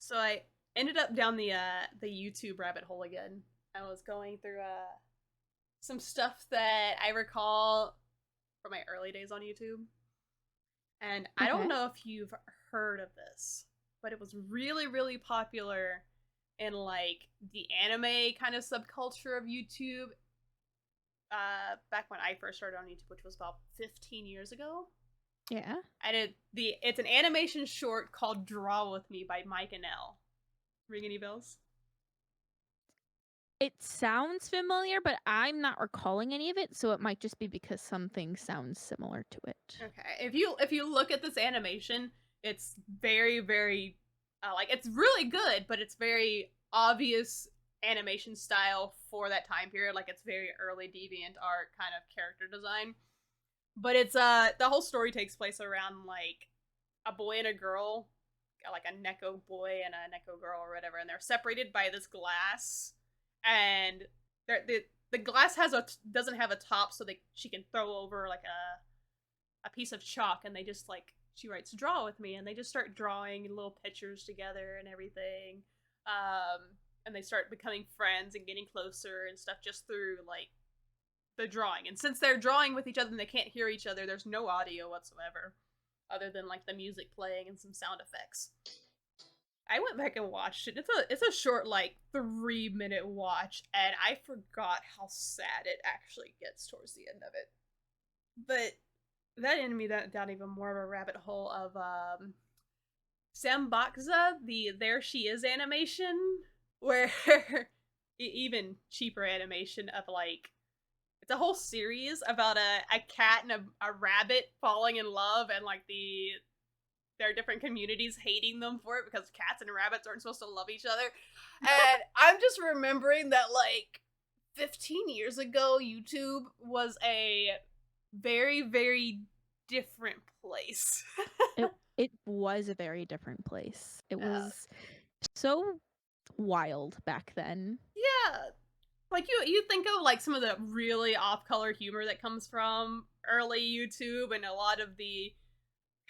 So I ended up down the YouTube rabbit hole again. I was going through some stuff that I recall from my early days on YouTube. And I don't Okay. know if you've heard of this, but it was really, really popular in like the anime kind of subculture of YouTube. Back when I first started on YouTube, which was about 15 years ago. Yeah. I did it's an animation short called Draw With Me by Mike and L. Ring any bells? It sounds familiar, but I'm not recalling any of it, so it might just be because something sounds similar to it. Okay. If you look at this animation, it's very very like it's really good, but it's very obvious animation style for that time period. Like it's very early deviant art kind of character design. But it's the whole story takes place around like a boy and a girl, like a Neko boy and a Neko girl or whatever, and they're separated by this glass, and the glass doesn't have a top, so she can throw over like a piece of chalk, and they just like she writes draw with me, and they just start drawing little pictures together and everything, um, and they start becoming friends and getting closer and stuff just through like the drawing. And since they're drawing with each other and they can't hear each other, there's no audio whatsoever other than like the music playing and some sound effects. I went back and watched it. It's a short like 3-minute watch, and I forgot how sad it actually gets towards the end of it. But that ended me down even more of a rabbit hole of Sambakza, the There She Is animation, where even cheaper animation of like it's a whole series about a cat and a rabbit falling in love, and like their different communities hating them for it because cats and rabbits aren't supposed to love each other. And I'm just remembering that like 15 years ago, YouTube was a very, very different place. It was a very different place. It uh, was so wild back then. yeah, like you think of like some of the really off color humor that comes from early YouTube and a lot of the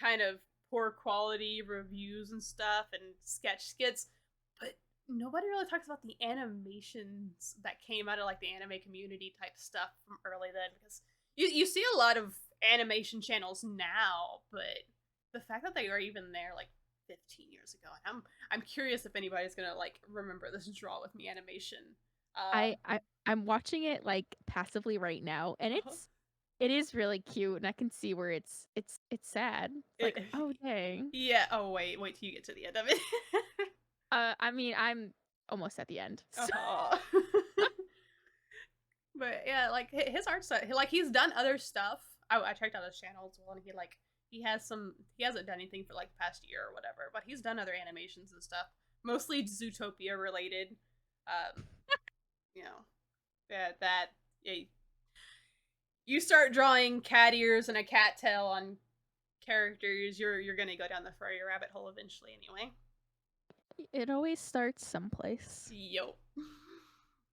kind of poor quality reviews and stuff and sketch skits, but nobody really talks about the animations that came out of like the anime community type stuff from early then, because you see a lot of animation channels now, but the fact that they were even there like 15 years ago, and I'm curious if anybody's gonna like remember this draw with me animation. I, um I I'm watching it like passively right now, and it is really cute, and I can see where it's sad. It's it, like, oh dang. yeah, oh wait till you get to the end of it. I mean, I'm almost at the end. So Oh. But yeah, like his art stuff, like he's done other stuff. I checked out his channel as well, and he hasn't done anything for like the past year or whatever, but he's done other animations and stuff, mostly Zootopia related. Um, you know, that yeah, you start drawing cat ears and a cat tail on characters, you're gonna go down the furry rabbit hole eventually, anyway. it always starts someplace. Yo.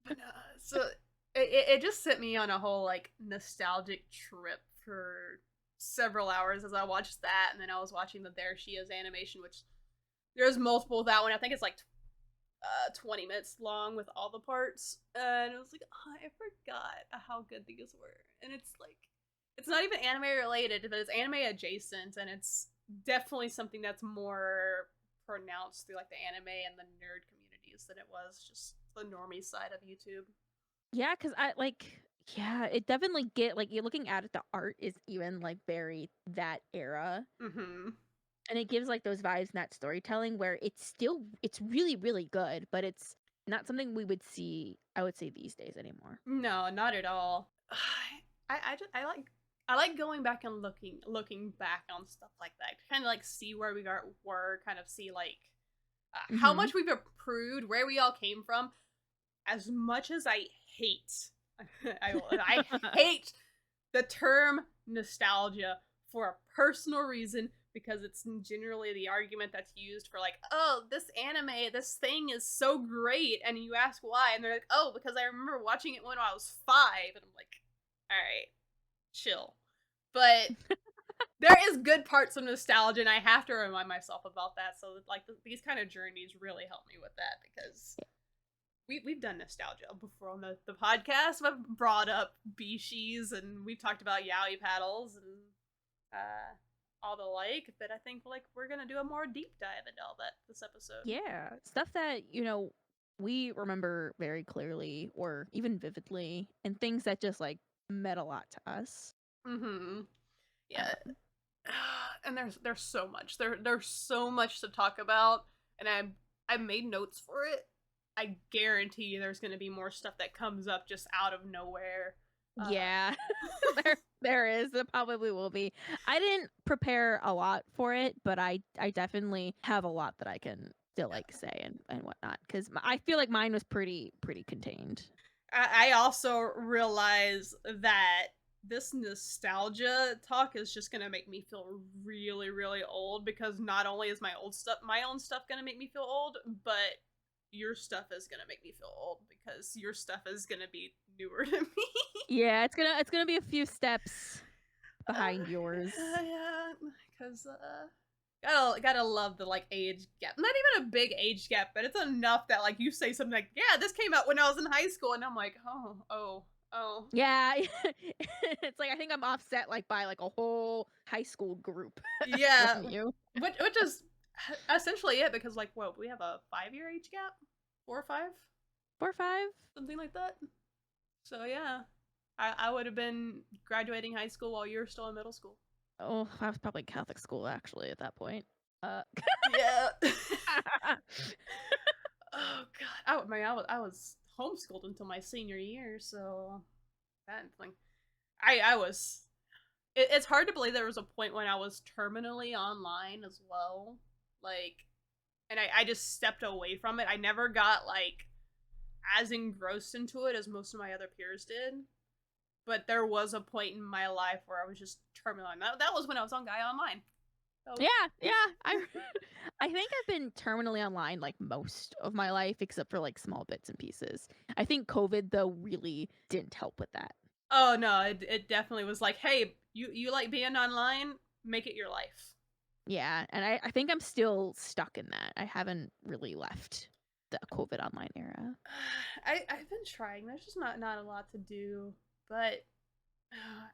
But so it just sent me on a whole like nostalgic trip for several hours as I watched that, and then I was watching the There She Is animation, which there's multiple of that one. I think it's like 20 minutes long with all the parts, and I was like, oh, I forgot how good these were. And it's like it's not even anime related, but it's anime adjacent, and it's definitely something that's more pronounced through like the anime and the nerd communities than it was just the normie side of YouTube. Yeah, because I like, yeah, it definitely get like you're looking at it, the art is even like very that era. Mm-hmm. And it gives like those vibes and that storytelling where it's really, really good, but it's not something we would see, I would say, these days anymore. No, not at all. I like going back and looking back on stuff like that to kind of like see where were, kind of see like how Hmm. much we've improved, where we all came from. As much as I hate, I hate the term nostalgia for a personal reason, because it's generally the argument that's used for like, oh, this anime, this thing is so great, and you ask why, and they're like, oh, because I remember watching it when I was 5, and I'm like, all right, chill. But there is good parts of nostalgia, and I have to remind myself about that. So like these kind of journeys really help me with that because we've done nostalgia before on the podcast. I've brought up Bishies and we've talked about yaoi paddles and all the like. But I think like we're gonna do a more deep dive into all that this episode. Yeah, stuff that, we remember very clearly or even vividly, and things that just like meant a lot to us. Mm-hmm. Yeah. Um, And there's so much. There's so much to talk about, and I made notes for it. I guarantee you there's gonna be more stuff that comes up just out of nowhere. yeah, there is. There probably will be. I didn't prepare a lot for it, but I definitely have a lot that I can still like say and whatnot because I feel like mine was pretty contained. I also realize that this nostalgia talk is just gonna make me feel really, really old because not only is my own stuff gonna make me feel old, but your stuff is gonna make me feel old because your stuff is gonna be newer to me. Yeah, it's gonna be a few steps behind yours. Yeah, because gotta love the like age gap. Not even a big age gap, but it's enough that like you say something like, "Yeah, this came out when I was in high school," and I'm like, "Oh." Yeah, it's like I think I'm offset like by like a whole high school group Yeah, from you. which is essentially it because like, whoa, we have a 5 year age gap, 4 or 5, 4 or 5. something like that. So yeah, I would have been graduating high school while you're still in middle school. Oh, I was probably Catholic school actually at that point. Uh, Yeah. Oh god, I was homeschooled until my senior year, so that thing. I was. It's hard to believe there was a point when I was terminally online as well, like, and I just stepped away from it. I never got like as engrossed into it as most of my other peers did, but there was a point in my life where I was just terminally online. That was when I was on Gaia Online. So yeah, yeah. I I think I've been terminally online like most of my life except for like small bits and pieces. I think COVID though really didn't help with that. oh no, it definitely was like, hey, you like being online? Make it your life. Yeah, and I think I'm still stuck in that. I haven't really left the COVID online era. I've been trying. There's just not a lot to do, but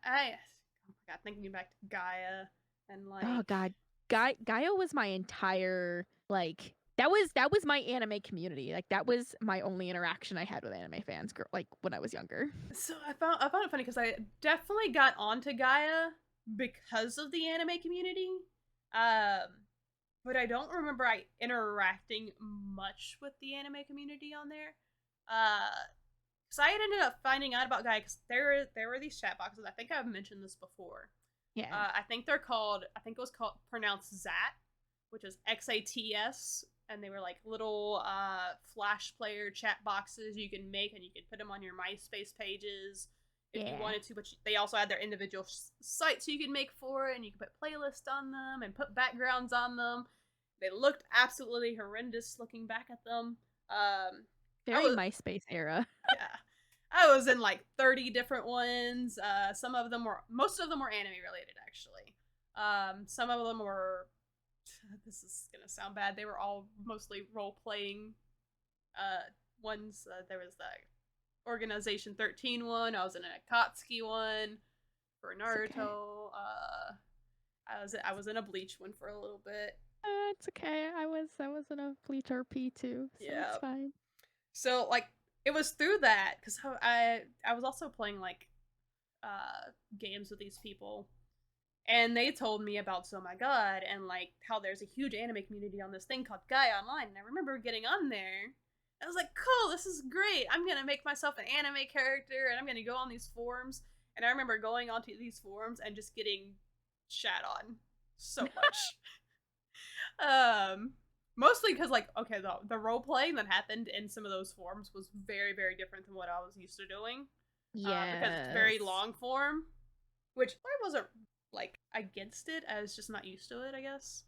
I oh my god, thinking back to Gaia and Oh like god. Gaia was my entire like that was my anime community. Like that was my only interaction I had with anime fans like when I was younger. so I found it funny because I definitely got onto Gaia because of the anime community. Um but I don't remember I interacting much with the anime community on there. Because I had ended up finding out about Gaia because there were these chat boxes. I think I've mentioned this before. Yeah. I think they're called. I think it was called pronounced Zat, which is XATS, and they were like little Flash player chat boxes you can make, and you could put them on your MySpace pages if you Yeah. wanted to. But they also had their individual sites you could make for it, and you could put playlists on them and put backgrounds on them. They looked absolutely horrendous looking back at them. I Very was MySpace era. yeah. I was in like 30 different ones. Most of them were anime related, actually. Some of them were, this is gonna sound bad, they were all mostly role playing ones. There was the Organization 13 one, I was in an Akatsuki one for It's okay. Naruto. I was in a Bleach one for a little bit. It's okay. I was in a Bleach RP too, so it's Yeah. fine. So like it was through that because I was also playing like games with these people, and they told me about So My God and like how there's a huge anime community on this thing called Gaia Online. And I remember getting on there. I was like, cool, this is great. I'm gonna make myself an anime character, and I'm gonna go on these forums. And I remember going onto these forums and just getting shat on so much. um, Mostly because like okay, the role playing that happened in some of those forms was very very different than what I was used to doing. Because it's very Yes. long form, which I wasn't like against it. I was just not used to it, I guess.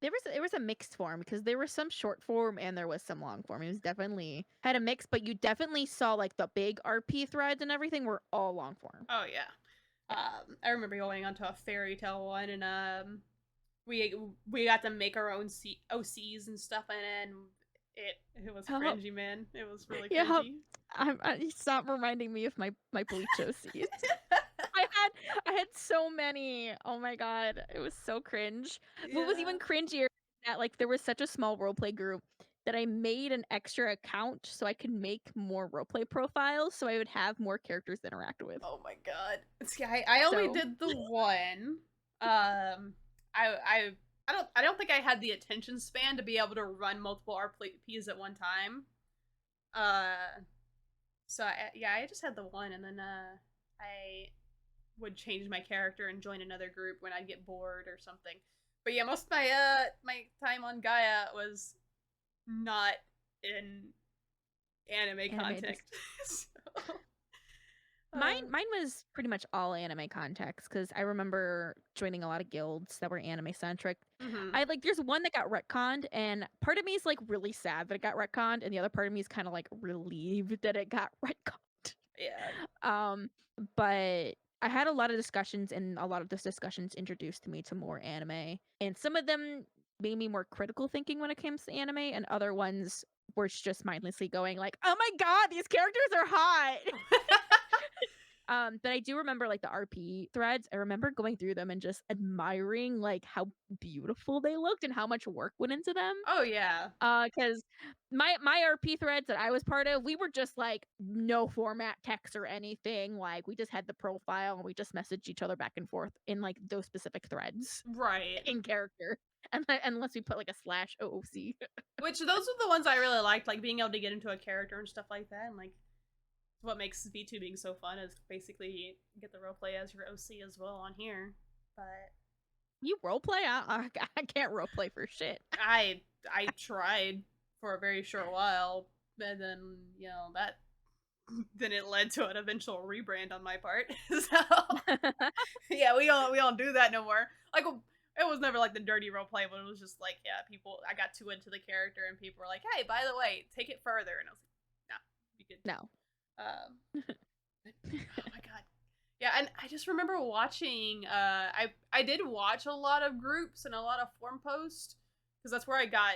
There was a mixed form because there was some short form and there was some long form. It was definitely had a mix, but you definitely saw like the big RP threads and everything were all long form. Oh yeah. I remember going onto a fairy tale one, and we got to make our own OCs and stuff, and it was Oh, cringy, man. It was really yeah. cringy. Stop reminding me of my Bleach OCs. I had I had so many. Oh my god, it was so cringe. What was Yeah. even cringier that like there was such a small roleplay group that I made an extra account so I could make more roleplay profiles so I would have more characters to interact with. Oh my god. See, I only So did the one. I don't think I had the attention span to be able to run multiple RPs at one time. Uh, yeah, I just had the one, and then I would change my character and join another group when I'd get bored or something. But yeah, most of my time on Gaia was not in anime content. anime. So, Mine was pretty much all anime context because I remember joining a lot of guilds that were anime centric. mhm. I like there's one that got retconned, and part of me is like really sad that it got retconned, and the other part of me is kind of like relieved that it got retconned. Yeah. But I had a lot of discussions, and a lot of those discussions introduced me to more anime, and some of them made me more critical thinking when it comes to anime, and other ones were just mindlessly going like, "Oh my god, these characters are hot." But I do remember like the RP threads. I remember going through them and just admiring like how beautiful they looked and how much work went into them. Oh yeah. Because my RP threads that I was part of, we were just like no format text or anything. Like we just had the profile and we just messaged each other back and forth in like those specific threads Right. in character, and unless we put like a slash OOC. Which those are the ones I really liked, like being able to get into a character and stuff like that, and like what makes VTubing so fun is basically you get the roleplay as your OC as well on here. But You roleplay? I can't roleplay for shit. I tried for a very short while, and then that then it led to an eventual rebrand on my part. So yeah, we don't do that no more. Like it was never like the dirty roleplay, but it was just like people. I got too into the character, and people were like, "Hey, by the way, take it further," and I was like, "No, you could." No. Oh my god. Yeah, and I just remember watching I did watch a lot of groups and a lot of forum posts because that's where I got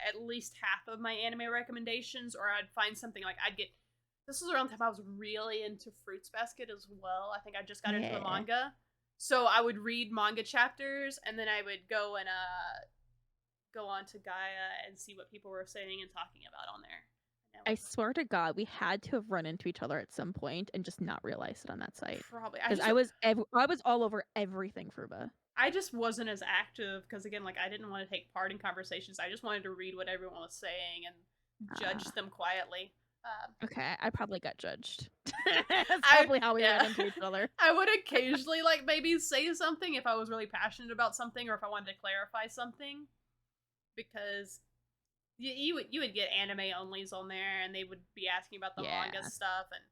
at least half of my anime recommendations, or I'd find something like I'd get this was around the time I was really into Fruits Basket as well. I think I just got into the Yeah. manga. So I would read manga chapters and then I would go and go on to Gaia and see what people were saying and talking about on there. I swear to God, we had to have run into each other at some point and just not realized it on that site. Probably. Because I was all over everything Fruba. I just wasn't as active because again, like I didn't want to take part in conversations. I just wanted to read what everyone was saying and judge them quietly. Okay, I probably got judged. That's I probably how we yeah. ran into each other. I would occasionally like maybe say something if I was really passionate about something or if I wanted to clarify something, because you would get anime onlys on there and they would be asking about the manga stuff, and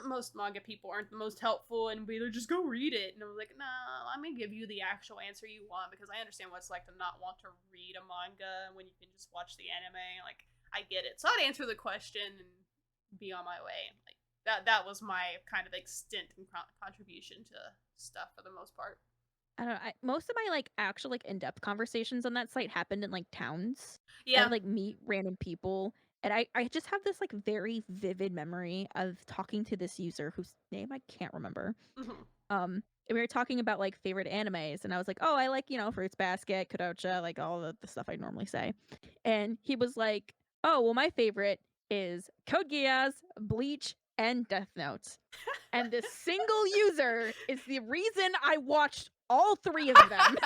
most manga people aren't the most helpful and be like, just go read it. And I was like, nah, let me give you the actual answer you want because I understand what it's like to not want to read a manga when you can just watch the anime. Like, I get it. So I'd answer the question and be on my way. Like that was my kind of extent and contribution to stuff for the most part. I don't know. Most of my like actual like in-depth conversations on that site happened in like towns. I would Yeah. like meet random people, and I just have this like very vivid memory of talking to this user whose name I can't remember. Mm-hmm. And we were talking about like favorite animes, and I was like, "Oh, I like, Fruits Basket, Kodocha, like all the stuff I normally say." And he was like, "Oh, well, my favorite is Code Geass, Bleach, and Death Note." And this single user is the reason I watched all three of them.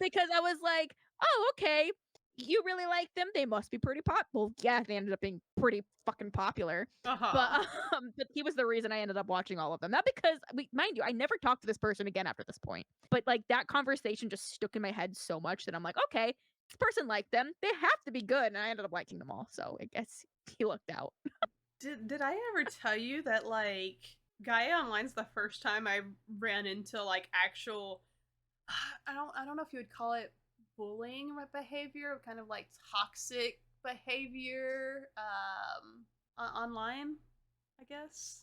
Because I was like, "Oh, okay. You really like them? They must be pretty pop." Well, yeah, they ended up being pretty fucking popular. But Uh-huh. but he was the reason I ended up watching all of them. Not because, mind you, I never talked to this person again after this point. But like that conversation just stuck in my head so much that I'm like, okay, this person liked them. They have to be good, and I ended up liking them all. So I guess he looked out. Did I ever tell you that like Gaia Online's the first time I ran into like actual I don't know if you would call it bullying behavior, kind of like toxic behavior online, I guess.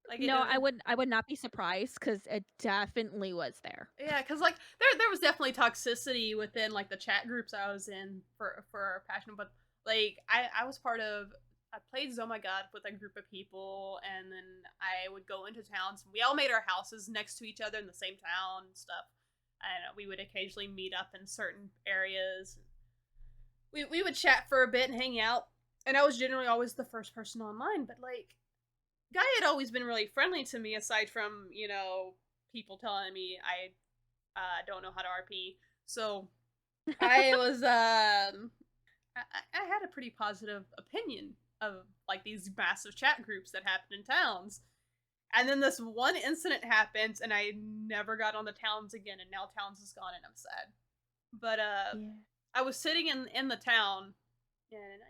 Like No, I would not be surprised because it definitely was there. yeah, because like there was definitely toxicity within like the chat groups I was in for passion, but like I was part of. I played Oh My God with a group of people, and then I would go into towns. We all made our houses next to each other in the same town and stuff. And we would occasionally meet up in certain areas. We would chat for a bit and hang out. And I was generally always the first person online, but like Guy had always been really friendly to me, aside from, people telling me I don't know how to RP. So I was, I had a pretty positive opinion of like these massive chat groups that happen in towns. And then this one incident happens, and I never got on the towns again, and now towns is gone, and I'm sad. But Yeah. I was sitting in the town, and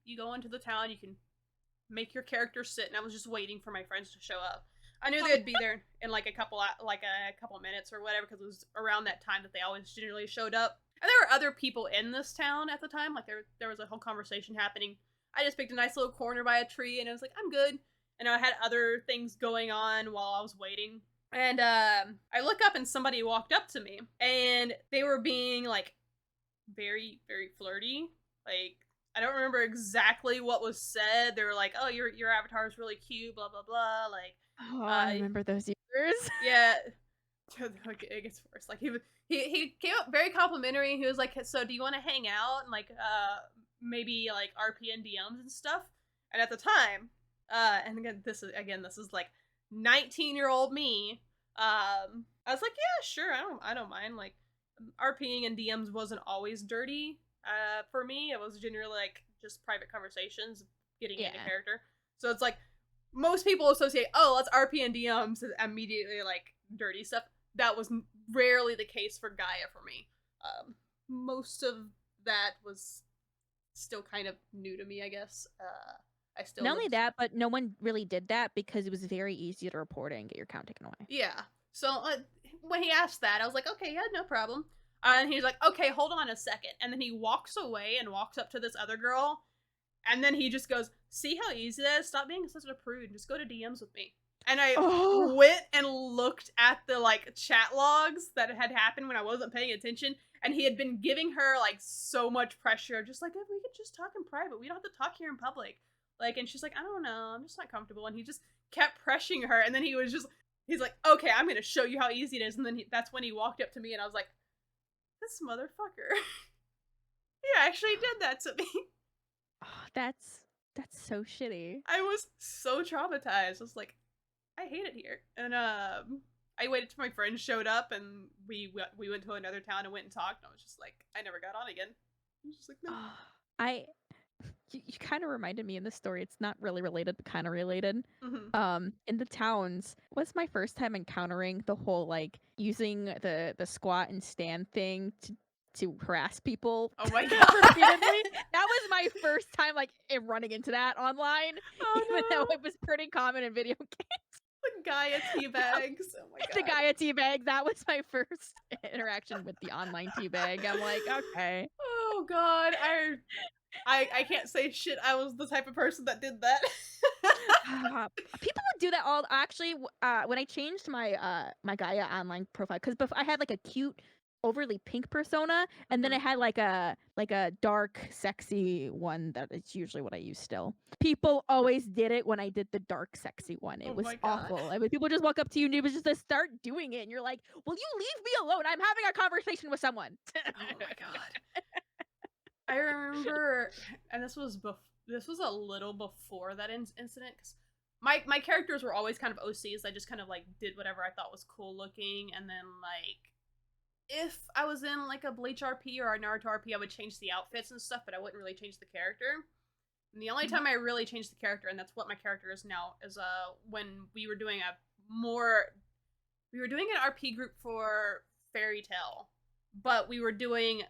you go into the town, you can make your character sit, and I was just waiting for my friends to show up. I knew they'd be there in like a couple minutes or whatever, because it was around that time that they always generally showed up. And there were other people in this town at the time. Like there was a whole conversation happening. I just picked a nice little corner by a tree, and I was like, I'm good. And I had other things going on while I was waiting. And I look up, and somebody walked up to me, and they were being like very, very flirty. Like, I don't remember exactly what was said. They were like, "Oh, your avatar is really cute," blah blah blah. Like, Oh, I remember those years. yeah, it gets worse. Like he came up very complimentary. He was like, "So do you want to hang out and like maybe like RP and DMs and stuff?" And at the time, and again this is like 19-year-old me. I was like, "Yeah, sure. I don't mind." Like RPing and DMs wasn't always dirty. For me, it was generally like just private conversations, getting into character. So it's like most people associate, oh, let's RP and DMs immediately like dirty stuff. That was rarely the case for Gaia for me. Most of that was still kind of new to me, I guess. I still Not only that, but no one really did that because it was very easy to report it and get your account taken away. Yeah. So when he asked that, I was like, okay, yeah, no problem. And he's like, okay, hold on a second. And then he walks away and walks up to this other girl. And then he just goes, see how easy that is? Stop being such a prude. Just go to DMs with me. And I went and looked at the like chat logs that had happened when I wasn't paying attention. And he had been giving her like so much pressure, just like, if we could just talk in private. We don't have to talk here in public. Like, and she's like, I don't know, I'm just not comfortable. And he just kept pressuring her. And then he's like, okay, I'm gonna show you how easy it is. And then that's when he walked up to me, and I was like, this motherfucker. He actually did that to me. Oh, that's so shitty. I was so traumatized. I was like, I hate it here. And I waited till my friends showed up, and we went to another town and went and talked. And I was just like, I never got on again. I was just like, no. You kind of reminded me in this story. It's not really related, but kind of related. Mm-hmm. In the towns was my first time encountering the whole like using the squat and stand thing to harass people. Oh my god! Repeatedly. That was my first time like running into that online, even though it was pretty common in video games. The Gaia teabags. Oh my god. The Gaia teabag. That was my first interaction with the online teabag. I'm like, okay. Oh god, I can't say shit. I was the type of person that did that. People would do that all. Actually, when I changed my my Gaia online profile, because before I had like a cute, overly pink persona, and then I had like a dark, sexy one that is usually what I use still. People always did it when I did the dark, sexy one. It was awful. I mean, people just walk up to you and it was just to start doing it, and you're like, "Will you leave me alone? I'm having a conversation with someone." Oh my god. I remember, and this was a little before that incident, because my characters were always kind of OCs. I just kind of like did whatever I thought was cool looking, and then like if I was in like a Bleach RP or a Naruto RP, I would change the outfits and stuff, but I wouldn't really change the character. And the only time I really changed the character, and that's what my character is now, is when we were doing an RP group for Fairy Tail. But we were doing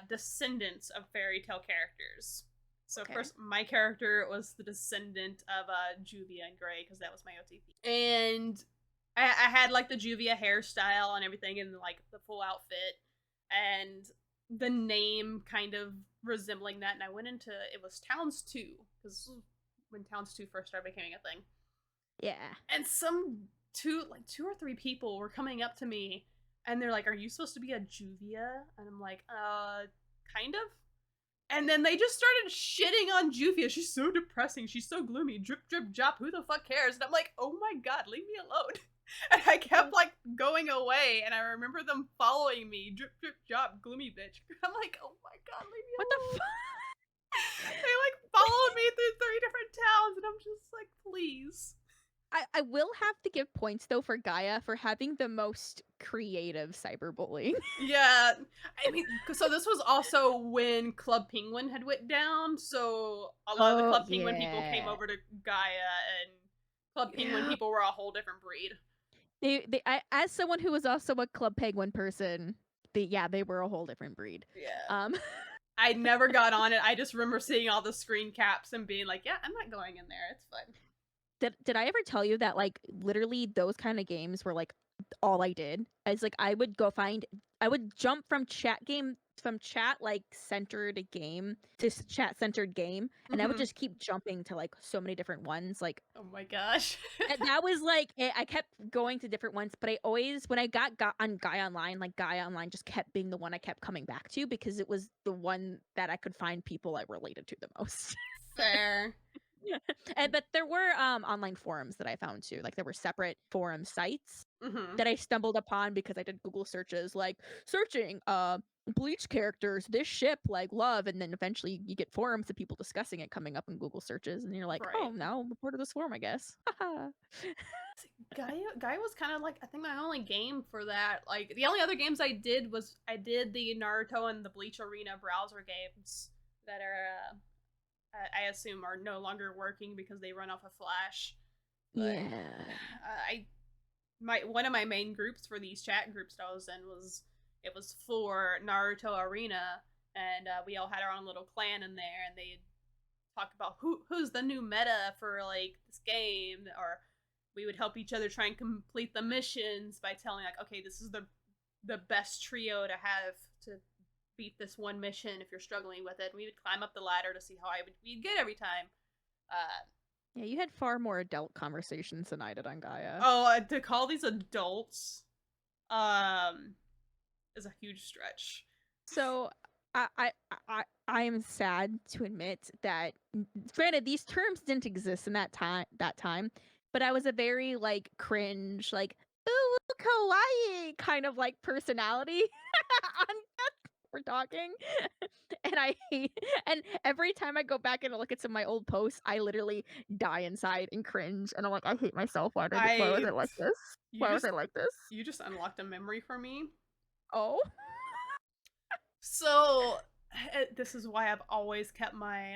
descendants of Fairy Tail characters. So first, my character was the descendant of Juvia and Gray, because that was my OTP. And I had like the Juvia hairstyle and everything, and like the full outfit, and the name kind of resembling that. And I went into, it was Towns 2, because when Towns 2 first started becoming a thing. Yeah. And two or three people were coming up to me and they're like, "Are you supposed to be a Juvia?" And I'm like, kind of. And then they just started shitting on Juvia. She's so depressing. She's so gloomy. Drip, drip, drop. Who the fuck cares? And I'm like, oh my god, leave me alone. And I kept like going away. And I remember them following me. Drip, drip, drop, gloomy bitch. I'm like, oh my god, leave me What alone. the fuck? They like followed me through 3 different towns. And I'm just like, please. I will have to give points though for Gaia for having the most creative cyberbullying. Yeah, I mean, so this was also when Club Penguin had went down, so a lot of the Oh Club Penguin people came yeah. over to Gaia, and Club Penguin people were a whole different breed. As someone who was also a Club Penguin person, they were a whole different breed. Yeah. I never got on it. I just remember seeing all the screen caps and being like, yeah, I'm not going in there. It's fine. Did I ever tell you that like literally those kind of games were like all I did? As like I would jump from chat like centered game to chat centered game, and I would just keep jumping to like so many different ones. Like Oh my gosh. and that was like I kept going to different ones, but I always when I got on Gaia Online, like Gaia Online just kept being the one I kept coming back to because it was the one that I could find people I related to the most. Fair. But there were online forums that I found too. Like there were separate forum sites Mm-hmm. that I stumbled upon because I did Google searches like searching Bleach characters, this ship like love, and then eventually you get forums of people discussing it coming up in Google searches and you're like, Right. "Oh, now I'm a part of this forum, I guess." Gaia was kind of like I think my only game for that. Like the only other games I did was I did the Naruto and the Bleach Arena browser games that are I assume are no longer working because they run off of Flash. But Yeah. I my one of my main groups for these chat groups that I was in was for Naruto Arena, and we all had our own little clan in there, and they talk about who's the new meta for like this game, or we would help each other try and complete the missions by telling like, okay, this is the best trio to have to beat this one mission if you're struggling with it. And we would climb up the ladder to see how we'd get every time. Yeah, you had far more adult conversations than I did on Gaia. To call these adults, is a huge stretch. So I am sad to admit that granted these terms didn't exist in that time, but I was a very like cringe, like ooh kawaii kind of like personality on we're talking. And I hate and every time I go back and look at some of my old posts, I literally die inside and cringe and I'm like, I hate myself. Why was I like this? You Why was just I like this? you just unlocked a memory for me. Oh. So this is why I've always kept my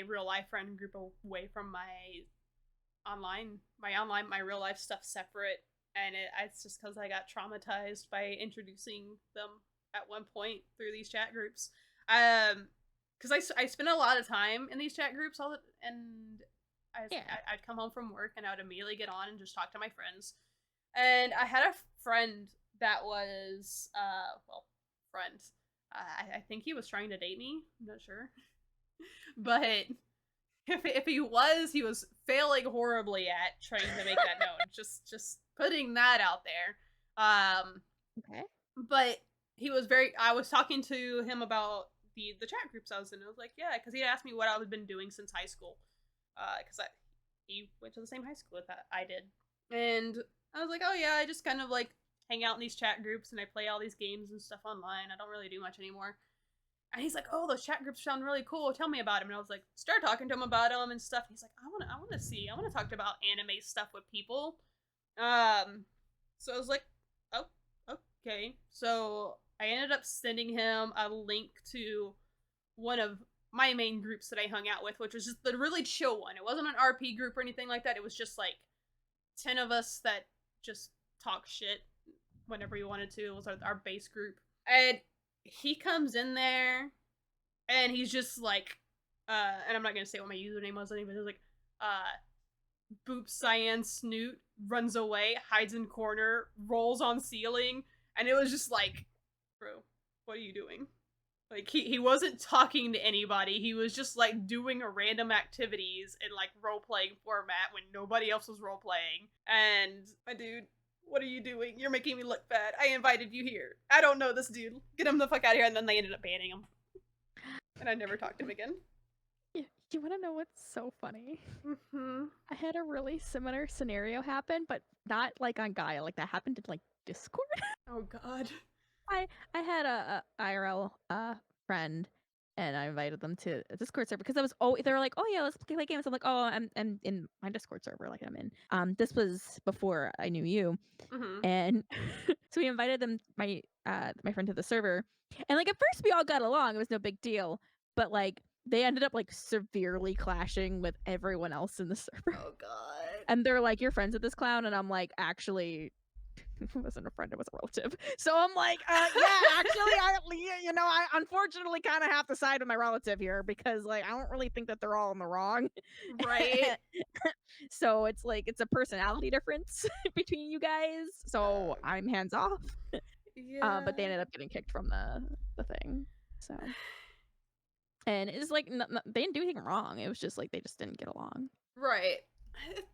real life friend group away from my real life stuff separate, and it's just because I got traumatized by introducing them at one point through these chat groups. Because I spend a lot of time in these chat groups and I'd come home from work and I would immediately get on and just talk to my friends. And I had a friend that was friend. I think he was trying to date me. I'm not sure, but if he was failing horribly at trying to make that known. Just putting that out there. Okay. But he was very. I was talking to him about the chat groups I was in. I was like, yeah, because he asked me what I had been doing since high school. Because he went to the same high school that I did, and I was like, oh yeah, I just kind of like hang out in these chat groups and I play all these games and stuff online. I don't really do much anymore. And he's like, oh, those chat groups sound really cool. Tell me about them. And I was like, start talking to him about them and stuff. He's like, I want to talk about anime stuff with people. So I was like, oh, okay. So I ended up sending him a link to one of my main groups that I hung out with, which was just the really chill one. It wasn't an RP group or anything like that. It was just like 10 of us that just talk shit whenever we wanted to. It was our base group. And he comes in there and he's just like, and I'm not going to say what my username was anyway. It was like, boop Cyan snoot, runs away, hides in corner, rolls on ceiling. And it was just like, bro, what are you doing? Like he wasn't talking to anybody. He was just like doing random activities in like role playing format when nobody else was role playing. And my dude, what are you doing? You're making me look bad. I invited you here. I don't know this dude. Get him the fuck out of here. And then they ended up banning him. And I never talked to him again. You want to know what's so funny? Mm-hmm. I had a really similar scenario happen, but not like on Gaia. Like that happened in like Discord. Oh god. I had a IRL friend, and I invited them to a Discord server because I was they were like, oh yeah, let's play games. I'm like, oh, I'm in my Discord server, like I'm in. This was before I knew you, Mm-hmm. and so we invited them, my friend, to the server, and like at first we all got along. It was no big deal, but like they ended up like severely clashing with everyone else in the server. Oh god. And they're like, "You're friends with this clown," and I'm like, "Actually, it wasn't a friend; it was a relative." So I'm like, "Yeah, actually, I unfortunately kind of have to side with my relative here because, like, I don't really think that they're all in the wrong." Right? So it's like it's a personality difference between you guys. So Uh, I'm hands off. But they yeah. ended up getting kicked from the thing. So and it's like they didn't do anything wrong. It was just like they just didn't get along. Right. I don't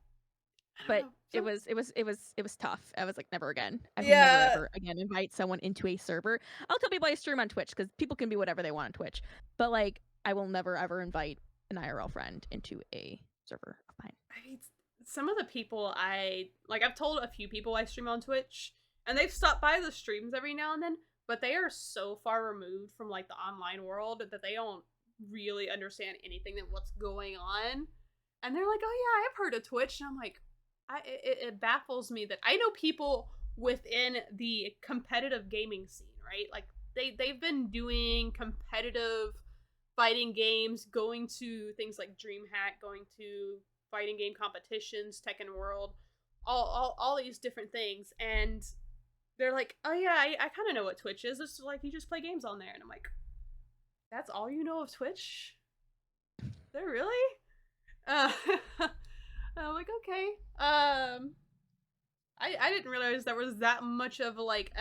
But know. it was tough. I was like, never again. I will never Yeah. ever again invite someone into a server. I'll tell people I stream on Twitch because people can be whatever they want on Twitch. But like, I will never ever invite an IRL friend into a server of mine. I mean, some of the people I've told a few people I stream on Twitch, and they've stopped by the streams every now and then, but they are so far removed from like the online world that they don't really understand anything that what's going on. And they're like, "Oh yeah, I've heard of Twitch," and I'm like, it baffles me that I know people within the competitive gaming scene, right? Like they've been doing competitive fighting games, going to things like DreamHack, going to fighting game competitions, Tekken World, all these different things, and they're like, "Oh yeah, I kind of know what Twitch is. It's like you just play games on there," and I'm like, "That's all you know of Twitch? They're really?" Uh, I'm like, okay. I didn't realize there was that much of like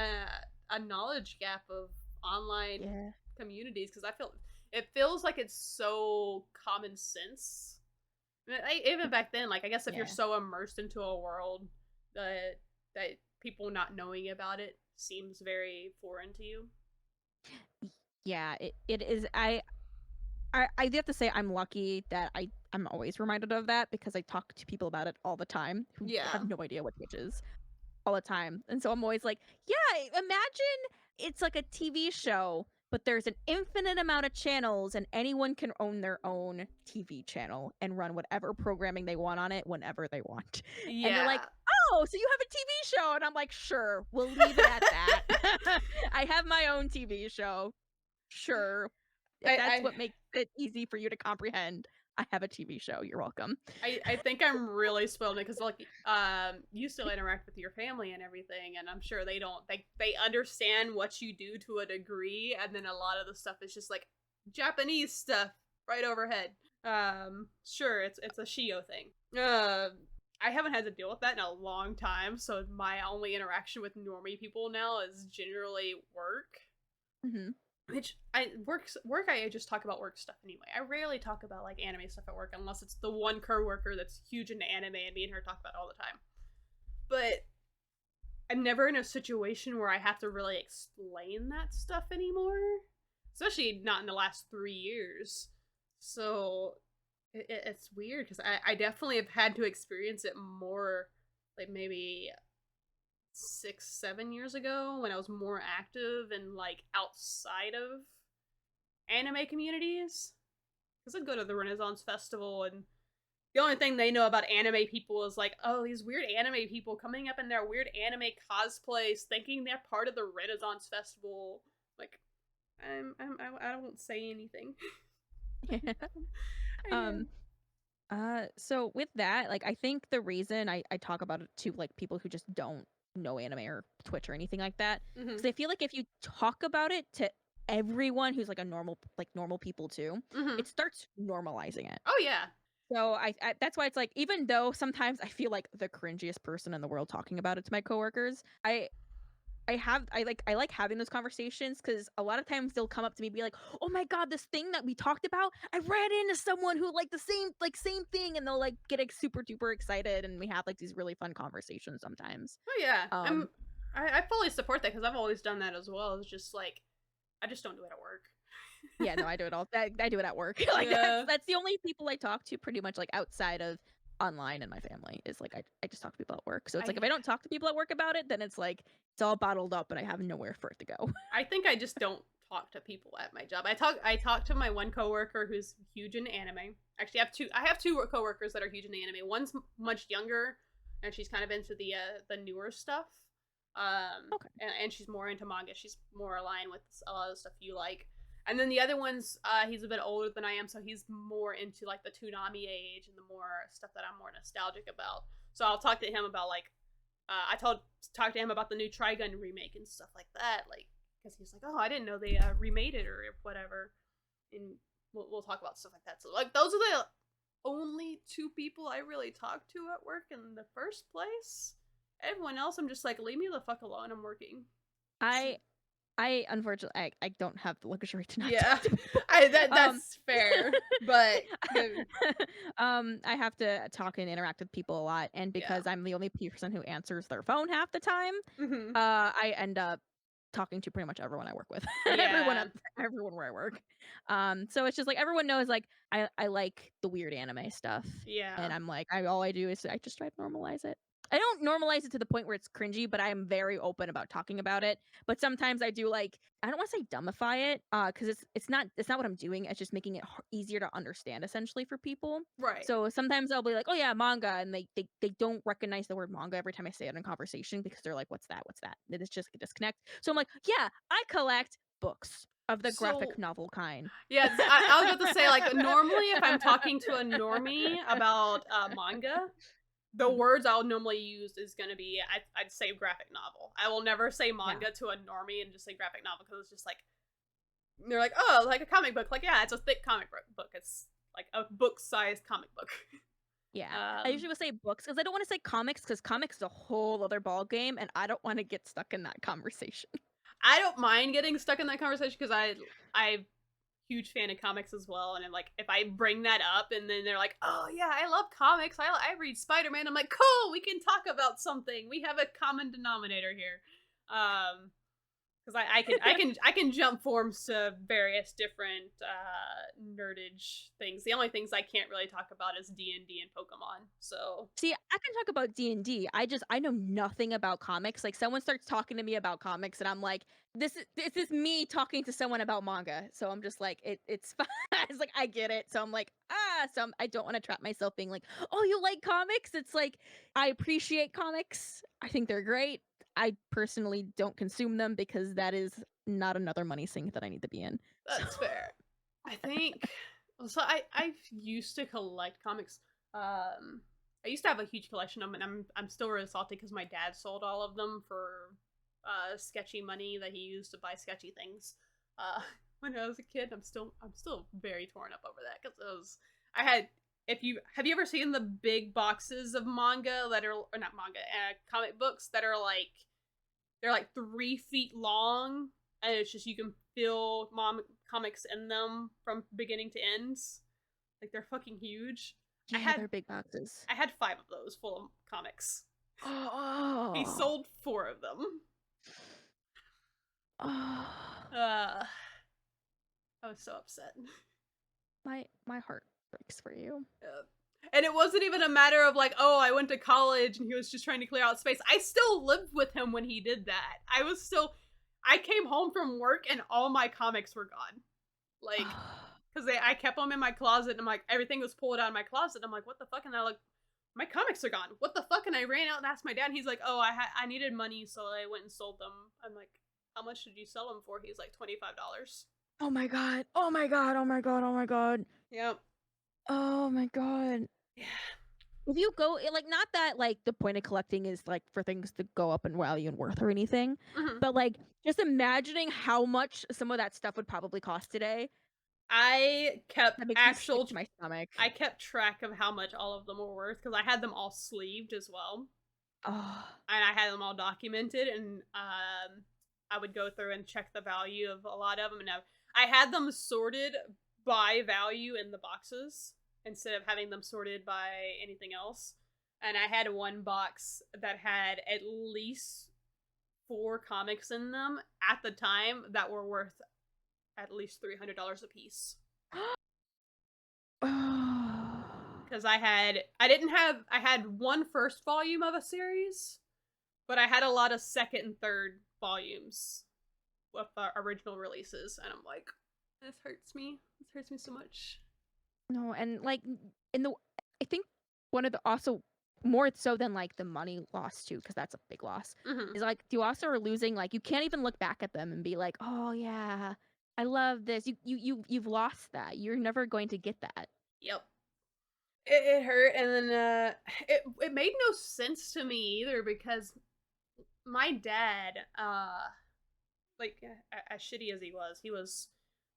a knowledge gap of online Yeah. communities because it feels like it's so common sense. Even back then, like I guess if you're Yeah. so immersed into a world that people not knowing about it seems very foreign to you. Yeah. It is. I do have to say I'm lucky that I'm always reminded of that because I talk to people about it all the time who Yeah. have no idea what Twitch is. All the time. And so I'm always like, yeah, imagine it's like a TV show, but there's an infinite amount of channels and anyone can own their own TV channel and run whatever programming they want on it whenever they want. And they're like, Yeah. "Oh, so you have a TV show?" And I'm like, "Sure, we'll leave it at that." I have my own TV show. Sure. If that's I what makes it easy for you to comprehend, I have a TV show. You're welcome. I think I'm really spoiled because like you still interact with your family and everything, and I'm sure they understand what you do to a degree, and then a lot of the stuff is just like Japanese stuff right overhead. Sure, it's a Shio thing. I haven't had to deal with that in a long time, so my only interaction with normie people now is generally work. Hmm. Which I just talk about work stuff anyway. I rarely talk about like anime stuff at work unless it's the one coworker that's huge into anime and me and her talk about it all the time. But I'm never in a situation where I have to really explain that stuff anymore. Especially not in the last 3 years. So it's weird because I definitely have had to experience it more like maybe 6, 7 years ago when I was more active and like outside of anime communities. Because I'd go to the Renaissance Festival and the only thing they know about anime people is like, oh, these weird anime people coming up in their weird anime cosplays, thinking they're part of the Renaissance Festival. Like, I won't say anything. um so with that, like I think the reason I talk about it to like people who just don't know anime or Twitch or anything like that, Mm-hmm. because I feel like if you talk about it to everyone who's like normal people too, Mm-hmm. it starts normalizing it. Oh yeah. So I that's why it's like even though sometimes I feel like the cringiest person in the world talking about it to my coworkers, I like having those conversations because a lot of times they'll come up to me and be like, "Oh my god, this thing that we talked about, I ran into someone who liked the same thing," and they'll like get super duper excited, and we have like these really fun conversations sometimes. Oh yeah, Um, I fully support that because I've always done that as well. It's just like I just don't do it at work. yeah, no, I do it all. I do it at work. Like Yeah, that's the only people I talk to pretty much like outside of online and my family is like I just talk to people at work. So it's like I if I don't talk to people at work about it, then it's like it's all bottled up and I have nowhere for it to go. I think I just don't talk to people at my job. I talk to my one coworker who's huge in anime. Actually, I have two coworkers that are huge in anime. One's much younger, and she's kind of into the newer stuff. Okay. And she's more into manga. She's more aligned with a lot of the stuff you like. And then the other one's he's a bit older than I am, so he's more into like the Toonami age and the more stuff that I'm more nostalgic about. So I'll talk to him about like talk to him about the new Trigun remake and stuff like that, like because he's like, oh, I didn't know they remade it or whatever, and we'll talk about stuff like that. So like those are the only two people I really talk to at work in the first place. Everyone else, I'm just like, leave me the fuck alone. I'm working. I I unfortunately I don't have the luxury to not Yeah, talk to people. Um that's fair, but I have to talk and interact with people a lot, and yeah. because I'm the only person who answers their phone half the time, Hmm. I end up talking to pretty much everyone I work with. Yeah, Everyone where I work. So it's just like everyone knows like I like the weird anime stuff. yeah. And I'm like all I do is I just try to normalize it. I don't normalize it to the point where it's cringy, but I am very open about talking about it. But sometimes I do like I don't want to say dumbify it, because it's not what I'm doing. It's just making it easier to understand essentially for people. Right. So sometimes I'll be like, "Oh yeah, manga," and they don't recognize the word manga every time I say it in conversation because they're like, "What's that? What's that?" And it's just a disconnect. So I'm like, "Yeah, I collect books of the graphic So novel kind." yeah, I was about to say like normally if I'm talking to a normie about manga, the Mhm. words I'll normally use is gonna be I'd say graphic novel. I will never say Yeah. manga to a normie and just say graphic novel because it's just like they're like, oh, like a comic book. Like, yeah, it's a thick comic book. It's like a book-sized comic book. Yeah. I Um, usually will say books because I don't want to say comics because comics is a whole other ball game, and I don't want to get stuck in that conversation. I don't mind getting stuck in that conversation because I'm huge fan of comics as well, and I'm like, if I bring that up and then they're like, oh yeah, I love comics. I read Spider-Man. I'm like, cool, we can talk about something. We have a common denominator here. Um, because I can jump forms to various different nerdage things. The only things I can't really talk about is D&D and Pokemon. So See, I can talk about D&D. I know nothing about comics. Like someone starts talking to me about comics and I'm like, this is me talking to someone about manga. So I'm just like it's fine. It's like I get it. So I'm like, I don't want to trap myself being like, "Oh, you like comics?" It's like I appreciate comics. I think they're great. I personally don't consume them because that is not another money sink that I need to be in. So that's fair. I think so. I used to collect comics. I used to have a huge collection of them, and I'm still really salty because my dad sold all of them for sketchy money that he used to buy sketchy things. Uh, when I was a kid, I'm still very torn up over that because it was I had. If you have you ever seen the big boxes of manga that are or not manga comic books that are like they're like 3 feet long, and it's just you can feel comics in them from beginning to end. Like they're fucking huge. I yeah, had they're big boxes. I had 5 of those full of comics. He Oh. sold 4 of them. Oh. Uh, I was so upset. My heart breaks for you. And it wasn't even a matter of like, oh, I went to college and he was just trying to clear out space. I still lived with him when he did that. I came home from work and all my comics were gone. Like, because I kept them in my closet and I'm like, everything was pulled out of my closet. I'm like, what the fuck? And they're like, my comics are gone. What the fuck? And I ran out and asked my dad. And he's like, oh, I needed money, so I went and sold them. I'm like, how much did you sell them for? He's like, $25. Oh my god. Oh my god. Oh my god. Oh my god. Yep. Oh my god. Yeah. If you go like not that like the point of collecting is like for things to go up in value and worth or anything, Hmm. but like just imagining how much some of that stuff would probably cost today, I kept that makes me sick actual. to my stomach. I kept track of how much all of them were worth because I had them all sleeved as well. Oh. and I had them all documented, and I would go through and check the value of a lot of them, and I had them sorted by value in the boxes instead of having them sorted by anything else. And I had one box that had at least 4 comics in them at the time that were worth at least $300 a piece. Because I had one first volume of a series, but I had a lot of second and third volumes with the original releases, and I'm like, this hurts me. This hurts me so much. No, and like in the I think one of the also more so than like the money loss too, because that's a big loss. Mm-hmm. Is like you also are losing like you can't even look back at them and be like, oh yeah, I love this. You've lost that. You're never going to get that. Yep. It hurt, and then it made no sense to me either because my dad, like as shitty as he was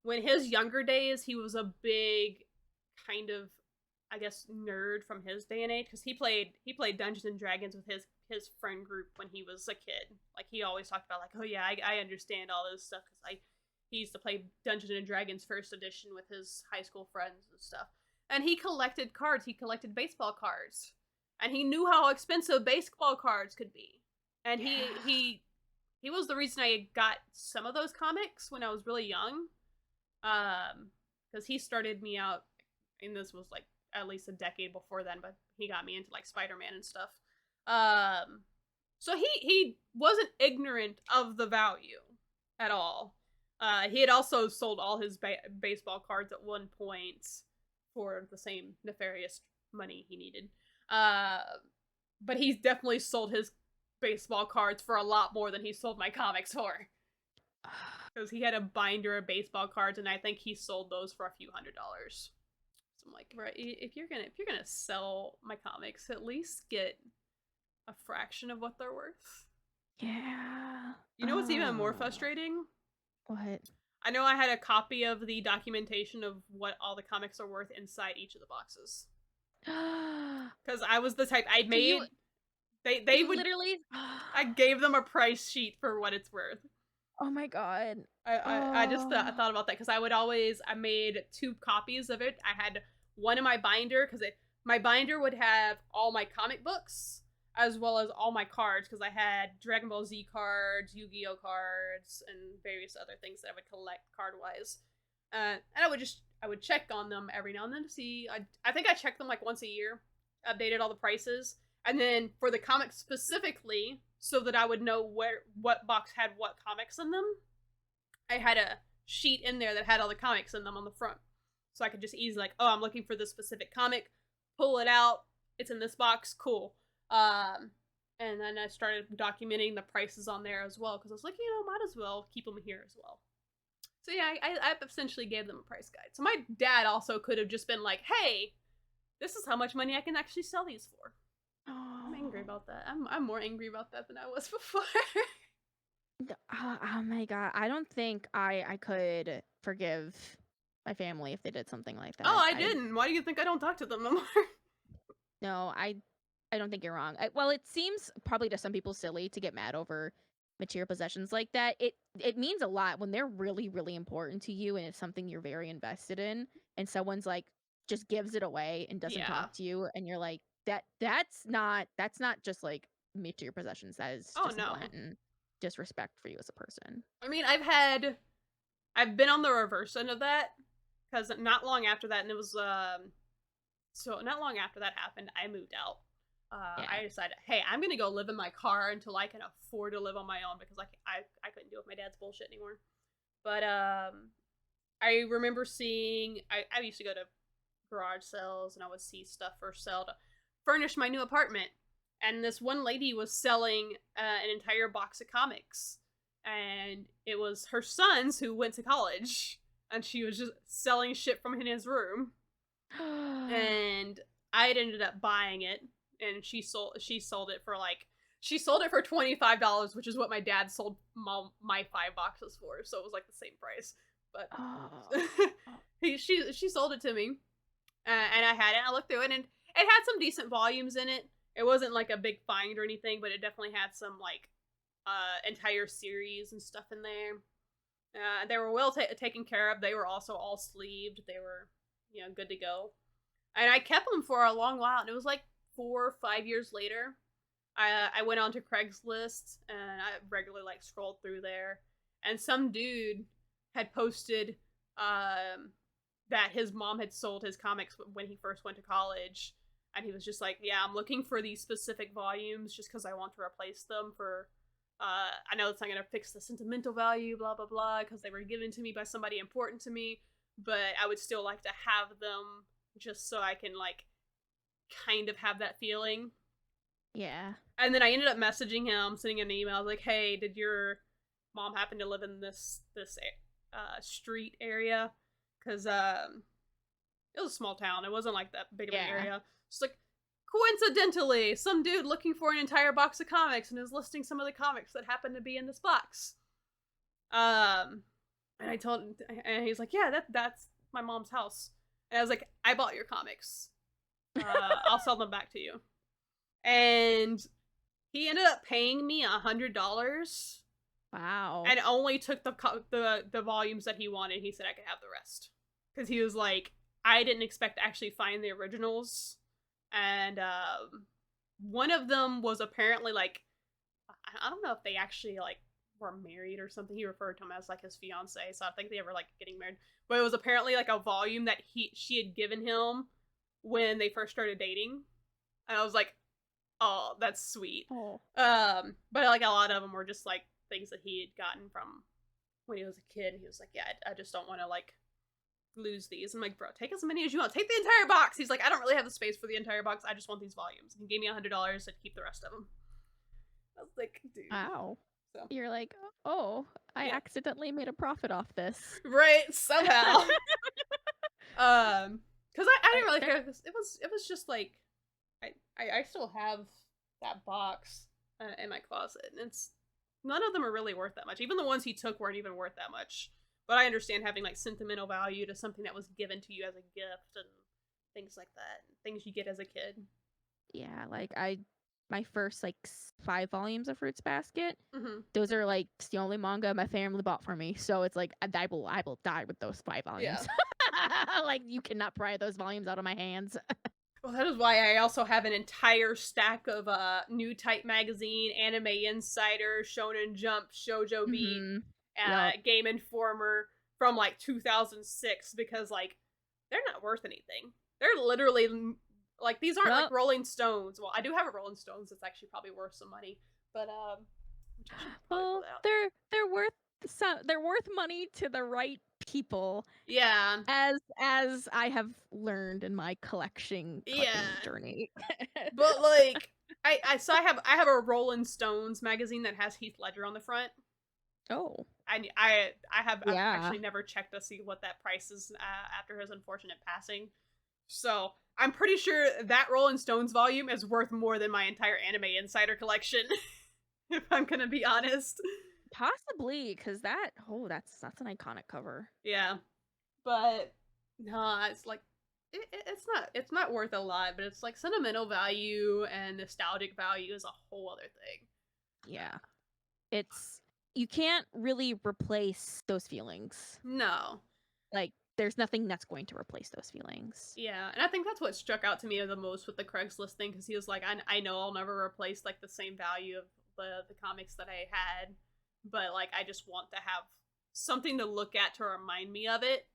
when his younger days, he was a big kind of, I guess, nerd from his day and age because he played Dungeons and Dragons with his friend group when he was a kid. Like he always talked about like, oh yeah, I understand all this stuff because he used to play Dungeons and Dragons first edition with his high school friends and stuff. And he collected cards. He collected baseball cards, and he knew how expensive baseball cards could be. And Yeah. he was the reason I got some of those comics when I was really young. Because he started me out, and this was like at least a decade before then, but he got me into like Spider-Man and stuff. So he wasn't ignorant of the value at all. He had also sold all his baseball cards at one point for the same nefarious money he needed. But he's definitely sold his baseball cards for a lot more than he sold my comics for. Because he had a binder of baseball cards, and I think he sold those for a few $100s. So I'm like, right, if you're gonna sell my comics, at least get a fraction of what they're worth. Yeah. You know what's even more frustrating? What? I know I had a copy of the documentation of what all the comics are worth inside each of the boxes. Because I was the type I made. They would literally. I gave them a price sheet for what it's worth. Oh my god. I just I thought about that because I made 2 copies of it. I had one in my binder because my binder would have all my comic books as well as all my cards because I had Dragon Ball Z cards, Yu-Gi-Oh cards, and various other things that I would collect card wise. And I would check on them every now and then to see. I think I checked them like once a year, updated all the prices, and then for the comics specifically, so that I would know what box had what comics in them, I had a sheet in there that had all the comics in them on the front. So I could just easily like, oh, I'm looking for this specific comic, pull it out, it's in this box, cool. And then I started documenting the prices on there as well, because I was like, might as well keep them here as well. So yeah, I essentially gave them a price guide. So my dad also could have just been like, hey, this is how much money I can actually sell these for. I'm angry about that. I'm more angry about that than I was before. Oh my god. I don't think I could forgive my family if they did something like that. Oh, I didn't. Why do you think I don't talk to them no more? No, I don't think you're wrong. Well, it seems probably to some people silly to get mad over material possessions like that. It means a lot when they're really really important to you and it's something you're very invested in and someone's like just gives it away and doesn't Yeah. talk to you and you're like that's not just like material possessions. That is just no. blatant disrespect for you as a person. I mean, I've been on the reverse end of that because not long after that, and it was so not long after that happened, I moved out. Yeah. I decided, hey, I'm gonna go live in my car until I can afford to live on my own because I couldn't deal with my dad's bullshit anymore. But I remember seeing I used to go to garage sales and I would see stuff for sale to furnish my new apartment. And this one lady was selling an entire box of comics, and it was her sons who went to college, and she was just selling shit from in his room. And I had ended up buying it, and she sold it for $25, which is what my dad sold my 5 boxes for. So it was like the same price, but she sold it to me, and I had it. I looked through it, and it had some decent volumes in it. It wasn't like a big find or anything, but it definitely had some like entire series and stuff in there. They were well taken care of. They were also all sleeved. They were, good to go. And I kept them for a long while. And it was like 4 or 5 years later. I went on to Craigslist and I regularly like scrolled through there. And some dude had posted that his mom had sold his comics when he first went to college. And he was just like, yeah, I'm looking for these specific volumes just because I want to replace them for I know it's not going to fix the sentimental value, blah, blah, blah, because they were given to me by somebody important to me, but I would still like to have them just so I can, like, kind of have that feeling. Yeah. And then I ended up messaging him, sending an email, like, hey, did your mom happen to live in this street area? Because it was a small town. It wasn't, like, that big of an area. Just, like, coincidentally, some dude looking for an entire box of comics and is listing some of the comics that happen to be in this box. And I told him, and he's like, yeah, that's my mom's house. And I was like, I bought your comics. I'll sell them back to you. And he ended up paying me $100. Wow. And only took the volumes that he wanted. He said I could have the rest. Because he was like, I didn't expect to actually find the originals. And one of them was apparently like, I don't know if they actually like were married or something. He referred to him as like his fiance, so I think they were like getting married. But it was apparently like a volume that she had given him when they first started dating. And I was like, oh, that's sweet. Oh. But like a lot of them were just like things that he had gotten from when he was a kid. He was like, yeah, I just don't want to like lose these. I'm like, bro, take as many as you want. Take the entire box. He's like, I don't really have the space for the entire box. I just want these volumes. And he gave me $100 to keep the rest of them. I was like, dude. Wow. So. You're like, oh, I accidentally made a profit off this. Right, somehow. Because I didn't really care. It was just like, I still have that box in my closet, and none of them are really worth that much. Even the ones he took weren't even worth that much. But I understand having, like, sentimental value to something that was given to you as a gift and things like that. Things you get as a kid. Yeah, like, my first, like, 5 volumes of Fruits Basket, those are, like, the only manga my family bought for me. So it's like, I will die with those 5 volumes. Yeah. Like, you cannot pry those volumes out of my hands. Well, that is why I also have an entire stack of New Type Magazine, Anime Insider, Shonen Jump, Shoujo Beat, Game Informer from like 2006 because like they're not worth anything. They're literally like these aren't like Rolling Stones. Well, I do have a Rolling Stones that's actually probably worth some money, but well, they're worth money to the right people. Yeah, as I have learned in my collection journey. But like I have a Rolling Stones magazine that has Heath Ledger on the front. Oh. I've actually never checked to see what that price is after his unfortunate passing. So I'm pretty sure that Rolling Stones volume is worth more than my entire Anime Insider collection. If I'm gonna be honest. Possibly, because that's an iconic cover. Yeah, but no, it's like it's not worth a lot, but it's like sentimental value and nostalgic value is a whole other thing. Yeah, you can't really replace those feelings. No, like there's nothing that's going to replace those feelings. Yeah, and I think that's what struck out to me the most with the Craigslist thing, because he was like, I know I'll never replace like the same value of the comics that I had, but like I just want to have something to look at to remind me of it.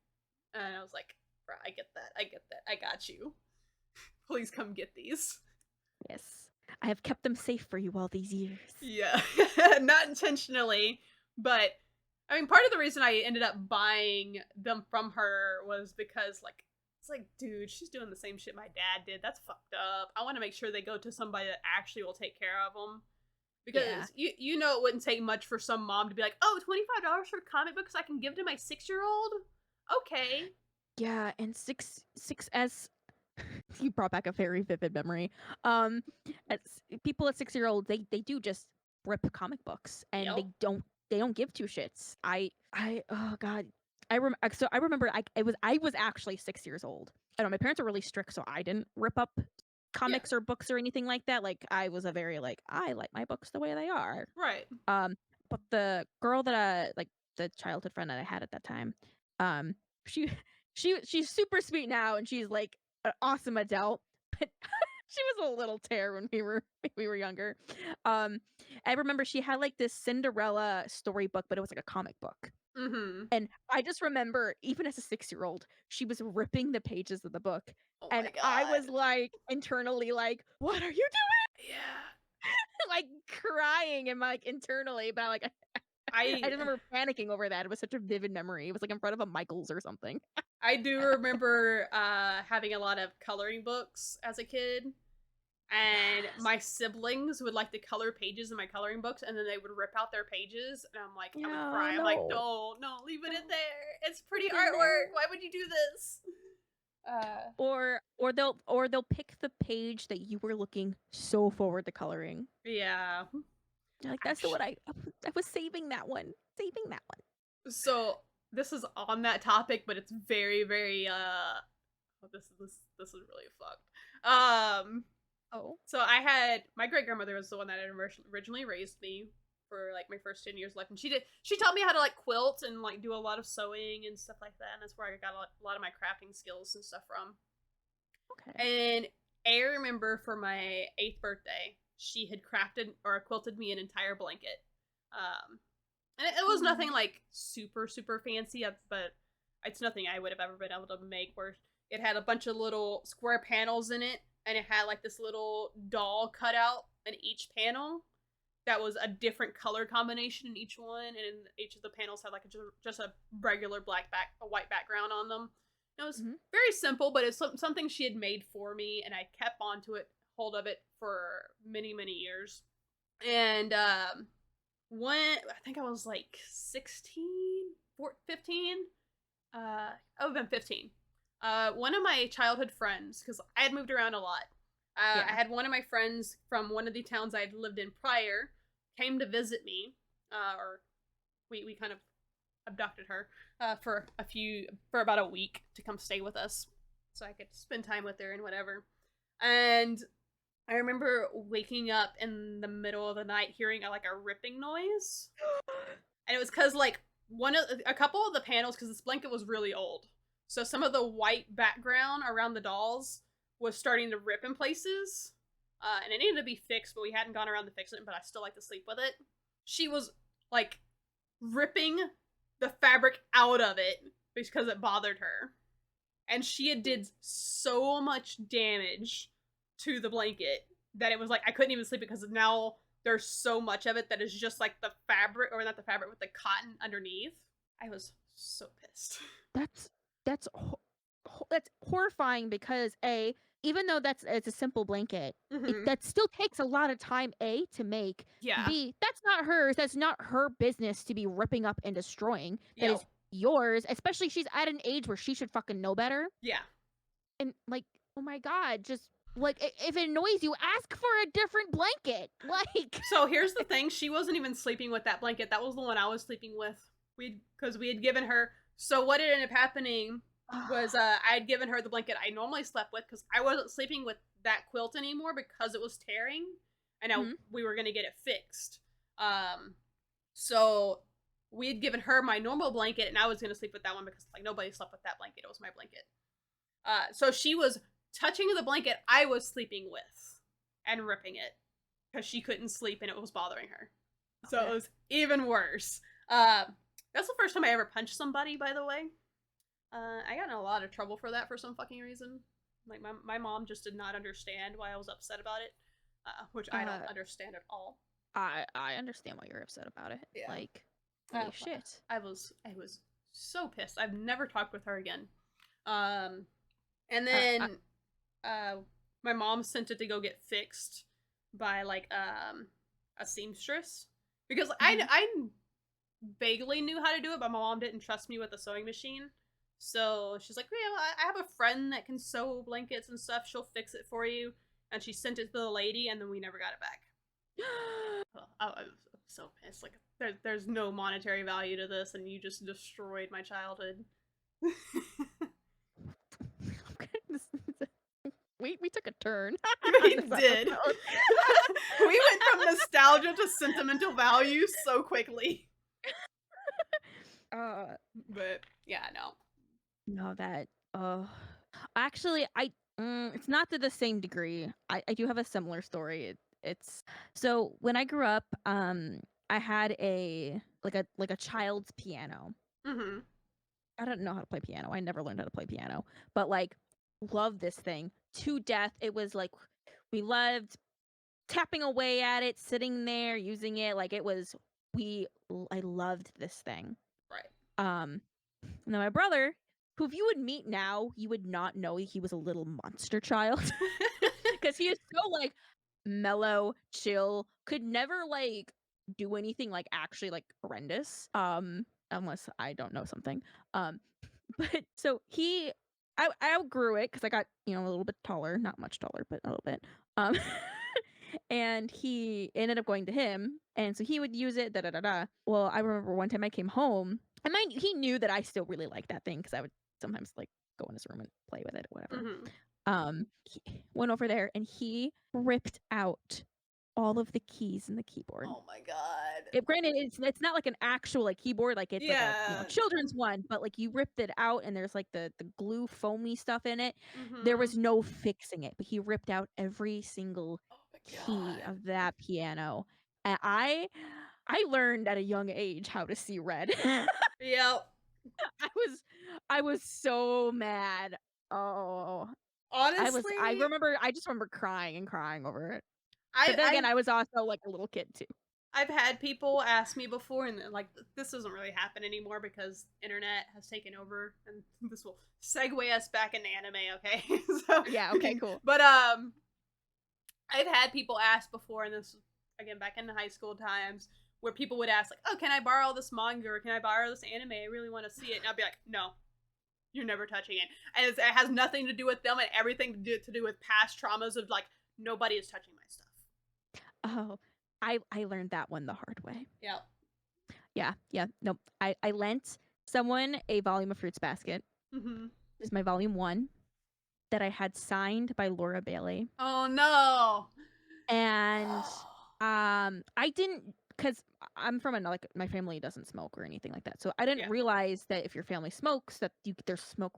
And I was like, bro, I get that, I got you. Please come get these. Yes, I have kept them safe for you all these years. Yeah, not intentionally, but I mean, part of the reason I ended up buying them from her was because, like, it's like, dude, she's doing the same shit my dad did. That's fucked up. I want to make sure they go to somebody that actually will take care of them. Because you know it wouldn't take much for some mom to be like, oh, $25 for comic books I can give to my 6-year-old? Okay. Yeah, and 6S, you brought back a very vivid memory. As people at 6-year-olds, they do just rip comic books, and they don't give two shits. Oh god, I remember I was actually 6 years old. I don't know, my parents were really strict, so I didn't rip up comics or books or anything like that. Like I was a very like I like my books the way they are. Right. Um, but the girl that like the childhood friend that I had at that time, um, she she's super sweet now and she's like an awesome adult, but she was a little tear when we were younger. Um, I remember she had like this Cinderella storybook, but it was like a comic book. Mm-hmm. And I just remember, even as a 6-year-old, she was ripping the pages of the book. Oh And my I god. was like, internally, like, what are you doing? Yeah. Like crying and like internally, but like I I just remember panicking over that. It was such a vivid memory. It was like in front of a Michael's or something. I do remember having a lot of coloring books as a kid. And Yes. my siblings would like to color pages in my coloring books, and then they would rip out their pages, and I'm like, I would Yeah, cry. I'm like, no. no, leave it in there. It's pretty It's in there. artwork. Why would you do this? Or they'll pick the page that you were looking so forward to coloring. Yeah. You're like, that's the one Actually, I was saving that one. Saving that one. so this is on that topic, but it's very, very oh, this is really fucked. Oh. So I had my great grandmother was the one that had originally raised me for like my first 10 years of life, and she taught me how to like quilt and like do a lot of sewing and stuff like that, and that's where I got a lot of my crafting skills and stuff from. Okay. And I remember for my 8th birthday, she had crafted or quilted me an entire blanket. And it was nothing like super super fancy, but it's nothing I would have ever been able to make. Where it had a bunch of little square panels in it, and it had like this little doll cut out in each panel. That was a different color combination in each one, and in each of the panels had like just a regular a white background on them. It was very simple, but it's something she had made for me, and I kept hold of it for many, many years. And when I think I was like 16, 15, I would have been 15. One of my childhood friends, because I had moved around a lot, Yeah. I had one of my friends from one of the towns I had lived in prior came to visit me, or we kind of abducted her for about a week to come stay with us, so I could spend time with her and whatever. And I remember waking up in the middle of the night hearing like a ripping noise, and it was because like a couple of the panels, because this blanket was really old, so some of the white background around the dolls was starting to rip in places, and it needed to be fixed, but we hadn't gone around to fix it, but I still like to sleep with it. She was like ripping the fabric out of it because it bothered her, and she had did so much damage to the blanket that it was like I couldn't even sleep because now there's so much of it that is just like the fabric, or not the fabric, with the cotton underneath. I was so pissed. That's horrifying because even though it's a simple blanket, that still takes a lot of time to make. Yeah. B, that's not hers. That's not her business to be ripping up and destroying. That Yo. is yours. Especially she's at an age where she should fucking know better. Yeah. And like, oh my god, just like if it annoys you, ask for a different blanket. Like, so here's the thing: she wasn't even sleeping with that blanket. That was the one I was sleeping with. Because we had given her. So what ended up happening was I had given her the blanket I normally slept with, because I wasn't sleeping with that quilt anymore because it was tearing, and now we were gonna get it fixed. So we had given her my normal blanket, and I was gonna sleep with that one because like nobody slept with that blanket. It was my blanket. So she was touching the blanket I was sleeping with and ripping it because she couldn't sleep and it was bothering her. So it was even worse. That's the first time I ever punched somebody, by the way. I got in a lot of trouble for that for some fucking reason. Like my mom just did not understand why I was upset about it, which I don't understand at all. I understand why you're upset about it. Yeah. Like, holy shit. I was so pissed. I've never talked with her again. And then my mom sent it to go get fixed by like a seamstress, because I vaguely knew how to do it, but my mom didn't trust me with a sewing machine. So she's like, yeah, I have a friend that can sew blankets and stuff. She'll fix it for you. And she sent it to the lady, and then we never got it back. I was so pissed. Like, there's no monetary value to this, and you just destroyed my childhood. we took a turn on We this did. episode. We went from nostalgia to sentimental value so quickly. uh But yeah, no. no, that actually it's not to the same degree. I do have a similar story. It's so when I grew up, I had a child's piano. Mhm. I don't know how to play piano. I never learned how to play piano, but like love this thing to death. It was like we loved tapping away at it, sitting there, using it. Like it was I loved this thing. Right. Um Now my brother, who if you would meet now, you would not know he was a little monster child because he is so like mellow, chill, could never like do anything like actually like horrendous. Unless I don't know something. Um but so I outgrew it because I got, a little bit taller, not much taller, but a little bit. Um and he ended up going to him, and so he would use it, da da da da. Well, I remember one time I came home, and he knew that I still really liked that thing because I would sometimes like go in his room and play with it or whatever. Mhm. He went over there and he ripped out all of the keys in the keyboard. Oh my god. Granted, it's not like an actual like keyboard, like it's like a Yeah. children's one, but like you ripped it out and there's like the glue foamy stuff in it. There Mhm. was no fixing it, but he ripped out every single Oh my key god. of that piano. And I learned at a young age how to see red. Yep. I was I was so mad. Oh, Honestly, I just remember crying and crying over it. I But then again, I've I was also like a little kid too. I've had people ask me before, and like this doesn't really happen anymore because internet has taken over, and this will segue us back into anime. Okay, so Yeah, okay, cool. but I've had people ask before, and this again back in the high school times, where people would ask like, "Oh, can I borrow this manga or can I borrow this anime? I really want to see it." And I'd be like, "No, you're never touching it." And it has nothing to do with them and everything to do with past traumas of like nobody is touching my stuff. Oh, I learned that one the hard way. Yep. Yeah, yeah. Nope. I lent someone a volume of Fruits Basket. Mm-hmm. This is my volume 1 that I had signed by Laura Bailey. Oh no. And I didn't, cuz I'm from another, like my family doesn't smoke or anything like that. So I didn't Yeah. realize that if your family smokes that there's smoke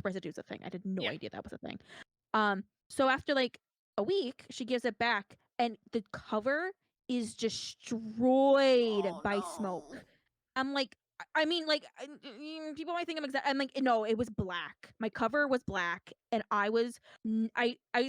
residue is a thing. I had no Yeah. idea that was a thing. So after like a week, she gives it back and the cover is destroyed Oh by no. smoke. I'm like, I mean, like, people might think I'm like, no, it was black. My cover was black, and I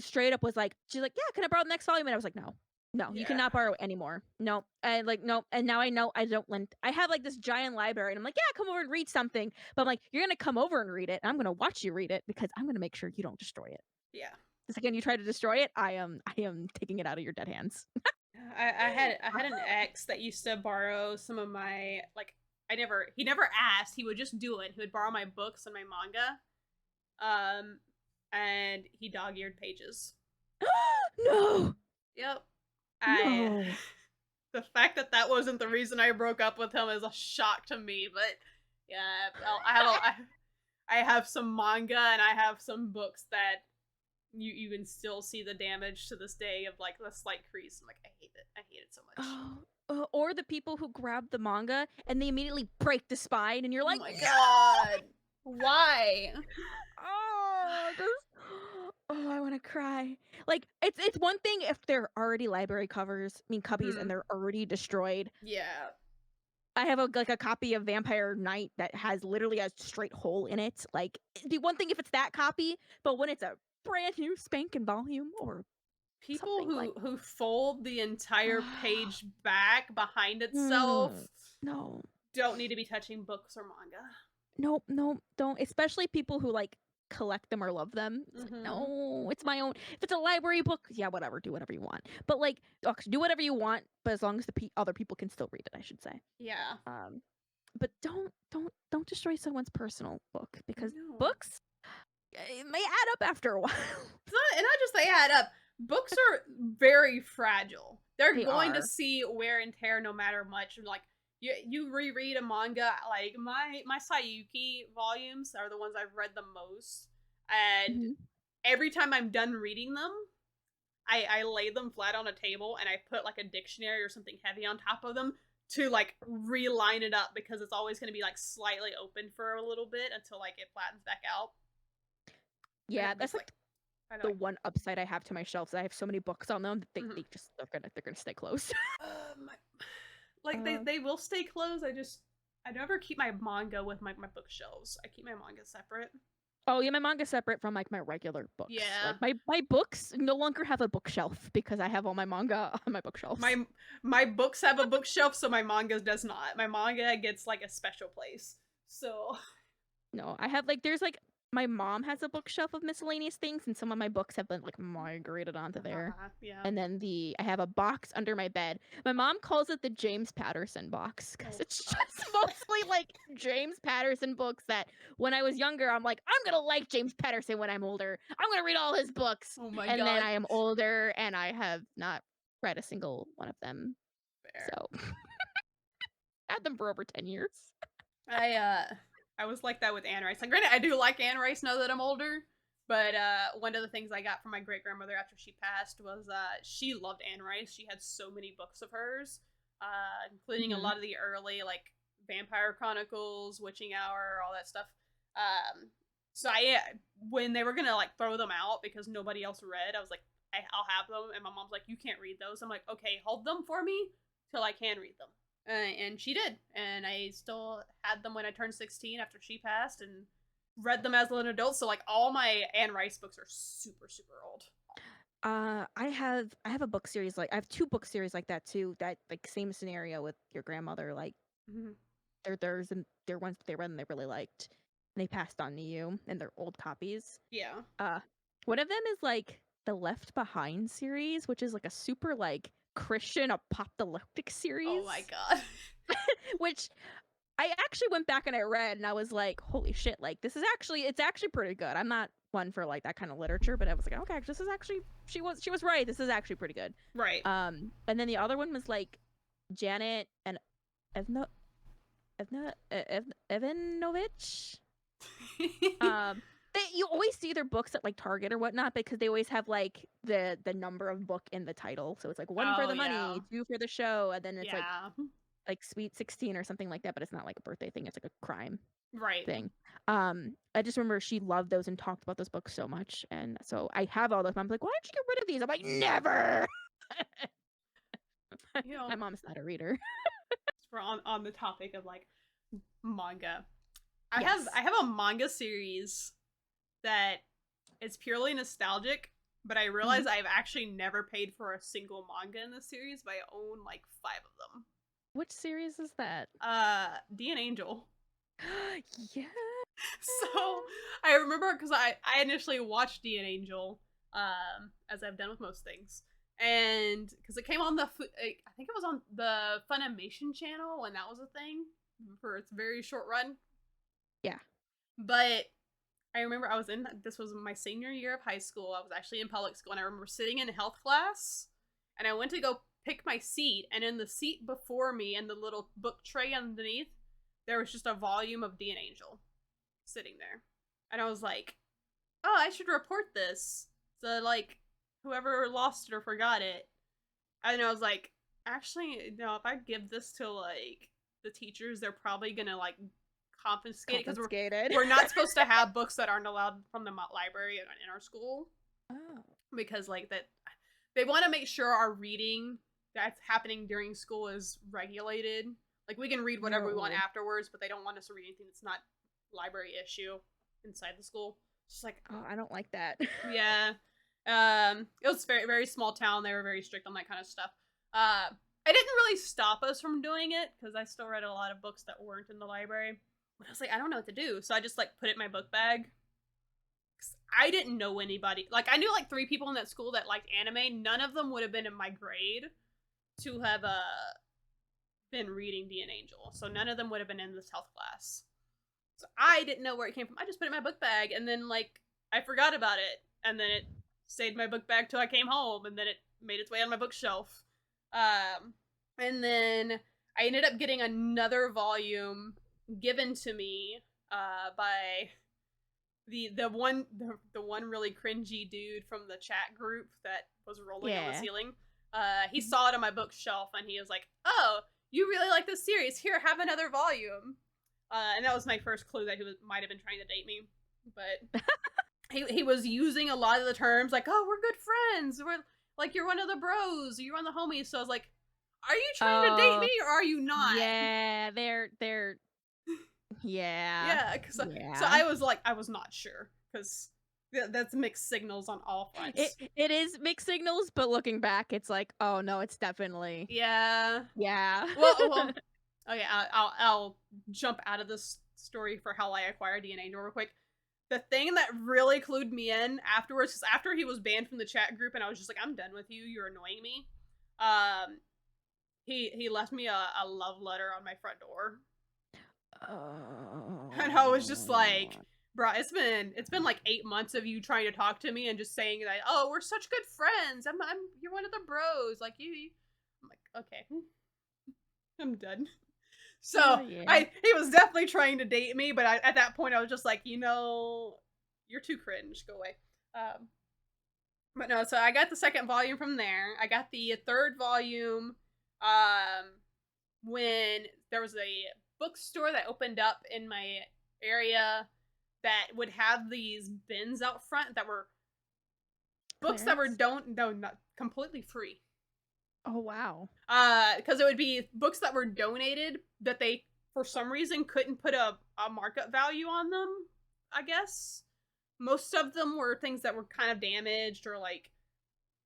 straight up was like, she's like, yeah, can I borrow the next volume? And I was like, no, no, you Yeah. cannot borrow it anymore. No, and like, no, and now I know I don't lend. I have like this giant library, and I'm like, yeah, come over and read something. But I'm like, you're gonna come over and read it, and I'm gonna watch you read it because I'm gonna make sure you don't destroy it. Yeah. The second you try to destroy it, I am taking it out of your dead hands. I had an ex that used to borrow some of my like he never asked, he would just do it. He would borrow my books and my manga. And he dog-eared pages. No, Yep. I no. the fact that that wasn't the reason I broke up with him is a shock to me, but yeah, I have some manga and I have some books that you can still see the damage to this day of like the slight crease. I'm like, I hate it. I hate it so much. Or the people who grab the manga and they immediately break the spine, and you're Oh like, my no! god. Why? Oh, I want to cry. Like it's one thing if they're already library copies, and Hmm. they're already destroyed. Yeah. I have a copy of Vampire Knight that has literally a straight hole in it. Like the one thing if it's that copy, but when it's a brand new spanking volume or People something like, who fold the entire page back behind mm, itself no. don't need to be touching books or manga. Nope, nope, don't. Especially people who like collect them or love them. It's like, Mm-hmm. no, it's my own. If it's a library book, yeah, whatever, do whatever you want. But like, do whatever you want, but as long as the other people can still read it, I should say. Yeah. But don't destroy someone's personal book because No. books, it may add up after a while. And not just they add up. Books are very fragile. They're They going to are. see wear and tear no matter much. Like you reread a manga, like my Sayuki volumes are the ones I've read the most, and Mhm. every time I'm done reading them, I lay them flat on a table and I put like a dictionary or something heavy on top of them to like reline it up, because it's always going to be like slightly open for a little bit until like it flattens back out. Yeah, that's like I the like, one upside I have to my shelves. I have so many books on them that they just they're gonna stay closed. my, like they will stay closed. I never keep my manga with my bookshelves. I keep my manga separate. Oh yeah, my manga's separate from like my regular books. Yeah. Like my books no longer have a bookshelf because I have all my manga on my bookshelves. My books have a bookshelf, so my manga does not. My manga gets like a special place. So No, I have like there's like my mom has a bookshelf of miscellaneous things, and some of my books have been like migrated onto there. yeah. And then I have a box under my bed. My mom calls it the James Patterson box because it's just mostly like James Patterson books that when I was younger, I'm like, I'm gonna like James Patterson when I'm older. I'm gonna read all his books. Oh my And god. then I am older and I have not read a single one of them. Fair. So had them for over 10 years. I was like that with Anne Rice. Like, granted, I do like Anne Rice now that I'm older, but one of the things I got from my great grandmother after she passed was she loved Anne Rice. She had so many books of hers, including a lot of the early like Vampire Chronicles, Witching Hour, all that stuff. So when they were gonna like throw them out because nobody else read, I was like, I'll have them, and my mom's like, you can't read those. I'm like, okay, hold them for me till I can read them. And she did, and I still had them when I turned 16 after she passed, and read them as an adult. So like all my Anne Rice books are super old. I have a book series like I have two book series like that too. That like same scenario with your grandmother. Like they're ones that they read and they really liked. And they passed on to you, and they're old copies. Yeah. One of them is like the Left Behind series, which is like a super like Christian apocalyptic series. Oh my god. Which I actually went back and I read, and I was like, holy shit, like it's actually pretty good. I'm not one for like that kind of literature, but I was like, okay, this is actually she was right. This is actually pretty good. Right. And then the other one was like Janet and Evanovich. You always see their books at like Target or whatnot because they always have like the number of book in the title. So it's like one for the money, two for the show, and then it's like Sweet 16 or something like that, but it's not like a birthday thing, it's like a crime thing. I just remember she loved those and talked about those books so much, and so I have all those. I'm like, why did you get rid of these? I'm like, never. My mom's not a reader. We're on the topic of like manga. I have a manga series that is purely nostalgic, but I realize I've actually never paid for a single manga in the series, but I own like 5 of them. Which series is that? D and Angel. Yeah. So I remember because I initially watched D and Angel, as I've done with most things, and because it came on I think it was on the Funimation channel when that was a thing for its very short run. Yeah. But I remember this was my senior year of high school. I was actually in public school, and I remember sitting in health class, and I went to go pick my seat, and in the seat before me and the little book tray underneath, there was just a volume of D and Angel sitting there. And I was like, oh, I should report this. So like whoever lost it or forgot it. And I was like, actually, no, if I give this to like the teachers, they're probably gonna like confiscate it because we're not supposed to have books that aren't allowed from the library in our school. Oh. Because like that, they want to make sure our reading that's happening during school is regulated. Like we can read whatever we want afterwards, but they don't want us to read anything that's not library issue inside the school. It's just like, oh, I don't like that. Yeah. It was very, very small town. They were very strict on that kind of stuff. It didn't really stop us from doing it because I still read a lot of books that weren't in the library. But I was like, I don't know what to do. So I just like put it in my book bag. I didn't know anybody. Like I knew like 3 people in that school that liked anime. None of them would have been in my grade to have been reading D and Angel. So none of them would have been in this health class. So I didn't know where it came from. I just put it in my book bag, and then like I forgot about it, and then it stayed in my book bag till I came home, and then it made its way on my bookshelf. And then I ended up getting another volume given to me by the one really cringy dude from the chat group that was rolling on the ceiling. He saw it on my bookshelf and he was like, "Oh, you really like this series? Here, have another volume." And that was my first clue that he might have been trying to date me. But he was using a lot of the terms like, "Oh, we're good friends. We're like, you're one of the bros. You're one of the homies." So I was like, "Are you trying to date me or are you not?" Yeah, they're yeah. Yeah, so I was like, I was not sure because that's mixed signals on all fronts. It is mixed signals, but looking back, it's like, oh no, it's definitely Yeah. yeah. Well. Okay, I'll jump out of this story for how I acquired the Angel real quick. The thing that really clued me in afterwards, because after he was banned from the chat group, and I was just like, I'm done with you. You're annoying me. He left me a love letter on my front door. Oh. And I was just like, bro, it's been like 8 months of you trying to talk to me and just saying that, oh, we're such good friends. You're one of the bros. Like you. I'm like, okay, I'm done. So yeah. he was definitely trying to date me, but at that point I was just like, you're too cringe. Go away. But no, so I got the second volume from there. I got the third volume when there was a bookstore that opened up in my area that would have these bins out front that were books that were not completely free. Oh wow. Because it would be books that were donated that they for some reason couldn't put a markup value on them. I guess most of them were things that were kind of damaged or like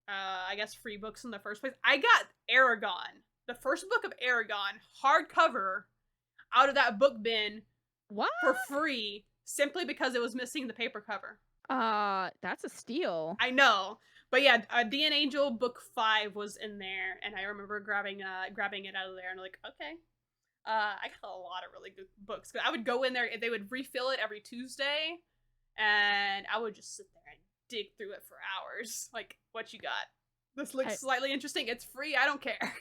I guess free books in the first place. I got Aragon, the first book of Aragon, hardcover, out of that book bin for free simply because it was missing the paper cover. That's a steal. I know. But yeah, The Angel book 5 was in there, and I remember grabbing it out of there, and like, okay. I got a lot of really good books. I would go in there, they would refill it every Tuesday, and I would just sit there and dig through it for hours. Like, what you got? This looks slightly interesting. It's free. I don't care.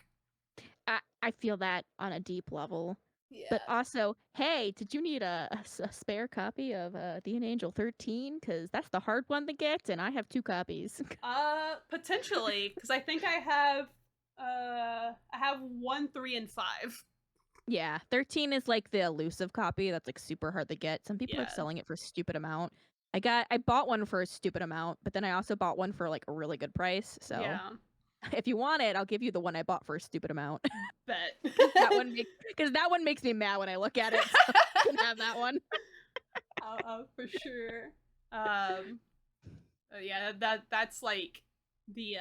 I feel that on a deep level. Yeah. But also, hey, did you need a spare copy of The Angel 13? Because that's the hard one to get, and I have 2 copies. Potentially, because I think I have 1, 3, and 5. Yeah, 13 is like the elusive copy that's like super hard to get. Some people are selling it for a stupid amount. I bought one for a stupid amount, but then I also bought one for like a really good price. So yeah. If you want it, I'll give you the one I bought for a stupid amount. Bet. Because that one makes me mad when I look at it. So I can have that one. For sure. Yeah, that's like the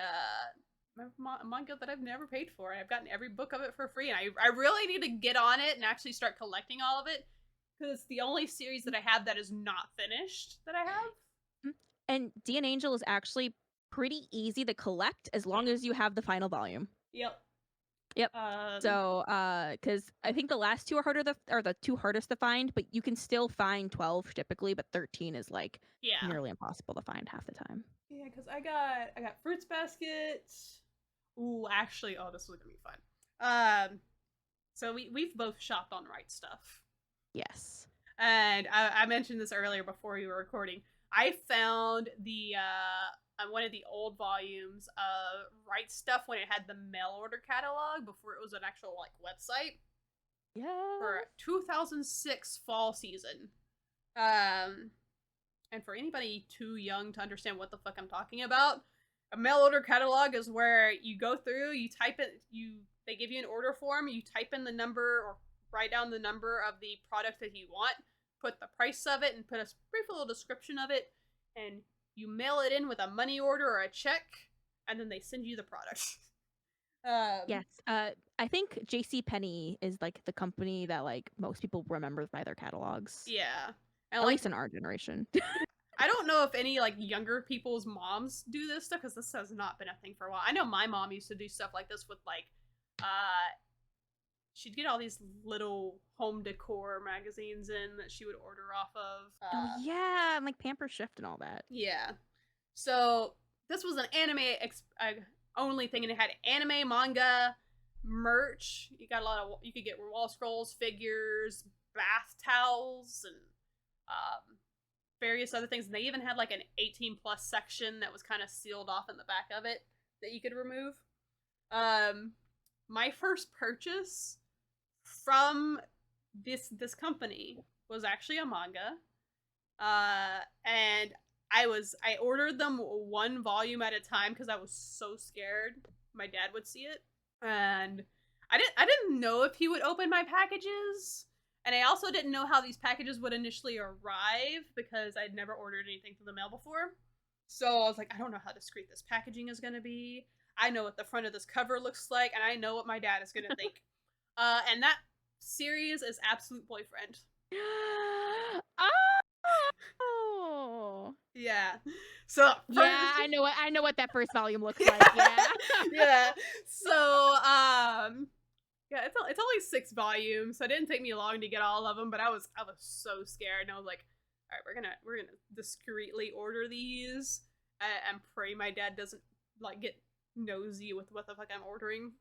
manga that I've never paid for. I've gotten every book of it for free, and I really need to get on it and actually start collecting all of it because it's the only series that I have that is not finished that I have. And D&A Angel is actually pretty easy to collect as long as you have the final volume. Yep. So, because I think the last 2 are the 2 hardest to find, but you can still find 12 typically, but 13 is like nearly impossible to find half the time. Yeah, because I got Fruits Basket. Ooh, actually, this was gonna be fun. So we've both shopped on Right Stuff. Yes. And I mentioned this earlier before we were recording. I found the one of the old volumes of Right Stuff when it had the mail order catalog before it was an actual like website. Yeah. For 2006 fall season. And for anybody too young to understand what the fuck I'm talking about, a mail order catalog is where you go through, you type it, they give you an order form, you type in the number or write down the number of the product that you want, put the price of it, and put a brief little description of it, and you mail it in with a money order or a check, and then they send you the product. Yes. I think JCPenney is like the company that like most people remember by their catalogs. Yeah. And at least in our generation. I don't know if any like younger people's moms do this stuff because this has not been a thing for a while. I know my mom used to do stuff like this with like, she'd get all these little home decor magazines in that she would order off of. Oh yeah, and like Pamper Shift and all that. Yeah. So this was an anime only thing, and it had anime, manga, merch. You could get wall scrolls, figures, bath towels, and various other things. And they even had like an 18 plus section that was kind of sealed off in the back of it that you could remove. My first purchase from this company was actually a manga. And I ordered them one volume at a time because I was so scared my dad would see it. And I didn't know if he would open my packages. And I also didn't know how these packages would initially arrive because I'd never ordered anything through the mail before. So I was like, I don't know how discreet this packaging is going to be. I know what the front of this cover looks like, and I know what my dad is going to think. And that series is Absolute Boyfriend. Oh. Yeah. So yeah, I know what that first volume looks like. Yeah. yeah. So yeah, it's only 6 volumes, so it didn't take me long to get all of them, but I was so scared, and I was like, all right, we're gonna discreetly order these and pray my dad doesn't like get nosy with what the fuck I'm ordering,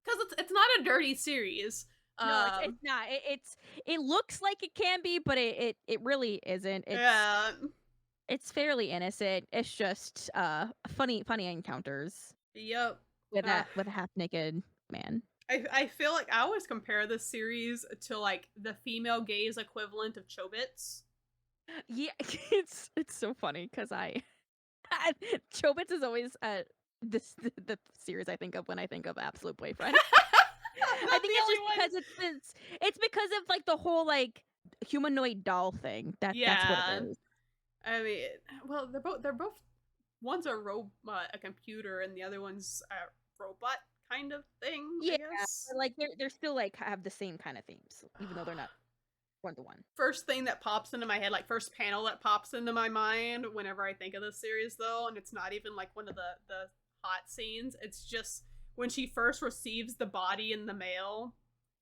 because it's not a dirty series. No, it's not. It looks like it can be, but it really isn't. It's fairly innocent. It's just funny encounters Yep. with a half naked man. I feel like I always compare this series to like the female gaze equivalent of Chobits. Yeah, it's so funny because Chobits is always the series I think of when I think of Absolute Boyfriend. I think it's just because it's because of like the whole like humanoid doll thing. That's what it is. I mean, well, they're both one's a computer and the other one's a robot kind of thing. Yeah, I guess. like they're still like have the same kind of themes, even though they're not one-to-one. First thing that pops into my head, like first panel that pops into my mind whenever I think of this series, though, and it's not even like one of the hot scenes. It's just when she first receives the body in the mail.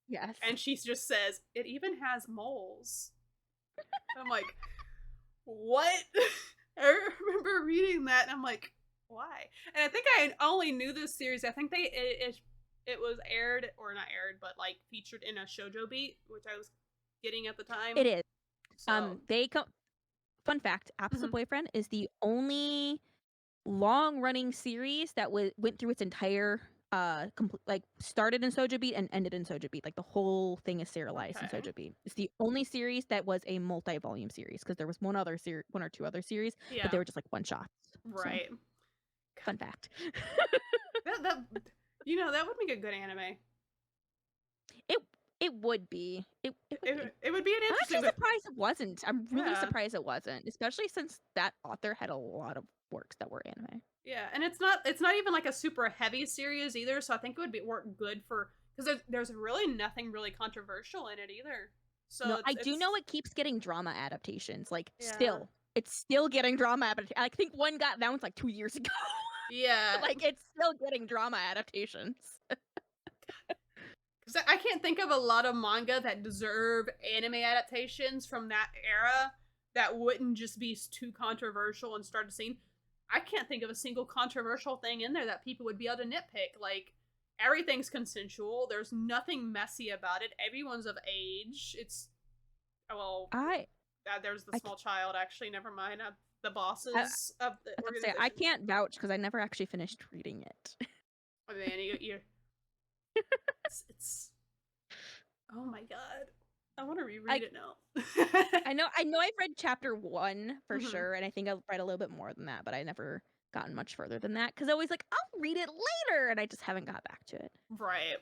Yes. And she just says, "It even has moles." I'm like, what? I remember reading that, and I'm like, why? And I think I only knew this series. I think it was aired, or not aired, but like featured in a shoujo beat, which I was getting at the time. It is. So. Fun fact: Absolute Boyfriend is the only long-running series that went through its entire like started in Soja Beat and ended in Soja Beat. Like the whole thing is serialized in Soja Beat. It's the only series that was a multi-volume series because there was one or two other series, but they were just like one shots. Right. So, fun fact. that that would make a good anime. It would be. It would be. It would be an interesting. I'm actually surprised it wasn't. I'm really surprised it wasn't, especially since that author had a lot of works that were anime. Yeah, and it's not even like a super heavy series either, so I think it would work good for because there's really nothing really controversial in it either. So no, I do know it keeps getting drama adaptations. Like it's still getting drama adaptations. I think one got announced like 2 years ago. Yeah, like it's still getting drama adaptations. Because I can't think of a lot of manga that deserve anime adaptations from that era that wouldn't just be too controversial and start a scene. I can't think of a single controversial thing in there that people would be able to nitpick. Like, everything's consensual. There's nothing messy about it. Everyone's of age. It's, well, there's the small child, actually. Never mind. The bosses of the organization. I can't vouch because I never actually finished reading it. Oh, man, you're it's oh my god, I want to reread it now. I know I've read chapter 1 for sure, and I think I've read a little bit more than that, but I never gotten much further than that because I always like I'll read it later, and I just haven't got back to it. Right.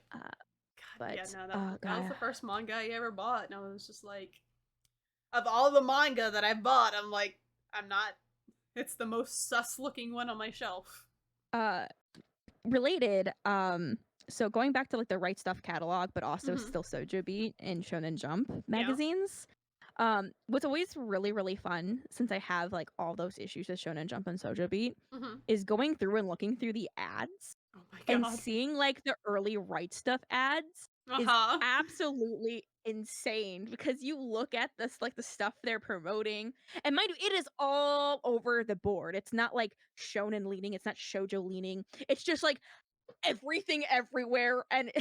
But yeah, no, that was the first manga I ever bought, and I was just like, of all the manga that I bought, I'm like, it's the most sus looking one on my shelf. Related, so going back to like the Right Stuff catalog, but also still Sojo Beat and Shonen Jump magazines. What's always really, really fun, since I have like all those issues with Shonen Jump and Sojo Beat, is going through and looking through the ads and seeing like the early Right Stuff ads is absolutely insane because you look at this like the stuff they're promoting, and mind you, it is all over the board. It's not like shonen leaning, it's not shoujo leaning. It's just like everything everywhere, and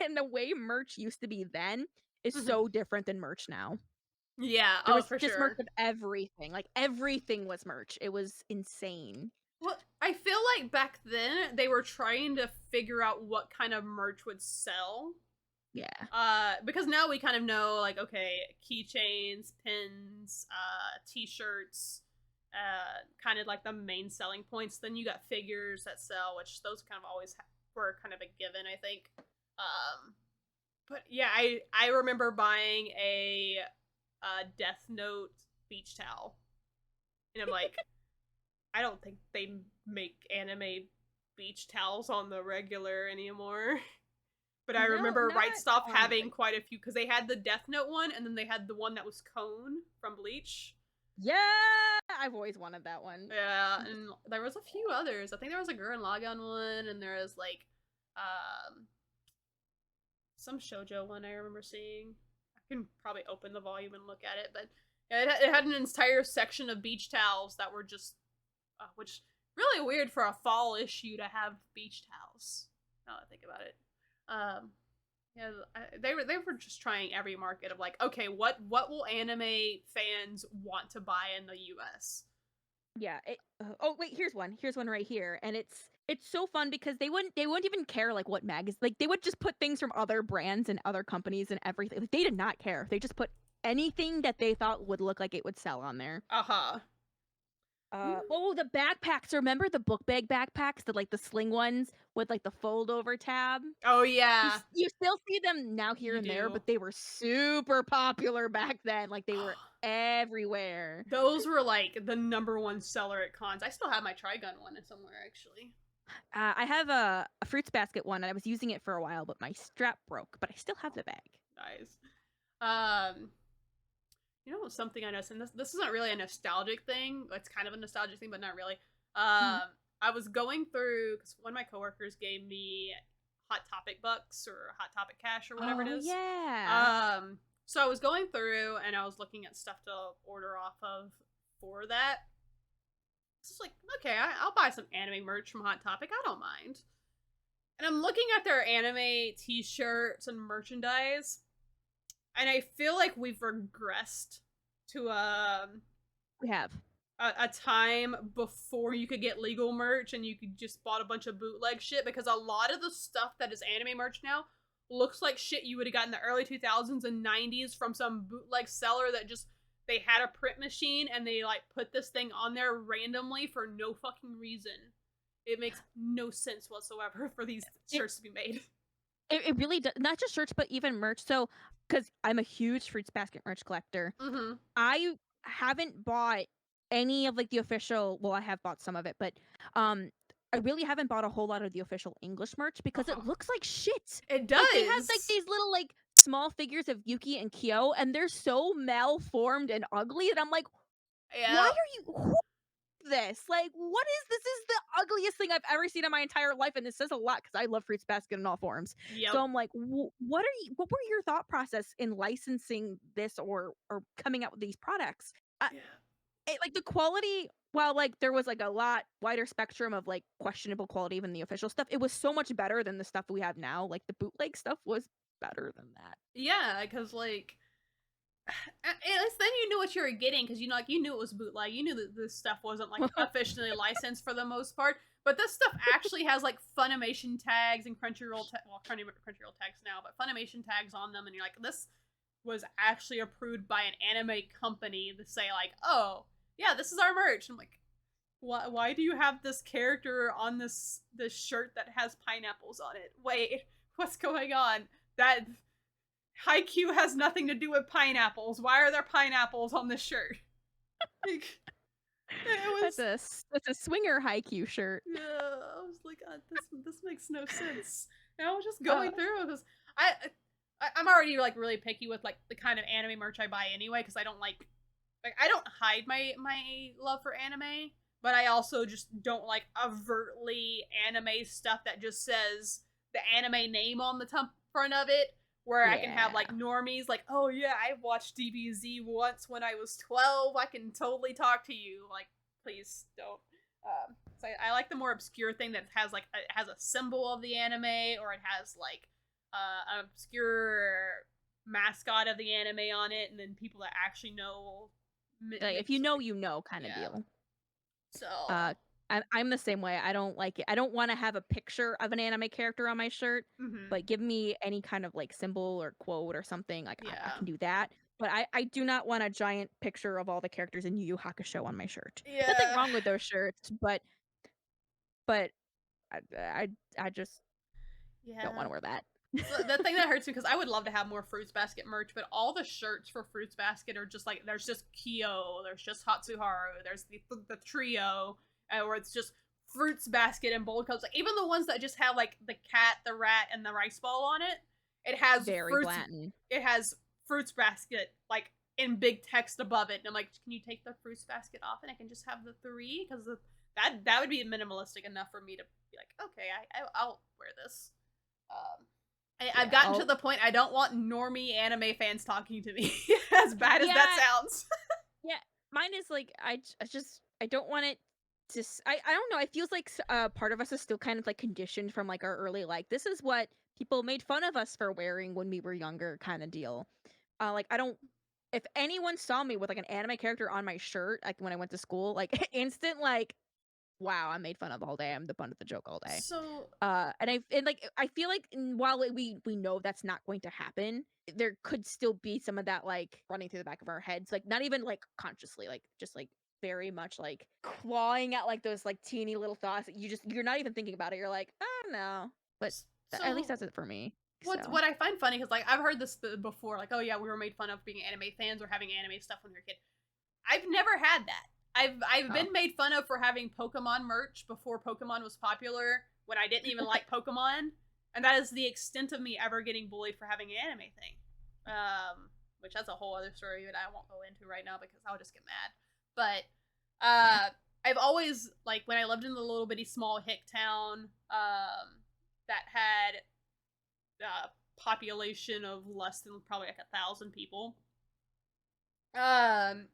and the way merch used to be then is so different than merch now. Yeah, There oh, was for just merch sure. of everything. Like everything was merch. It was insane. Well, I feel like back then they were trying to figure out what kind of merch would sell. Yeah. Because now we kind of know, like, okay, keychains, pins, t-shirts, kind of like the main selling points. Then you got figures that sell, which those kind of always were kind of a given, I think. But yeah, I remember buying a Death Note beach towel, and I'm like, I don't think they make anime beach towels on the regular anymore. But I No, remember Right not Stuff on having like quite a few because they had the Death Note one, and then they had the one that was Cone from Bleach. yeah, I've always wanted that one. Yeah, and there was a few others. I think there was a Gurren Lagann one, and there was like um some shojo one I remember seeing. I can probably open the volume and look at it, but yeah, it had an entire section of beach towels that were just, which really weird for a fall issue to have beach towels. Now that I think about it, yeah, they were just trying every market of like, okay, what will anime fans want to buy in the U.S. Yeah. Oh wait, here's one. Here's one right here, and it's so fun because they wouldn't even care like what mag is like they would just put things from other brands and other companies and everything. Like, they did not care. They just put anything that they thought would look like it would sell on there. Uh-huh. Oh, the backpacks. Remember the book bag backpacks, the like the sling ones with like the fold over tab? Oh You yeah, you still see them now here you and there, do. but they were super popular back then. Like they were everywhere. Those were like the number one seller at cons. I still have my Trigun one somewhere actually. I have a fruits basket one, and I was using it for a while, but my strap broke. But I still have the bag. Nice. Um, something I noticed, and this isn't really a nostalgic thing. It's kind of a nostalgic thing, but not really. Mhm. I was going through because one of my coworkers gave me Hot Topic bucks or Hot Topic cash or whatever it Oh is. yeah. So I was going through and I was looking at stuff to order off of for that. It's like, okay, I'll buy some anime merch from Hot Topic. I don't mind. And I'm looking at their anime t-shirts and merchandise, and I feel like we've regressed to We have. a time before you could get legal merch and you could just bought a bunch of bootleg shit, because a lot of the stuff that is anime merch now looks like shit you would have got in the early 2000s and 90s from some bootleg seller that just they had a print machine and they like put this thing on there randomly for no fucking reason. It makes no sense whatsoever for these It shirts to be made. it really does. Not just shirts, but even merch. So, because I'm a huge fruits basket merch collector, Mm-hmm. I haven't bought any of like the official. Well, I have bought some of it, but um, I really haven't bought a whole lot of the official English merch because it Uh-huh. looks like shit. It Like they have like does. these little like small figures of Yuki and Kyo, and they're so malformed and ugly that I'm like, why Yeah. are you? Who is this? Like, what is this? Is the ugliest thing I've ever seen in my entire life, and this says a lot because I love fruits basket in all forms. Yep. So I'm like, what are you? What were your thought process in licensing this or coming out with these products? Yeah. Like the quality, while like there was like a lot wider spectrum of like questionable quality even the official stuff, it was so much better than the stuff we have now. Like the bootleg stuff was better than that. Yeah, because like at least then you knew what you were getting, because like you knew it was bootleg. You knew that this stuff wasn't like officially licensed for the most part. But this stuff actually has like Funimation tags and Crunchyroll, Crunchyroll tags now, but Funimation tags on them, and you're like, this was actually approved by an anime company to say like, oh yeah, this is our merch. I'm like, why do you have this character on this shirt that has pineapples on it? Wait, what's going on? That Haikyuu has nothing to do with pineapples. Why are there pineapples on this shirt? Like, it was. That's a swinger haiku shirt. Yeah, I was like, this makes no sense. And I was just Uh, going through because I'm already like really picky with like the kind of anime merch I buy anyway, because I don't like I don't hide my love for anime, but I also just don't like overtly anime stuff that just says the anime name on the front of it, where I can have yeah. like normies like, oh yeah, I watched DBZ once when I was 12. I can totally talk to you. Like, please don't. So I like the more obscure thing that has like it has a symbol of the anime, or it has like an obscure mascot of the anime on it, and then people that actually know Like, if make you something. know, you know, kind of Yeah. deal. So. I'm the same way. I don't like it. I don't want to have a picture of an anime character on my shirt, Mhm. but give me any kind of like symbol or quote or something. Like I Yeah. can do that. But I do not want a giant picture of all the characters in Yu Yu Hakusho on my shirt. Nothing Yeah. wrong with those shirts, but I I, I just don't want Yeah. to wear that. So the thing that hurts me because I would love to have more Fruits Basket merch, but all the shirts for Fruits Basket are just like there's just Kyo, there's just Hatsuharu, there's the trio, or it's just Fruits Basket and bold colors. Like even the ones that just have like the cat, the rat, and the rice ball on it, it has Very fruits. Blanton. It has Fruits Basket like in big text above it, and I'm like, can you take the Fruits Basket off and I can just have the three? Because that would be minimalistic enough for me to be like, okay, I'll wear this. Um, I've Yeah. gotten to the point I don't want normie anime fans talking to me, as bad as that Yeah. sounds. Yeah, mine is like I just I don't want it to I don't know, it feels like part of us is still kind of like conditioned from like our early like this is what people made fun of us for wearing when we were younger kind of deal. Like I don't if anyone saw me with like an anime character on my shirt like when I went to school, like instant like wow, I'm made fun of all day. I'm the butt of the joke all day. So, And like I feel like while we know that's not going to happen, there could still be some of that like running through the back of our heads, like not even like consciously, like just like very much like clawing at like those like teeny little thoughts that you're not even thinking about it. You're like, oh no, but at least so that's it for me. So what I find funny because like I've heard this before, like, oh yeah, we were made fun of being anime fans or having anime stuff when we were a kid. I've never had that. I've oh been made fun of for having Pokemon merch before Pokemon was popular when I didn't even like Pokemon, and that is the extent of me ever getting bullied for having an anime thing. Which that's a whole other story that I won't go into right now because I'll just get mad. But yeah I've always like when I lived in the little bitty small hick town that had a population of less than probably like 1,000 people. Um,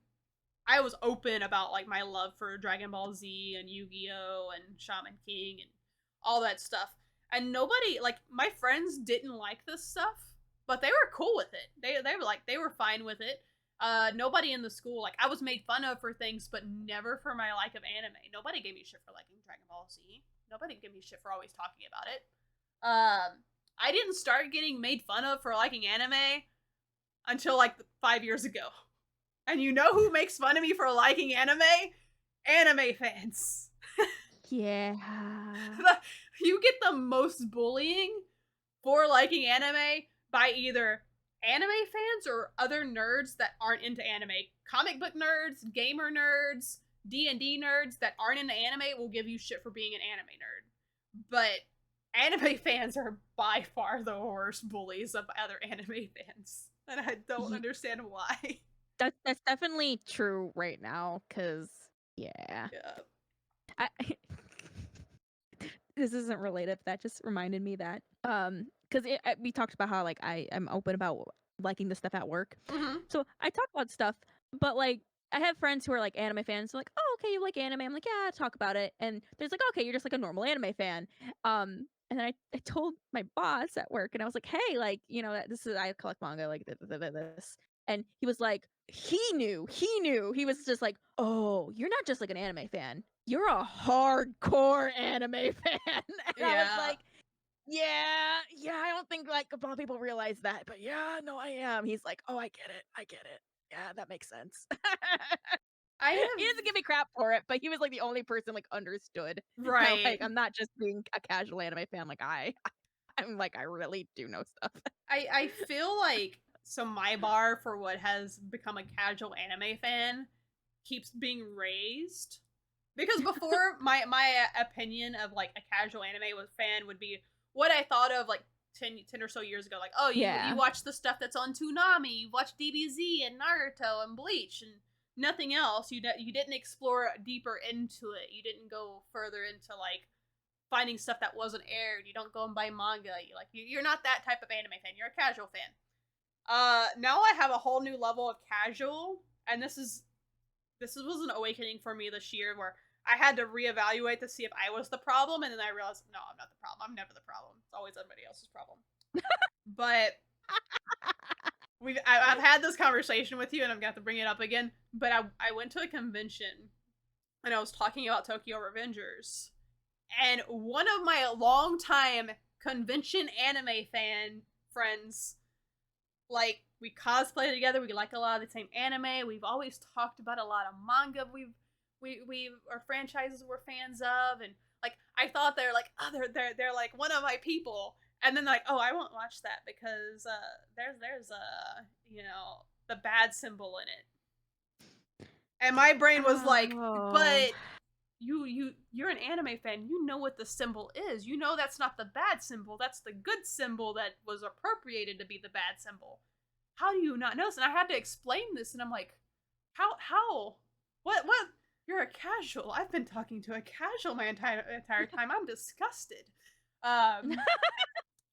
I was open about like my love for Dragon Ball Z and Yu-Gi-Oh and Shaman King and all that stuff. And nobody like my friends didn't like this stuff, but they were cool with it. They were like they were fine with it. Nobody in the school like I was made fun of for things, but never for my like of anime. Nobody gave me shit for liking Dragon Ball Z. Nobody gave me shit for always talking about it. I didn't start getting made fun of for liking anime until like 5 years ago. And you know who makes fun of me for liking anime? Anime fans. yeah You get the most bullying for liking anime by either anime fans or other nerds that aren't into anime. Comic book nerds, gamer nerds, D&D nerds that aren't into anime will give you shit for being an anime nerd. But anime fans are by far the worst bullies of other anime fans. And I don't understand why. that's definitely true right now because yeah Yeah. I this isn't related, but that just reminded me that because we talked about how like I'm open about liking the stuff at work, Mm-hmm. so I talk about stuff, but like I have friends who are like anime fans. They're like, oh, okay, you like anime? I'm like, yeah, talk about it. And there's like, okay, you're just like a normal anime fan. And then I told my boss at work, and I was like, hey, like, this is I collect manga, like this. And he was like, he knew. He was just like, oh, you're not just like an anime fan. You're a hardcore anime fan. And I was Yeah. like, yeah, I don't think like a lot of people realize that, but yeah, no, I am. He's like, oh, I get it. Yeah, that makes sense. I He doesn't give me crap for it, but he was like the only person like understood have that like right. I'm not just being a casual anime fan. Like I'm like I really do know stuff. I feel like so my bar for what has become a casual anime fan keeps being raised because before my opinion of like a casual anime was fan would be what I thought of like 10 or so years ago, like, oh, you Yeah. watch the stuff that's on Toonami, you watch DBZ and Naruto and Bleach and nothing else. You didn't explore deeper into it. You didn't go further into like finding stuff that wasn't aired. You don't go and buy manga. You're not that type of anime fan. You're a casual fan. Now I have a whole new level of casual, and this was an awakening for me this year where I had to reevaluate to see if I was the problem, and then I realized, no, I'm not the problem. I'm never the problem. It's always everybody else's problem. But I've had this conversation with you, and I'm going to bring it up again. But I went to a convention, and I was talking about Tokyo Revengers, and one of my longtime convention anime fan friends, like, we cosplay together. We like a lot of the same anime. We've always talked about a lot of manga. We our franchises we're fans of, and like I thought they're like, oh, they're like one of my people, and then like, oh, I won't watch that because there's you know, the bad symbol in it, and my brain was like, Oh. but you're an anime fan. You know what the symbol is. You know that's not the bad symbol. That's the good symbol that was appropriated to be the bad symbol. How do you not know this? And I had to explain this, and I'm like, how what you're a casual. I've been talking to a casual my entire time. I'm disgusted. I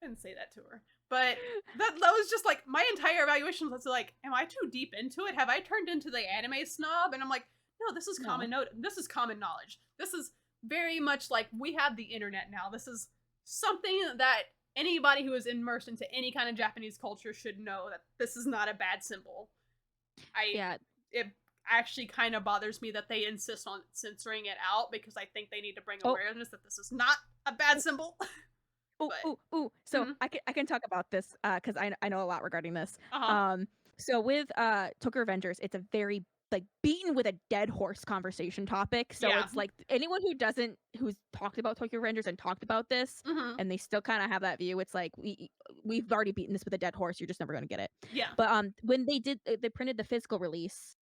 didn't say that to her, but that was just like my entire evaluation was like, am I too deep into it? Have I turned into the anime snob? And I'm like, no, this is common No. this is common knowledge. This is very much like we have the internet now. This is something that anybody who is immersed into any kind of Japanese culture should know, that this is not a bad symbol. Yeah. It actually kind of bothers me that they insist on censoring it out, because I think they need to bring Oh. awareness that this is not a bad symbol. Ooh, But ooh, ooh. So mhm. I can talk about this because I know a lot regarding this. Uh-huh. So with Tokyo Revengers, it's a very like beaten with a dead horse conversation topic. So Yeah. it's like anyone who's talked about Tokyo Revengers and talked about this, Mhm. and they still kind of have that view. It's like we've already beaten this with a dead horse. You're just never gonna get it. Yeah. But when they printed the physical release,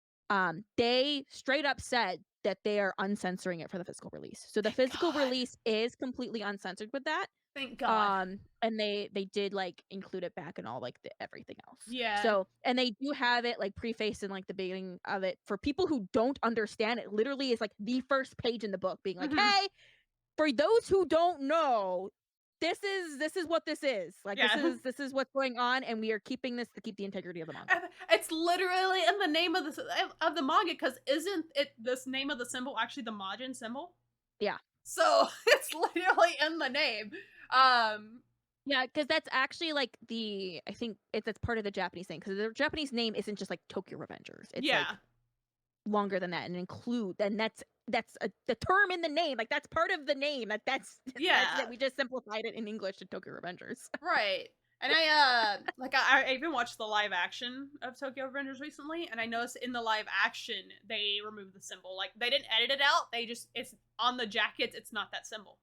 they straight up said that they are uncensoring it for the physical release. So the Thank physical God. release is completely uncensored with that. Thank God. And they did like include it back and all like the everything else. Yeah. So and they do have it like prefaced in like the beginning of it for people who don't understand it. Literally is like the first page in the book being like, Mhm. hey, for those who don't know, this is what this is. Like Yeah. this is what's going on, and we are keeping this to keep the integrity of the manga. It's literally in the name of the manga, because isn't it this name of the symbol actually the Majin symbol? Yeah. So it's literally in the name. Um. Yeah, because that's actually like the I think it's part of the Japanese thing because the Japanese name isn't just like Tokyo Revengers. It's like Yeah. longer than that and include and that's the term in the name. Like that's part of the name. That's Yeah. that we just simplified it in English to Tokyo Revengers. Right. And like I even watched the live action of Tokyo Revengers recently, and I noticed in the live action they removed the symbol. Like they didn't edit it out. They just it's on the jackets. It's not that symbol,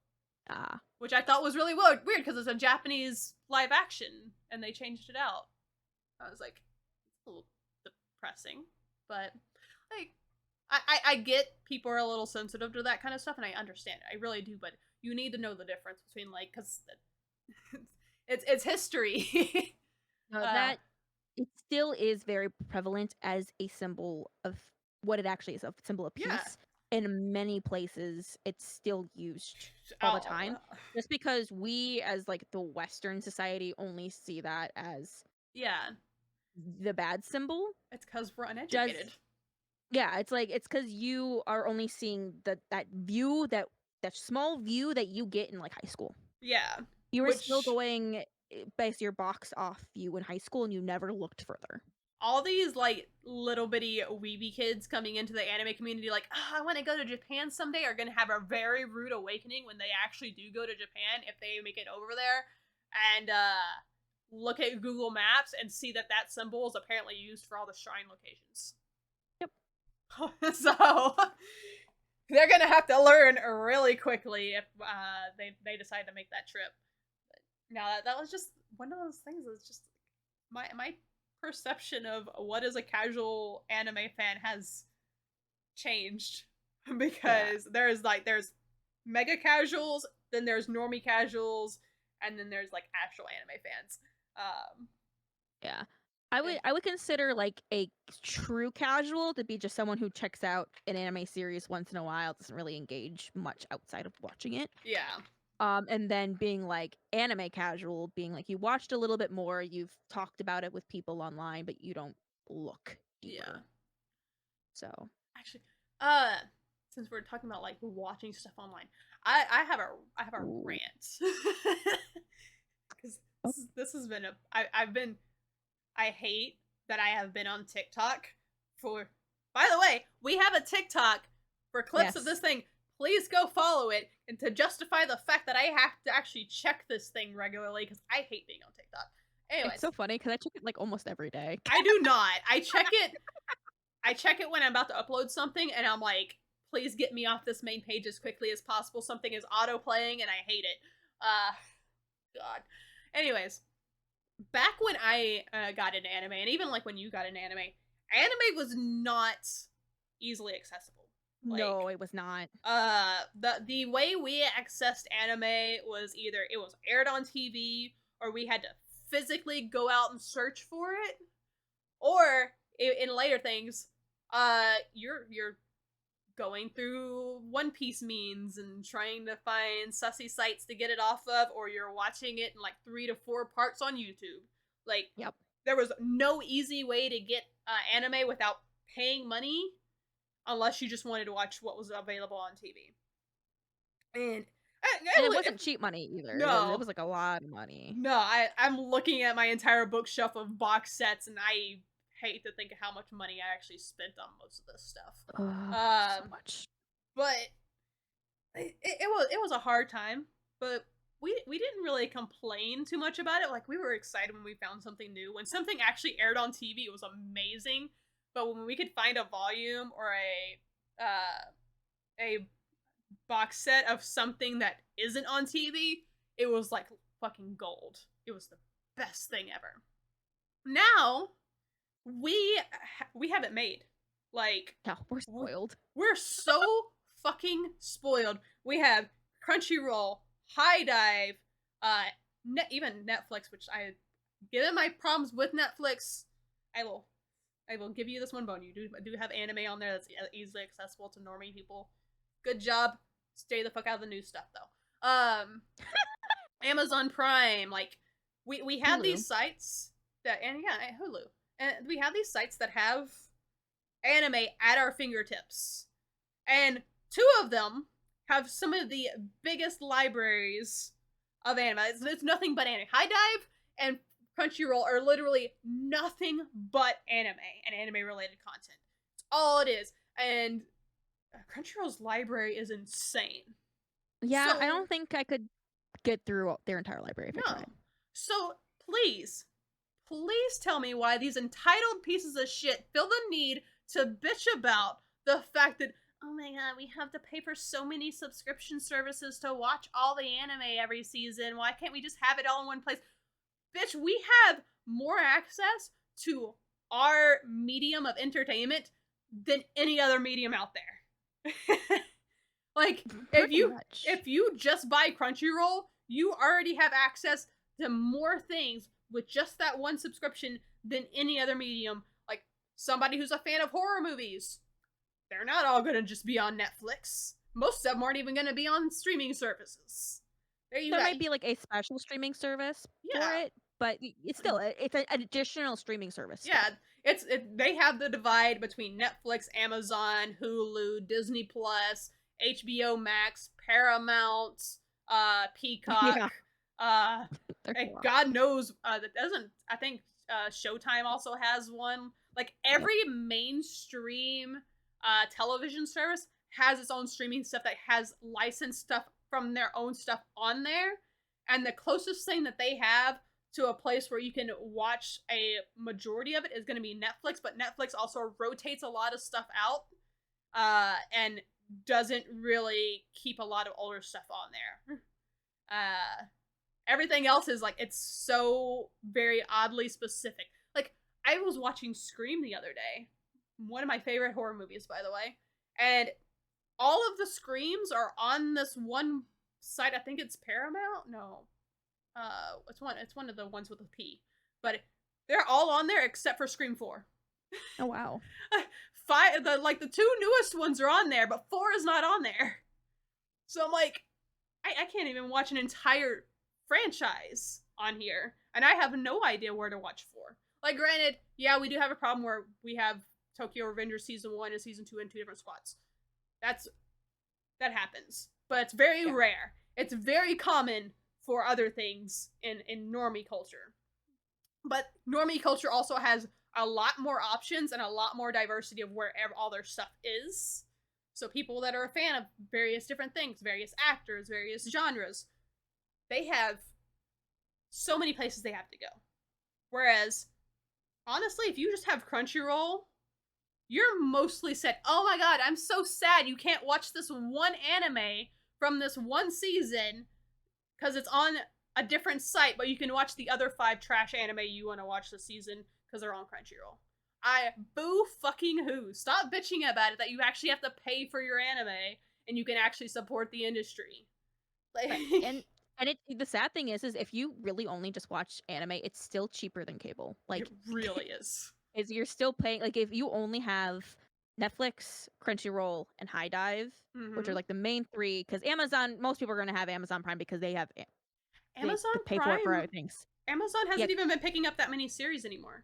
Ah, which I thought was really weird because it's a Japanese live action and they changed it out. I was like, it's a little depressing, but like I get people are a little sensitive to that kind of stuff, and I understand it. I really do, but you need to know the difference between like because it's history. no, uh, that it still is very prevalent as a symbol of what it actually is, a symbol of yeah. peace. In many places, it's still used all the Oh, time, just because we, as like the Western society, only see that as yeah. the bad symbol. It's because we're uneducated. Just yeah, it's like it's because you are only seeing that view that small view that you get in like high school. Yeah. You were still Which going based your box off view in high school, and you never looked further. all these like little bitty weeby kids coming into the anime community, like, oh, I want to go to Japan someday, are gonna have a very rude awakening when they actually do go to Japan, if they make it over there, and look at Google Maps and see that that symbol is apparently used for all the shrine locations. Yep. So they're gonna have to learn really quickly if they decide to make that trip. But now that was just one of those things that's just my perception of what is a casual anime fan has changed Yeah. because there's mega casuals, then there's normie casuals, and then there's like actual anime fans. Um, Yeah. eh, I would consider like a true casual to be just someone who checks out an anime series once in a while, doesn't really engage much outside of watching it. yeah, And then being like anime casual, being like you watched a little bit more, you've talked about it with people online, but you don't look yeah. deeper. So, Actually, since we're talking about like watching stuff online, I have a ooh. rant because Oh, this has been I hate that I have been on TikTok for. By the way, we have a TikTok for clips of this thing. Please go follow it, and to justify the fact that I have to actually check this thing regularly because I hate being on TikTok. Anyways, it's so funny because I check it like almost every day. I do not. I check it. I check it when I'm about to upload something, and I'm like, please get me off this main page as quickly as possible. Something is auto playing, and I hate it. God. Anyways, back when I got into anime, and even like when you got into anime was not easily accessible. Like, no, it was not. The way we accessed anime was either it was aired on TV, or we had to physically go out and search for it, or in later things, you're going through One Piece memes and trying to find sussy sites to get it off of, or you're watching it in like 3 to 4 parts on YouTube. Like, yep. There was no easy way to get anime without paying money, unless you just wanted to watch what was available on TV. And it wasn't cheap money either. No. It was like a lot of money. No, I'm looking at my entire bookshelf of box sets, and I hate to think of how much money I actually spent on most of this stuff. So much. But it was a hard time, but we didn't really complain too much about it. Like, we were excited when we found something new. When something actually aired on TV, it was amazing. But when we could find a volume or a box set of something that isn't on TV, it was like fucking gold. It was the best thing ever. Now we have it made. Like, no, we're spoiled. We're so fucking spoiled. We have Crunchyroll, High Dive, even Netflix, which given my problems with Netflix, I will give you this one bone. You do have anime on there that's easily accessible to normie people. Good job. Stay the fuck out of the new stuff, though. Amazon Prime, like, we have Hulu. these sites that, and yeah, Hulu. And we have these sites that have anime at our fingertips. And 2 of them have some of the biggest libraries of anime. It's nothing but anime. High Dive and Crunchyroll are literally nothing but anime and anime-related content. It's all it is. And Crunchyroll's library is insane. Yeah, so, I don't think I could get through their entire library if I tried. So, please tell me why these entitled pieces of shit feel the need to bitch about the fact that, oh my god, we have to pay for so many subscription services to watch all the anime every season. Why can't we just have it all in one place? Bitch, we have more access to our medium of entertainment than any other medium out there. Like, if you just buy Crunchyroll, you already have access to more things with just that one subscription than any other medium. Like, somebody who's a fan of horror movies, they're not all gonna just be on Netflix. Most of them aren't even gonna be on streaming services. There might be like a special streaming service for it, but it's still it's an additional streaming service. Yeah, they have the divide between Netflix, Amazon, Hulu, Disney Plus, HBO Max, Paramount, Peacock. And God knows that doesn't. I think Showtime also has one. Like, every mainstream television service has its own streaming stuff that has licensed stuff from their own stuff on there, and the closest thing that they have to a place where you can watch a majority of it is going to be Netflix, but Netflix also rotates a lot of stuff out and doesn't really keep a lot of older stuff on there. Everything else is like, it's so very oddly specific. Like, I was watching Scream the other day, one of my favorite horror movies, by the way, and all of the Screams are on this one site. I think it's Paramount. No, it's one of the ones with a P, but they're all on there except for Scream 4. Oh wow! The 2 newest ones are on there, but 4 is not on there. So I'm like, I can't even watch an entire franchise on here, and I have no idea where to watch 4. Like, granted, yeah, we do have a problem where we have Tokyo Revengers Season 1 and Season 2 in 2 different spots. That happens, but it's very rare. It's very common for other things in normie culture. But normie culture also has a lot more options and a lot more diversity of where all their stuff is. So people that are a fan of various different things, various actors, various genres, they have so many places they have to go. Whereas, honestly, if you just have Crunchyroll, you're mostly set. Oh my god, I'm so sad you can't watch this one anime from this one season because it's on a different site, but you can watch the other 5 trash anime you want to watch this season because they're on Crunchyroll. I boo fucking who. Stop bitching about it that you actually have to pay for your anime and you can actually support the industry. Like, Right. And the sad thing is if you really only just watch anime, it's still cheaper than cable. it Like, really is. is you're still paying, like, if you only have Netflix, Crunchyroll, and High Dive, which are Mm-hmm. like the main 3, because Amazon, most people are going to have Amazon Prime because they have Amazon they pay for it for Prime. other things. Amazon Yeah, hasn't even been picking up that many series anymore.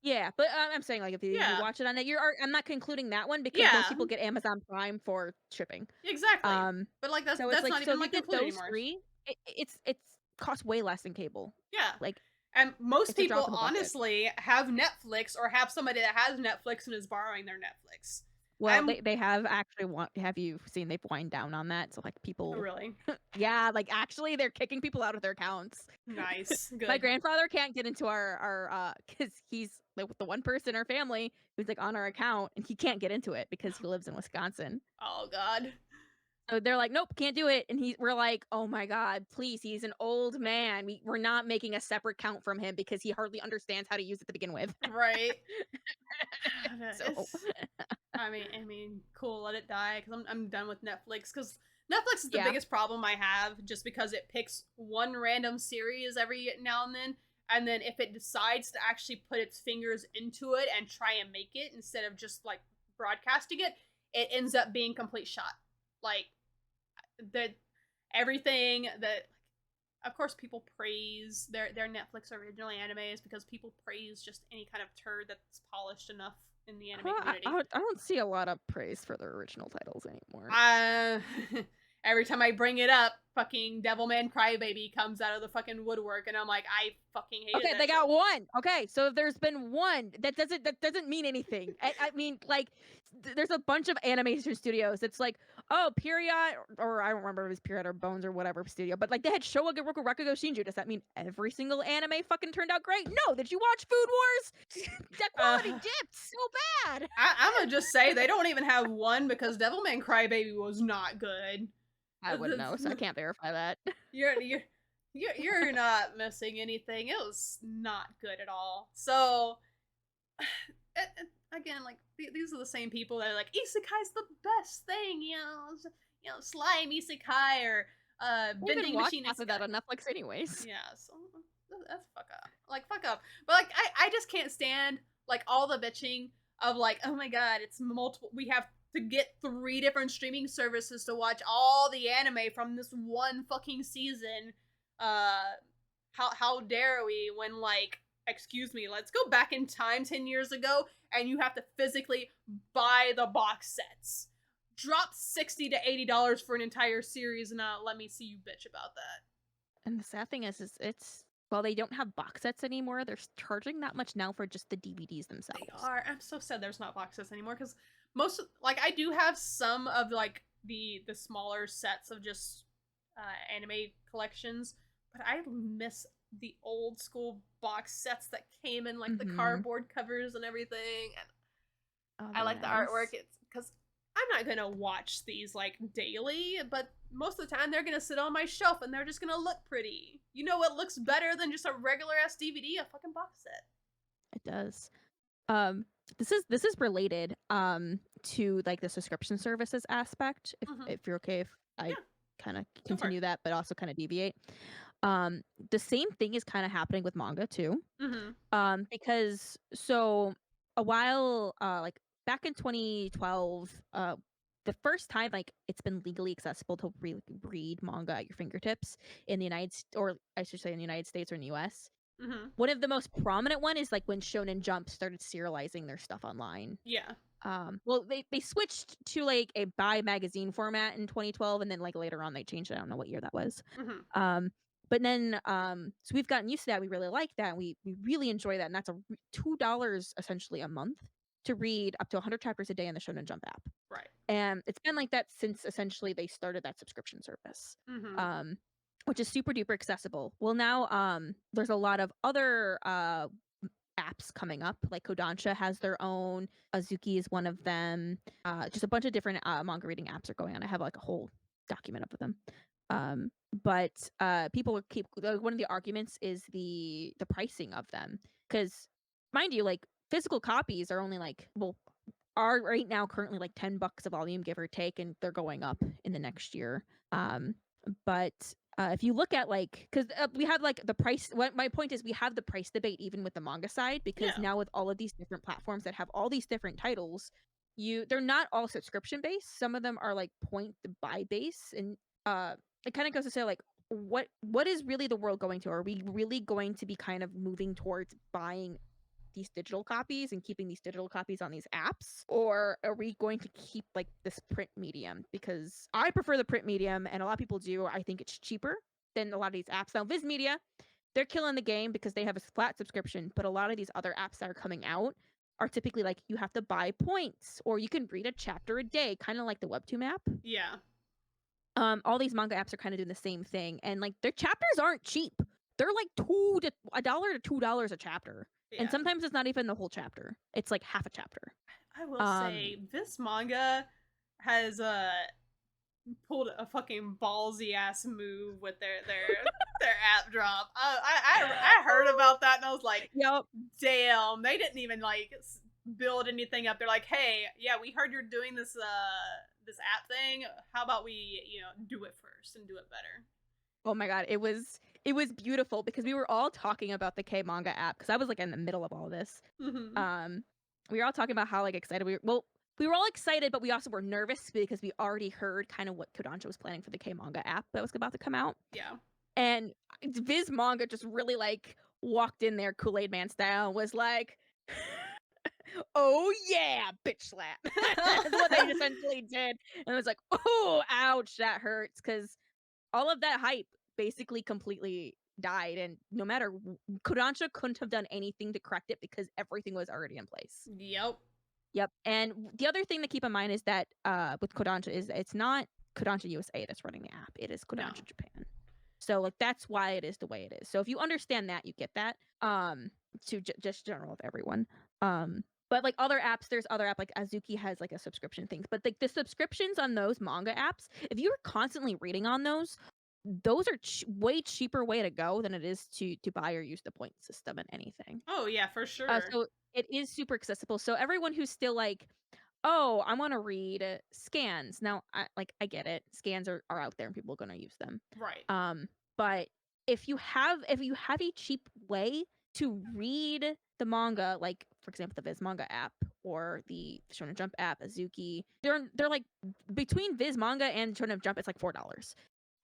yeah, but I'm saying, like, if you Yeah. watch it on it, I'm not concluding that one because most Yeah. people get Amazon Prime for shipping. Exactly. Um, But like that's so it's that's like, not so even if you like get included those anymore. 3, it's costs way less than cable. Yeah. Like, And most it's a drop people in the bucket. honestly have Netflix or have somebody that has Netflix and is borrowing their Netflix. Well, I'm they have actually have you seen they've wind down on that? So, like, people, really yeah, like, actually they're kicking people out of their accounts. nice. My Good. grandfather can't get into our because he's the one person in our family who's, like, on our account, and he can't get into it because he lives in Wisconsin. Oh god. So they're like, "Nope, can't do it." And we're like, "Oh my god, please, he's an old man. We're not making a separate count from him because he hardly understands how to use it to begin with." Right. So, It's I mean, cool, let it die because I'm done with Netflix because Netflix is the yeah. biggest problem I have just because it picks one random series every now and then if it decides to actually put its fingers into it and try and make it instead of just like broadcasting it, it ends up being complete shot. Like that everything that of course people praise their Netflix original animes because people praise just any kind of turd that's polished enough in the anime community. I don't see a lot of praise for their original titles anymore. Uh, every time I bring it up, fucking Devilman Crybaby comes out of the fucking woodwork, and I'm like, I fucking hated Okay, that they show. got one. Okay, so if there's been one, that doesn't mean anything. I mean, like, there's a bunch of animation studios. It's like, oh, Period, or I don't remember if it was Period or Bones or whatever studio, but like they had Showa Garoku Rakugo Shinju. Does that mean every single anime fucking turned out great? No. Did you watch Food Wars? That Uh, quality dipped so bad. I'm gonna just say they don't even have one because Devilman Crybaby was not good. I wouldn't know, so I can't verify that. You're you're you're not missing anything. It was not good at all. So again, like these are the same people that are like isekai's the best thing, slime isekai or I even vending watched machine half of that isekai. on Netflix, anyways. Yeah, so that's fuck up. Like fuck up. But like I just can't stand like all the bitching of like, oh my god, it's multiple we have to get 3 different streaming services to watch all the anime from this one fucking season. Uh how dare we when like excuse me, let's go back in time 10 years ago and you have to physically buy the box sets. Drop $60 to $80 for an entire series and let me see you bitch about that. And the sad thing is it's well, they don't have box sets anymore. They're charging that much now for just the DVDs They themselves. are. I'm so sad there's not box sets anymore because most like I do have some of like the smaller sets of just anime collections, but I miss the old school box sets that came in like the Mm-hmm. cardboard covers and everything. And Oh, I they're like the artwork. nice. It's because I'm not gonna watch these like daily, but most of the time they're gonna sit on my shelf and they're just gonna look pretty. You know what looks better than just a regular ass DVD? A fucking box set. It does. Um, this is related to like the subscription services aspect. Mm-hmm. If you're okay, if I Yeah, kind of go for it. continue that, but also kind of deviate. The same thing is kind of happening with manga too. Mm-hmm. Because so a while, like back in 2012, the first time like it's been legally accessible to read manga at your fingertips in the or I should say in the United States or in the US. Mm-hmm. One of the most prominent one is like when Shonen Jump started serializing their stuff online. Yeah. Well, they switched to like a bi magazine format in 2012, and then like later on they changed it. I don't know what year that was. Mm-hmm. Um, But then, so we've gotten used to that. We really like that. We really enjoy that, and that's $2 essentially a month to read up to 100 chapters a day in the Shonen Jump app. Right. And it's been like that since essentially they started that subscription service. Mm-hmm. Um, which is super duper accessible. Well, now there's a lot of other apps coming up. Like Kodansha has their own. Azuki is one of them. Just a bunch of different manga reading apps are going on. I have like a whole document of them. But people keep one of the arguments is the pricing of them, because mind you, like physical copies are only like, well, are right now currently like $10 a volume, give or take, and they're going up in the next year. But if you look at like, because we have like the price. What my point is, we have the price debate even with the manga side, because Yeah. now with all of these different platforms that have all these different titles, they're not all subscription based. Some of them are like point to buy base, and it kind of goes to say like, what is really the world going to? Are we really going to be kind of moving towards buying these digital copies and keeping these digital copies on these apps, or are we going to keep like this print medium? Because I prefer the print medium, and a lot of people do. I think it's cheaper than a lot of these apps. Now Viz Media, they're killing the game because they have a flat subscription, but a lot of these other apps that are coming out are typically like you have to buy points, or you can read a chapter a day, kind of like the Webtoon app. Yeah. All these manga apps are kind of doing the same thing, and like their chapters aren't cheap. They're like $1 to $2 a chapter. And Yeah. sometimes it's not even the whole chapter. It's like half a chapter. I will say this manga has pulled a fucking ballsy ass move with their app drop. I heard about that and I was like, Yep. damn, they didn't even like build anything up. They're like, hey, yeah, we heard you're doing this this app thing. How about we do it first and do it better? Oh my god, it was beautiful because we were all talking about the K manga app, because I was like in the middle of all this. Mm-hmm. We were all talking about how like excited we were. Well, we were all excited, but we also were nervous because we already heard kind of what Kodansha was planning for the K manga app that was about to come out. Yeah. And Viz Manga just really like walked in there Kool-Aid Man style, was like, oh yeah, bitch slap. That's what they essentially did. And it was like, oh, ouch, that hurts, because all of that hype basically completely died, and no matter Kodansha couldn't have done anything to correct it because everything was already in place. Yep. Yep. And the other thing to keep in mind is that with Kodansha is it's not Kodansha USA that's running the app. It is No. Kodansha Japan. So like that's why it is the way it is. So if you understand that, you get that. To just general of everyone. But like other apps, there's other app like Azuki has like a subscription thing. But like the subscriptions on those manga apps, if you're constantly reading on those are way cheaper way to go than it is to buy or use the point system in anything. Oh yeah, for sure. So it is super accessible. So everyone who's still like, oh, I want to read scans. Now, I get it. Scans are out there and people are going to use them. Right. But if you have a cheap way to read the manga, like for example the Viz Manga app or the Shonen Jump app, Azuki, they're like between Viz Manga and Shonen Jump, it's like $4.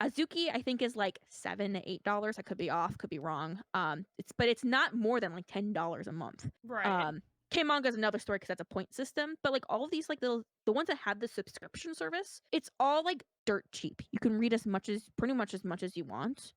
Azuki, I think, is like $7 to $8. I could be off, could be wrong. But it's not more than like $10 a month. Right. K manga is another story because that's a point system. But like all of these, like the ones that have the subscription service, it's all like dirt cheap. You can read pretty much as much as you want.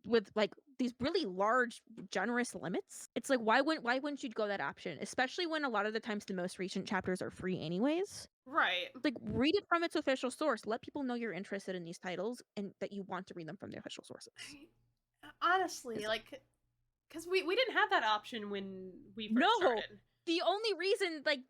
With like these really large, generous limits. It's like why wouldn't you go that option? Especially when a lot of the times the most recent chapters are free anyways. Right. Like read it from its official source. Let people know you're interested in these titles and that you want to read them from the official sources. Honestly, like, because we didn't have that option when we first No, started. the only reason like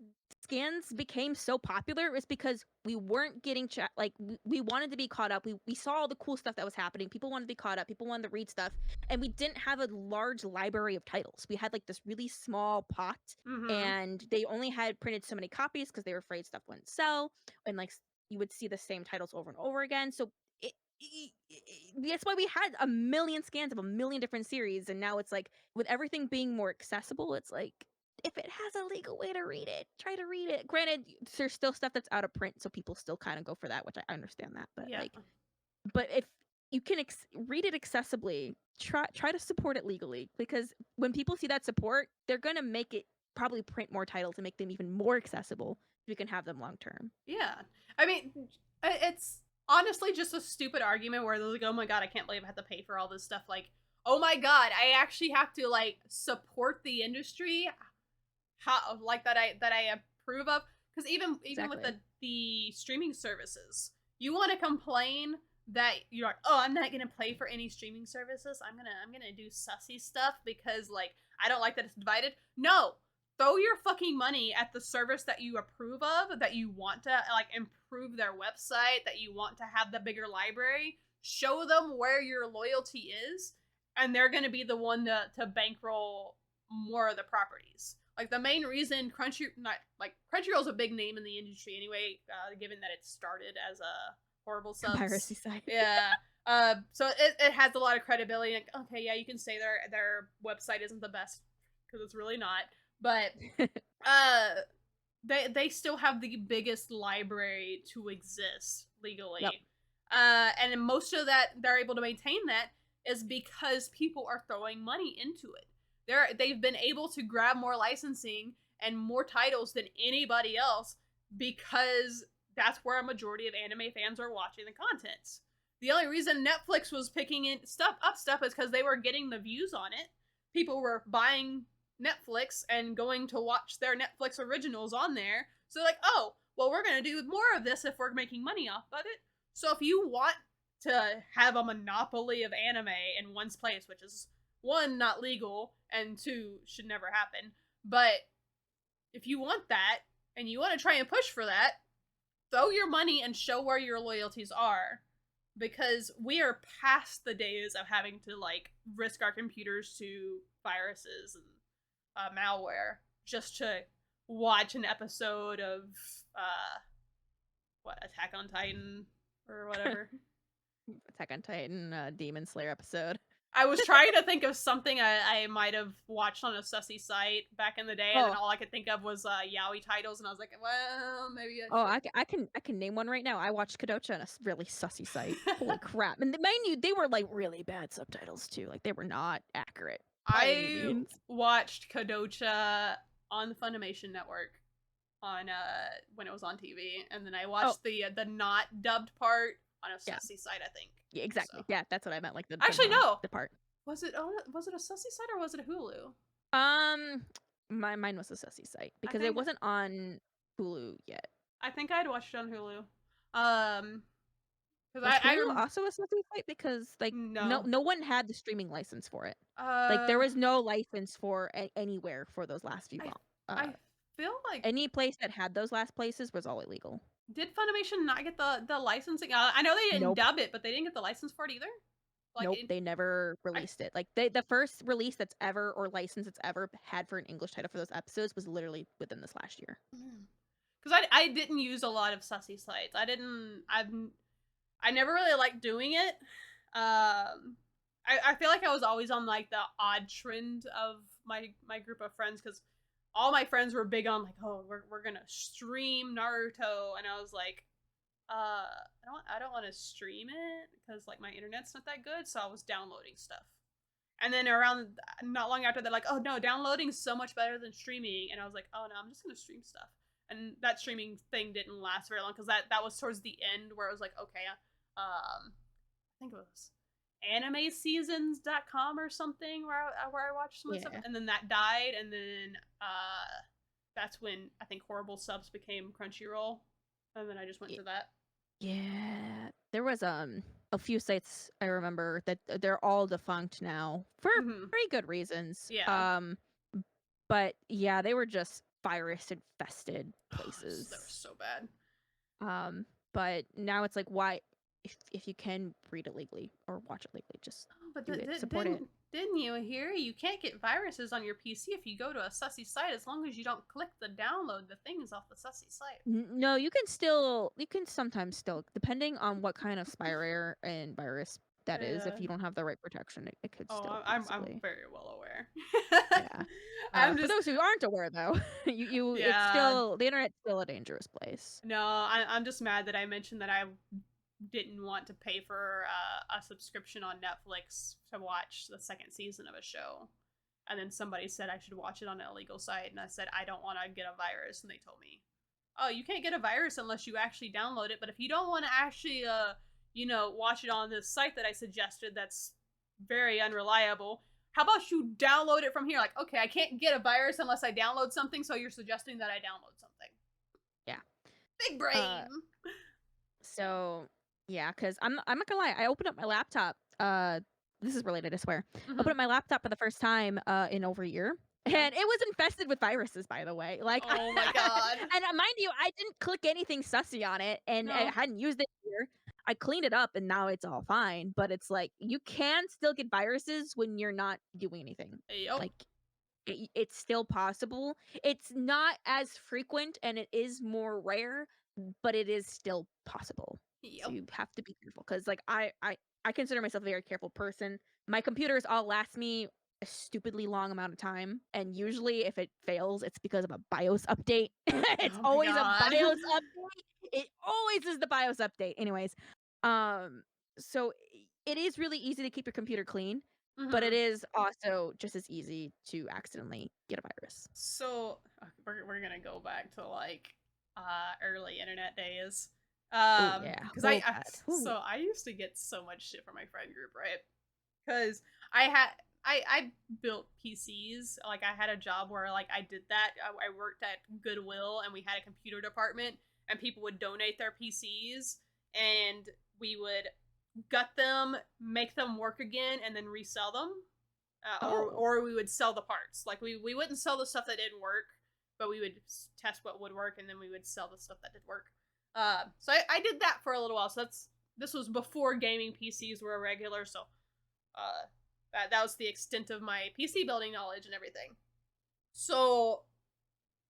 scans became so popular is because we weren't getting like we wanted to be caught up. We saw all the cool stuff that was happening. People wanted to be caught up. People wanted to read stuff, and we didn't have a large library of titles. We had like this really small pot, Mm-hmm. and they only had printed so many copies because they were afraid stuff wouldn't sell, and like you would see the same titles over and over again. So that's why we had a million scans of a million different series, and now it's like with everything being more accessible, it's like if it has a legal way to read it, try to read it. Granted, there's still stuff that's out of print, so people still kind of go for that, which I understand that. But Yeah. but if you can read it accessibly, try to support it legally, because when people see that support, they're gonna make it probably print more titles and make them even more accessible. So we can have them long term. Yeah. I mean, it's honestly just a stupid argument where they're like, oh my god, I can't believe I have to pay for all this stuff. Like, oh my god, I actually have to like support the industry, how like that I approve of. Because even with Exactly. the streaming services, you want to complain that you're like, oh, I'm not gonna pay for any streaming services. I'm gonna do sussy stuff because like I don't like that it's divided. No, throw your fucking money at the service that you approve of, that you want to like improve their website, that you want to have the bigger library. Show them where your loyalty is, and they're gonna be the one to bankroll more of the properties. Like the main reason Crunchyroll's a big name in the industry anyway, given that it started as a horrible Piracy subs. site. Yeah. So it has a lot of credibility. Like, okay, yeah, you can say their website isn't the best because it's really not, but uh, they still have the biggest library to exist legally. Yep. And most of that they're able to maintain that is because people are throwing money into it. They've been able to grab more licensing and more titles than anybody else because that's where a majority of anime fans are watching the contents. The only reason Netflix was picking stuff is because they were getting the views on it. People were buying Netflix and going to watch their Netflix originals on there. So like, oh, well, we're gonna do more of this if we're making money off of it. So if you want to have a monopoly of anime in one's place, which is one, not legal, and two, should never happen, but if you want that and you want to try and push for that, throw your money and show where your loyalties are, because we are past the days of having to like risk our computers to viruses and malware just to watch an episode of Attack on Titan or whatever. Attack on Titan, Demon Slayer episode. I was trying to think of something I might have watched on a sussy site back in the day, and then all I could think of was yaoi titles, and I was like, well, maybe I can name one right now. I watched Kadocha on a really sussy site. Holy crap. And mind you, they were like really bad subtitles too. Like they were not accurate by any I means. watched Kadocha on the Funimation network on when it was on TV, and then I watched the not dubbed part on a sussy site, I think. Yeah, exactly. So. Yeah, that's what I meant. Like the part. Was it a sussy site or was it a Hulu? Mine was a sussy site because it wasn't on Hulu yet. I think I'd watched it on Hulu. Was Hulu also a sussy site because like no one had the streaming license for it. Like there was no license for anywhere for those last few. I feel like any place that had those last places was all illegal. Did Funimation not get the licensing? I know they didn't dub it, but they didn't get the license for it either. Like, nope, they never released it. Like the first release that's ever or license that's ever had for an English title for those episodes was literally within this last year. Because I didn't use a lot of sussy sites. I never really liked doing it. I feel like I was always on like the odd trend of my group of friends because all my friends were big on like, oh, we're gonna stream Naruto, and I was like, I don't want to stream it because like my internet's not that good, so I was downloading stuff. And then around not long after, they're like, oh no, downloading's so much better than streaming, and I was like, oh no, I'm just gonna stream stuff. And that streaming thing didn't last very long because that was towards the end where I was like, okay, I think it was animeseasons.com or something where I watched some stuff, and then that died, and then that's when I think Horrible Subs became Crunchyroll, and then I just went to that. Yeah, there was a few sites I remember that they're all defunct now for very good reasons. Yeah. But yeah, they were just virus infested places. They were so bad. But now it's like, why? If you can read it legally or watch it legally, just do it. Support it. Didn't you hear? You can't get viruses on your PC if you go to a sussy site as long as you don't click the download the things off the sussy site. No, you can sometimes still, depending on what kind of spyware and virus that is. If you don't have the right protection, it could still. I'm very well aware. Yeah. For those who aren't aware, though, it's still, the internet's still a dangerous place. No, I'm just mad that I mentioned that I didn't want to pay for a subscription on Netflix to watch the second season of a show, and then somebody said I should watch it on an illegal site, and I said I don't want to get a virus, and they told me oh, you can't get a virus unless you actually download it. But if you don't want to actually, watch it on this site that I suggested that's very unreliable, how about you download it from here? Like, okay, I can't get a virus unless I download something, so you're suggesting that I download something. Yeah. Big brain. So yeah, because I'm not gonna lie, I opened up my laptop. This is related, I swear. Opened Mm-hmm. up my laptop for the first time in over a year. Yeah. And it was infested with viruses, by the way. Like, Oh my god. and mind you, I didn't click anything sussy on it, and I No. hadn't used it here. I cleaned it up, and now it's all fine. But it's like you can still get viruses when you're not doing anything. Yep. Like, it's still possible. It's not as frequent, and it is more rare, but it is still possible. So Yep. you have to be careful because, like, I consider myself a very careful person. My computers all last me a stupidly long amount of time, and usually if it fails, it's because of a BIOS update. It's Oh my always a god. BIOS update. It always is the BIOS update. Anyways, um, so it is really easy to keep your computer clean, but it Mm-hmm. is also just as easy to accidentally get a virus. So we're gonna go back to like early internet days. Oh yeah. Because Oh god. Ooh. so I used to get so much shit from my friend group, right? Because I had I built PCs. Like I had a job where like I did that. I worked at Goodwill and we had a computer department and people would donate their PCs and we would gut them, make them work again, and then resell them. Oh. Or we would sell the parts. Like we wouldn't sell the stuff that didn't work, but we would test what would work and then we would sell the stuff that did work. So I did that for a little while. So this was before gaming PCs were regular. So that was the extent of my PC building knowledge and everything. So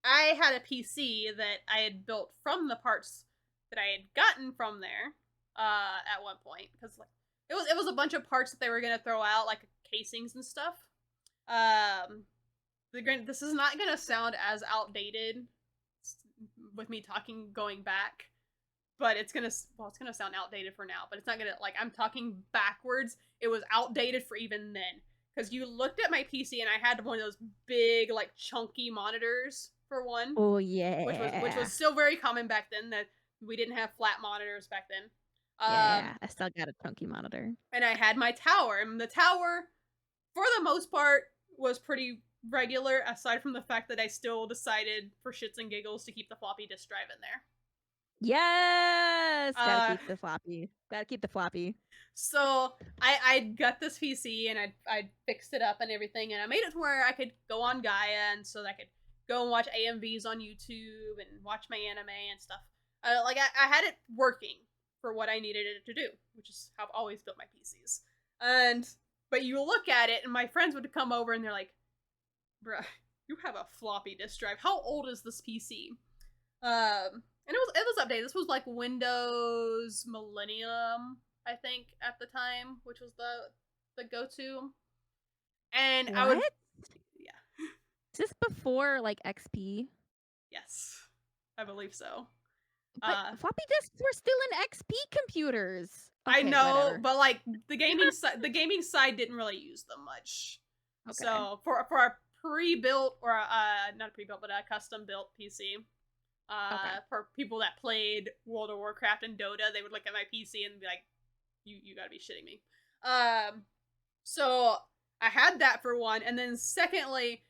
I had a PC that I had built from the parts that I had gotten from there at one point because like it was a bunch of parts that they were gonna throw out like casings and stuff. This is not gonna sound as outdated with me talking going back, but it's gonna sound outdated for now. But it's not gonna like I'm talking backwards. It was outdated for even then because you looked at my PC and I had one of those big like chunky monitors for one, Oh which yeah. was still very common back then. That we didn't have flat monitors back then. Yeah. I still got a chunky monitor. And I had my tower, and the tower, for the most part, was pretty regular, aside from the fact that I still decided, for shits and giggles, to keep the floppy disk drive in there. Yes. Gotta keep the floppy. Gotta keep the floppy. So I got this PC and I fixed it up and everything, and I made it to where I could go on Gaia, and so that I could go and watch AMVs on YouTube and watch my anime and stuff. I had it working for what I needed it to do, which is how I've always built my PCs. But you look at it, and my friends would come over and they're like, "Bruh, you have a floppy disk drive. How old is this PC?" And it was updated. This was like Windows Millennium, I think, at the time, which was the go to. And What? I would, yeah, Is this before like XP? yes, I believe so. But floppy disks were still in XP computers. I Okay, know, whatever. but like the gaming side didn't really use them much. Okay. So for a pre-built or not a pre-built but a custom built PC, for people that played World of Warcraft and Dota, they would look at my PC and be like, "You gotta be shitting me." So I had that for one, and then secondly,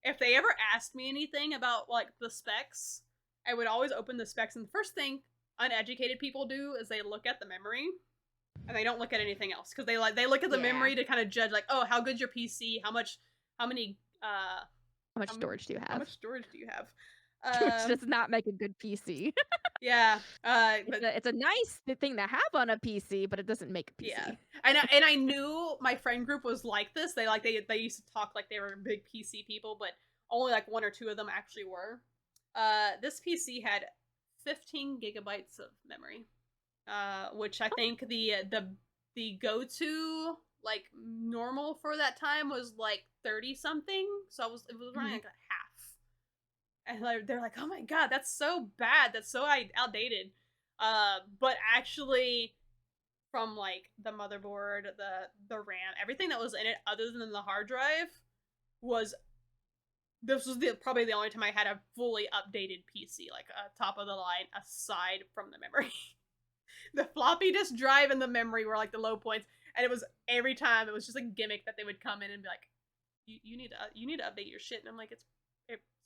if they ever asked me anything about like the specs, I would always open the specs, and the first thing uneducated people do is they look at the memory, and they don't look at anything else because they look at the memory to kind of judge like, oh, how good's your PC, how much storage do you have? How much storage do you have? Which does not make a good PC. Yeah, but it's a nice thing to have on a PC, but it doesn't make a PC. Yeah, and I knew my friend group was like this. They used to talk like they were big PC people, but only like one or two of them actually were. This PC had 15 gigabytes of memory, which I think the go-to like normal for that time was like 30 something. So it was running like a half. And they're like, "Oh my god, that's so bad. That's so outdated." But actually, from like the motherboard, the RAM, everything that was in it, other than the hard drive, was this was probably the only time I had a fully updated PC, like a top of the line, aside from the memory. The floppy disk drive and the memory were like the low points, and it was every time it was just a gimmick that they would come in and be like, you need to update your shit," and I'm like, it's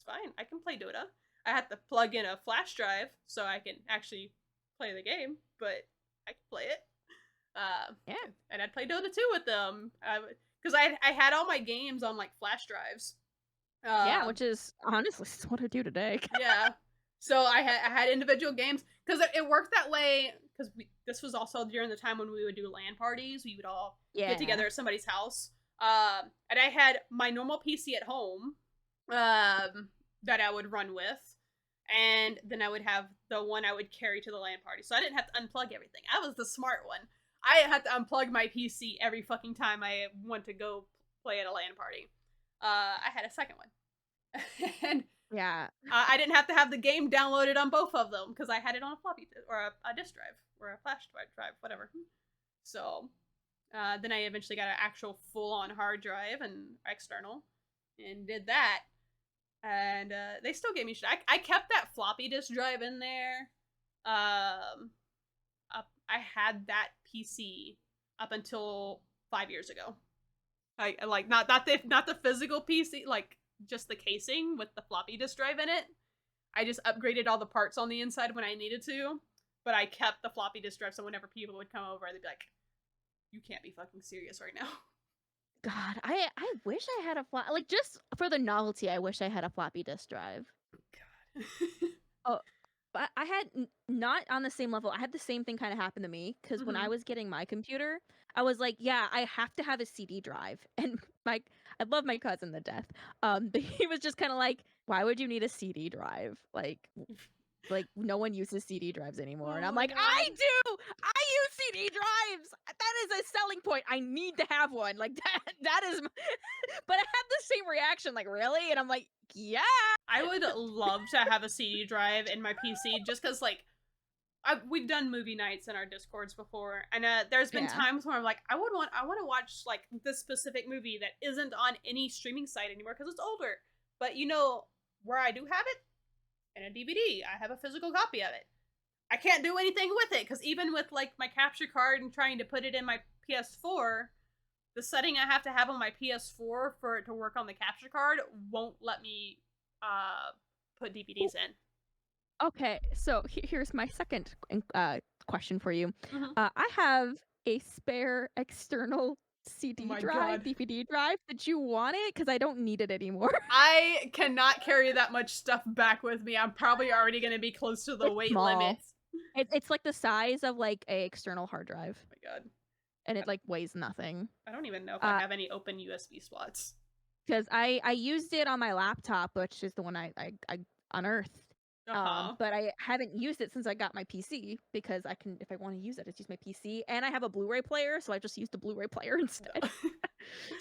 fine, I can play Dota. I had to plug in a flash drive so I can actually play the game, but I can play it. Yeah. And I'd play Dota 2 with them because I had all my games on like flash drives. Yeah, Um, which is honestly what I do today. yeah. So I had individual games because it worked that way because this was also during the time when we would do LAN parties. We would all get Yeah. together at somebody's house. And I had my normal PC at home that I would run with, and then I would have the one I would carry to the LAN party. So I didn't have to unplug everything. I was the smart one. I had to unplug my PC every fucking time I went to go play at a LAN party. I had a second one. And Yeah. I didn't have to have the game downloaded on both of them because I had it on a floppy or a disk drive or a flash drive, whatever. So then I eventually got an actual full-on hard drive and external, and did that. And they still gave me shit. I kept that floppy disk drive in there. I had that PC up until 5 years ago. I like not the physical PC, like just the casing with the floppy disk drive in it. I just upgraded all the parts on the inside when I needed to, but I kept the floppy disk drive so whenever people would come over, they'd be like, "You can't be fucking serious right now." God, I wish I had a like just for the novelty. I wish I had a floppy disk drive. God. Oh, but I had not on the same level. I had the same thing kind of happen to me because when I Mhm. was getting my computer, I was like, yeah, I have to have a CD drive. And my I love my cousin to death. But he was just kind of like, why would you need a CD drive? Like no one uses CD drives anymore. And Oh I'm my like, god. I do. I use CD drives. That is a selling point. I need to have one. Like that is but I had the same reaction like, really? And I'm like, yeah. I would love to have a CD drive in my PC just because, like, we've done movie nights in our discords before, and there's been Yeah. times where I'm like, I want to watch like this specific movie that isn't on any streaming site anymore because it's older. But you know where I do have it in a DVD. I have a physical copy of it. I can't do anything with it because even with like my capture card and trying to put it in my PS4, the setting I have to have on my PS4 for it to work on the capture card won't let me put DVDs in. Okay, so here's my second question for you. Mm-hmm. I have a spare external Oh CD my drive, god. DVD drive. Did you want it? Because I don't need it anymore. I cannot carry that much stuff back with me. I'm probably already going to be close to the It's weight limit. small. It's like the size of like a external hard drive, Oh my god. and it like weighs nothing. I don't even know if I Uh, have any open USB slots. because I used it on my laptop, which is the one I unearthed. Uh-huh. But I haven't used it since I got my PC because I can, if I want to use it, I just use my PC, and I have a Blu-ray player, so I just use the Blu-ray player instead.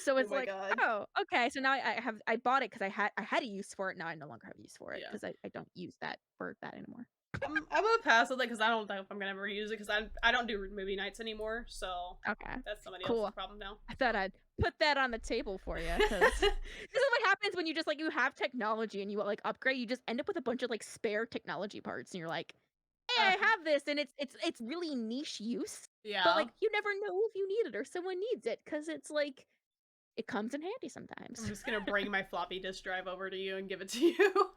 So Oh it's my like, god. oh, okay. So now I bought it because I had a use for it. Now I no longer have use for it Yeah. because I don't use that for that anymore. I'm gonna pass on that because I don't know if I'm gonna ever use it because I don't do movie nights anymore. So Okay, that's somebody else's cool. problem now. I thought I'd put that on the table for you because this is what happens when you just like you have technology and you like upgrade. You just end up with a bunch of like spare technology parts, and you're like, hey, I have this, and it's really niche use, but Yeah. like you never know if you need it or someone needs it because it's like it comes in handy sometimes. I'm just gonna bring my floppy disk drive over to you and give it to you.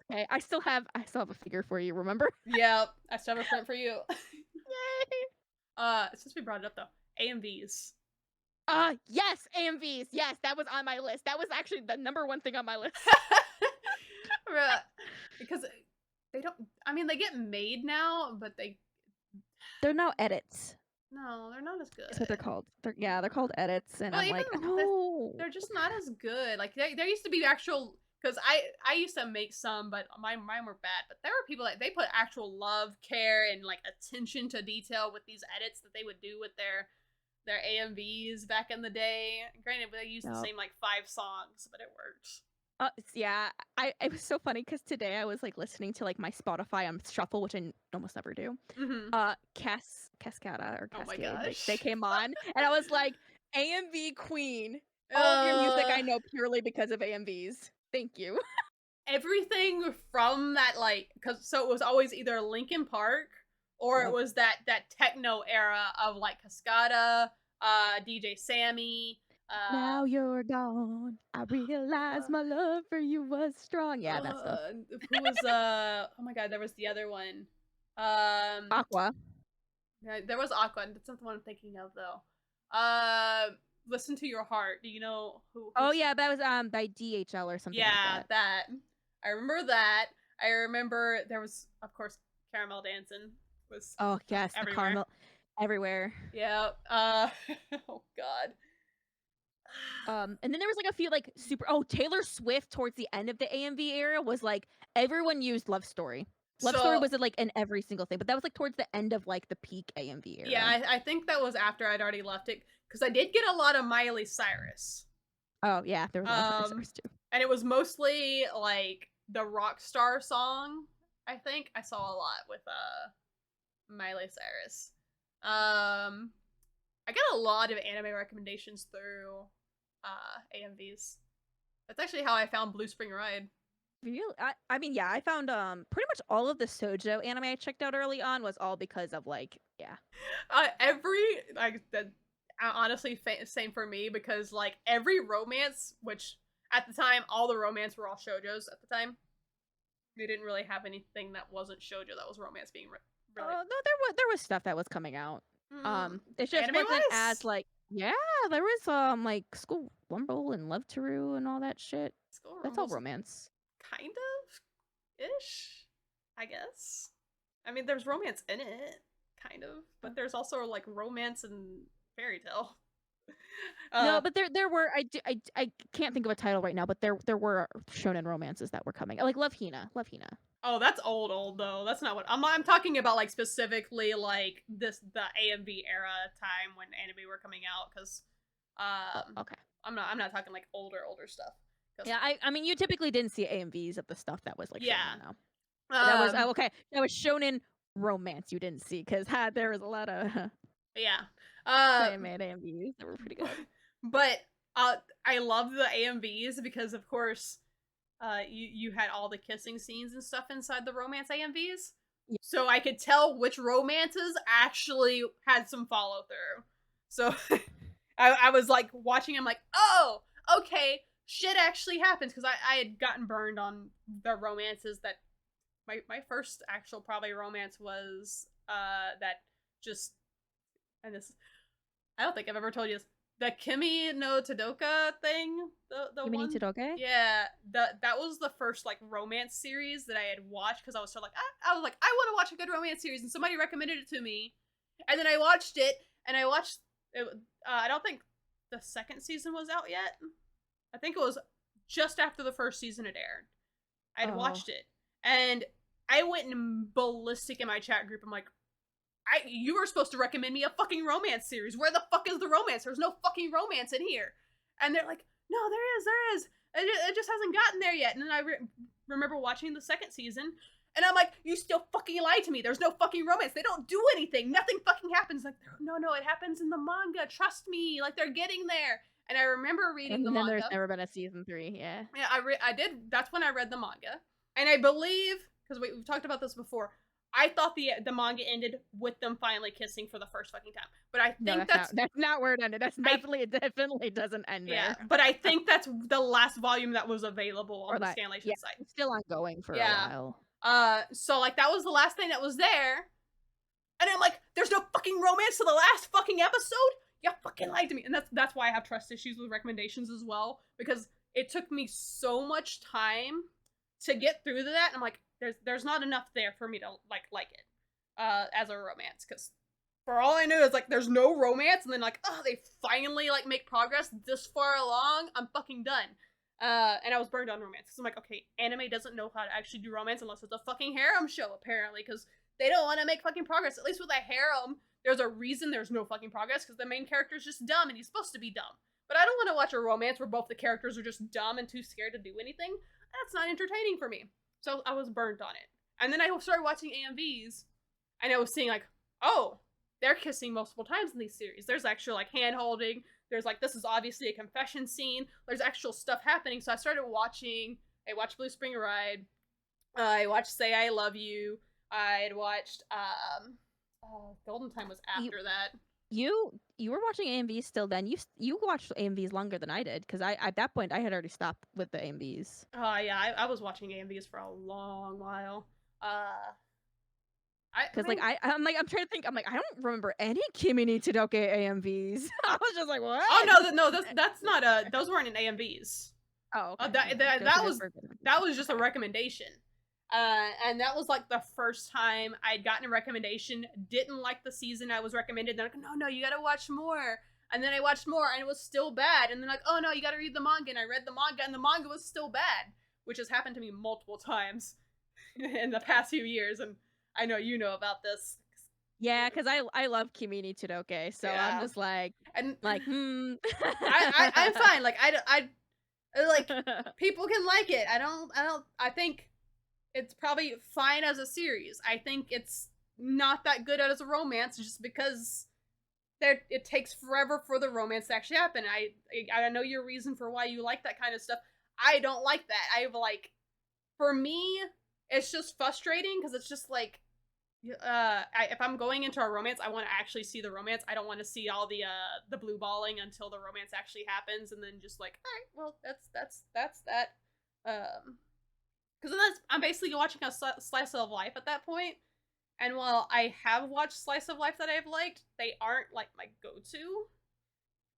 Okay, I still have a figure for you. Remember? Yep. I still have a print for you. Yay! Since we brought it up though, AMVs. Yes, AMVs. Yes, that was on my list. That was actually the number one thing on my list. Right. Because they don't. I mean, they get made now, but They're now edits. no, they're not as good. That's what they're called. They're called edits, and Well, I'm even like, no. they're just not as good. Like there used to be actual. Because I used to make some, but mine were bad. But there were people that they put actual love, care, and like attention to detail with these edits that they would do with their AMVs back in the day. Granted, they used the Yep. same like 5 songs, but it worked. Yeah, it was so funny because today I was like listening to like my Spotify on shuffle, which I almost never do. Mm-hmm. Cascada or Oh my Cascade, they gosh. came on, and I was like, AMV queen. All of your music I know purely because of AMVs. Thank you. Everything from that, like, so it was always either Linkin Park or it was that techno era of like Cascada, DJ Sammy. Now you're gone. I realize my love for you was strong. Yeah, that stuff. Who was oh my god, there was the other one. Aqua. There was Aqua. That's not the one I'm thinking of though. Listen to Your Heart. Do you know who? Oh yeah, that was by DHL or something Yeah, like that. I remember that. I remember there was, of course, Caramel Dancing was Oh yes, everywhere. the caramel everywhere. Yeah. Oh god. And then there was like a few like super. Oh, Taylor Swift towards the end of the AMV era was like everyone used Love Story. Love Story was like in every single thing, but that was like towards the end of like the peak AMV era. Yeah, I think that was after I'd already left it because I did get a lot of Miley Cyrus. Oh yeah, there was a lot of Miley Cyrus too. And it was mostly like the Rockstar song. I think I saw a lot with Miley Cyrus. I got a lot of anime recommendations through AMVs. That's actually how I found Blue Spring Ride. I mean, yeah, I found pretty much all of the shoujo anime I checked out early on was all because of like, yeah. Honestly, same for me because like every romance, which at the time all the romance were all shoujos at the time. They didn't really have anything that wasn't shoujo that was romance being really. Oh no, there was stuff that was coming out. It just Anime-wise? wasn't as like, yeah, there was like School Rumble and Love Teru and all that shit. That's all romance. Kind of ish, I guess. I mean, there's romance in it, kind of, but there's also like romance and fairy tale. No, but there were I can't think of a title right now, but there were shonen romances that were coming, like Love Hina. Oh, that's old though. That's not what I'm talking about. Like specifically, like the AMV era time when anime were coming out, because okay, I'm not talking like older stuff. Yeah, I mean, you typically didn't see AMVs of the stuff that was like shonen now. That was shonen romance you didn't see because there was a lot of they made AMVs that were pretty good. But I love the AMVs because of course you had all the kissing scenes and stuff inside the romance AMVs. Yeah. So I could tell which romances actually had some follow through. So I was like watching, I'm like, oh, okay, shit actually happens, because I had gotten burned on the romances that my first actual probably romance was that just, and this, I don't think I've ever told you this, the Kimi no Todoka thing, the Kimi one, no Todoka? Yeah, that was the first like romance series that I had watched, because I was sort of like, I was like, I want to watch a good romance series, and somebody recommended it to me, and then I watched it, and I watched it. I don't think the second season was out yet. I think it was just after the first season had aired. I'd watched it, and I went ballistic in my chat group. I'm like, you were supposed to recommend me a fucking romance series. Where the fuck is the romance? There's no fucking romance in here. And they're like, no, there is. It just hasn't gotten there yet. And then I remember watching the second season, and I'm like, you still fucking lied to me. There's no fucking romance. They don't do anything. Nothing fucking happens. Like, no, it happens in the manga. Trust me. Like, they're getting there. And I remember reading the manga. And there's never been a season 3, yeah. Yeah, I did. That's when I read the manga. And I believe, because we've talked about this before, I thought the manga ended with them finally kissing for the first fucking time. But I think that's not where it ended. It definitely doesn't end there. Yeah, but I think that's the last volume that was available on the Scanlation site. It's still ongoing for a while. So like that was the last thing that was there. And I'm like, there's no fucking romance to the last fucking episode? You fucking lied to me. And that's why I have trust issues with recommendations as well, because it took me so much time to get through to that. And I'm like, there's not enough there for me to like it as a romance, because for all I knew is like there's no romance, and then like, oh, they finally like make progress this far along, I'm fucking done. And I was burned on romance, because I'm like, okay, anime doesn't know how to actually do romance unless it's a fucking harem show, apparently, because they don't want to make fucking progress. At least with a harem, there's a reason there's no fucking progress, because the main character's just dumb, and he's supposed to be dumb. But I don't want to watch a romance where both the characters are just dumb and too scared to do anything. That's not entertaining for me. So I was burnt on it. And then I started watching AMVs, and I was seeing like, oh, they're kissing multiple times in these series. There's actually like hand holding. there's like, this is obviously a confession scene. There's actual stuff happening. So I started watching. I watched Blue Spring Ride. I watched Say I Love You. I'd watched Golden Time was You after that. you were watching AMVs still then. You watched AMVs longer than I did because I at that point I had already stopped with the AMVs. Oh yeah, I was watching AMVs for a long while. Uh, I Because like mean, I'm trying to think. I'm like I don't remember any Kimi ni Todoke AMVs. I was just like what? oh no, that's not those weren't in AMVs. Oh okay. That, Okay. that Those that are just was for that was just a okay. recommendation. And that was like the first time I'd gotten a recommendation. Didn't like the season I was recommended. They're like, no, you gotta watch more. And then I watched more, and it was still bad. And then like, oh no, you gotta read the manga. And I read the manga, and the manga was still bad, which has happened to me multiple times in the past few years. And I know you know about this. Yeah, because I love Kimi ni Todoke, so I'm Yeah, just like and hmm. I'm fine. Like like people can like it. I think it's probably fine as a series. I think it's not that good as a romance just because it takes forever for the romance to actually happen. I know your reason for why you like that kind of stuff. I don't like that. For me, it's just frustrating because it's just like if I'm going into a romance, I want to actually see the romance. I don't want to see all the blue balling until the romance actually happens, and then just like, all right, well, that's that. Because then I'm basically watching a slice of life at that point. And while I have watched slice of life that I've liked, they aren't like my go-to.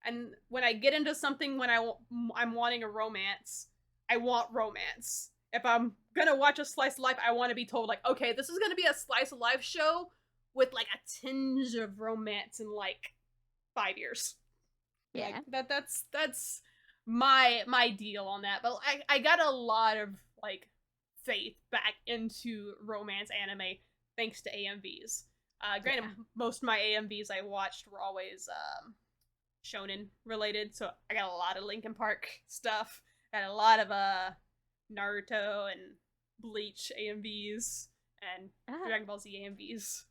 And when I get into something when I'm wanting a romance, I want romance. If I'm gonna watch a slice of life, I want to be told like, okay, this is gonna be a slice of life show with like a tinge of romance in like 5 years. Yeah. Like that's my deal on that. But I got a lot of like faith back into romance anime thanks to AMVs. Granted, Yeah. most of my AMVs I watched were always shonen related, so I got a lot of Linkin Park stuff. Got a lot of Naruto and Bleach AMVs and Ah, Dragon Ball Z AMVs.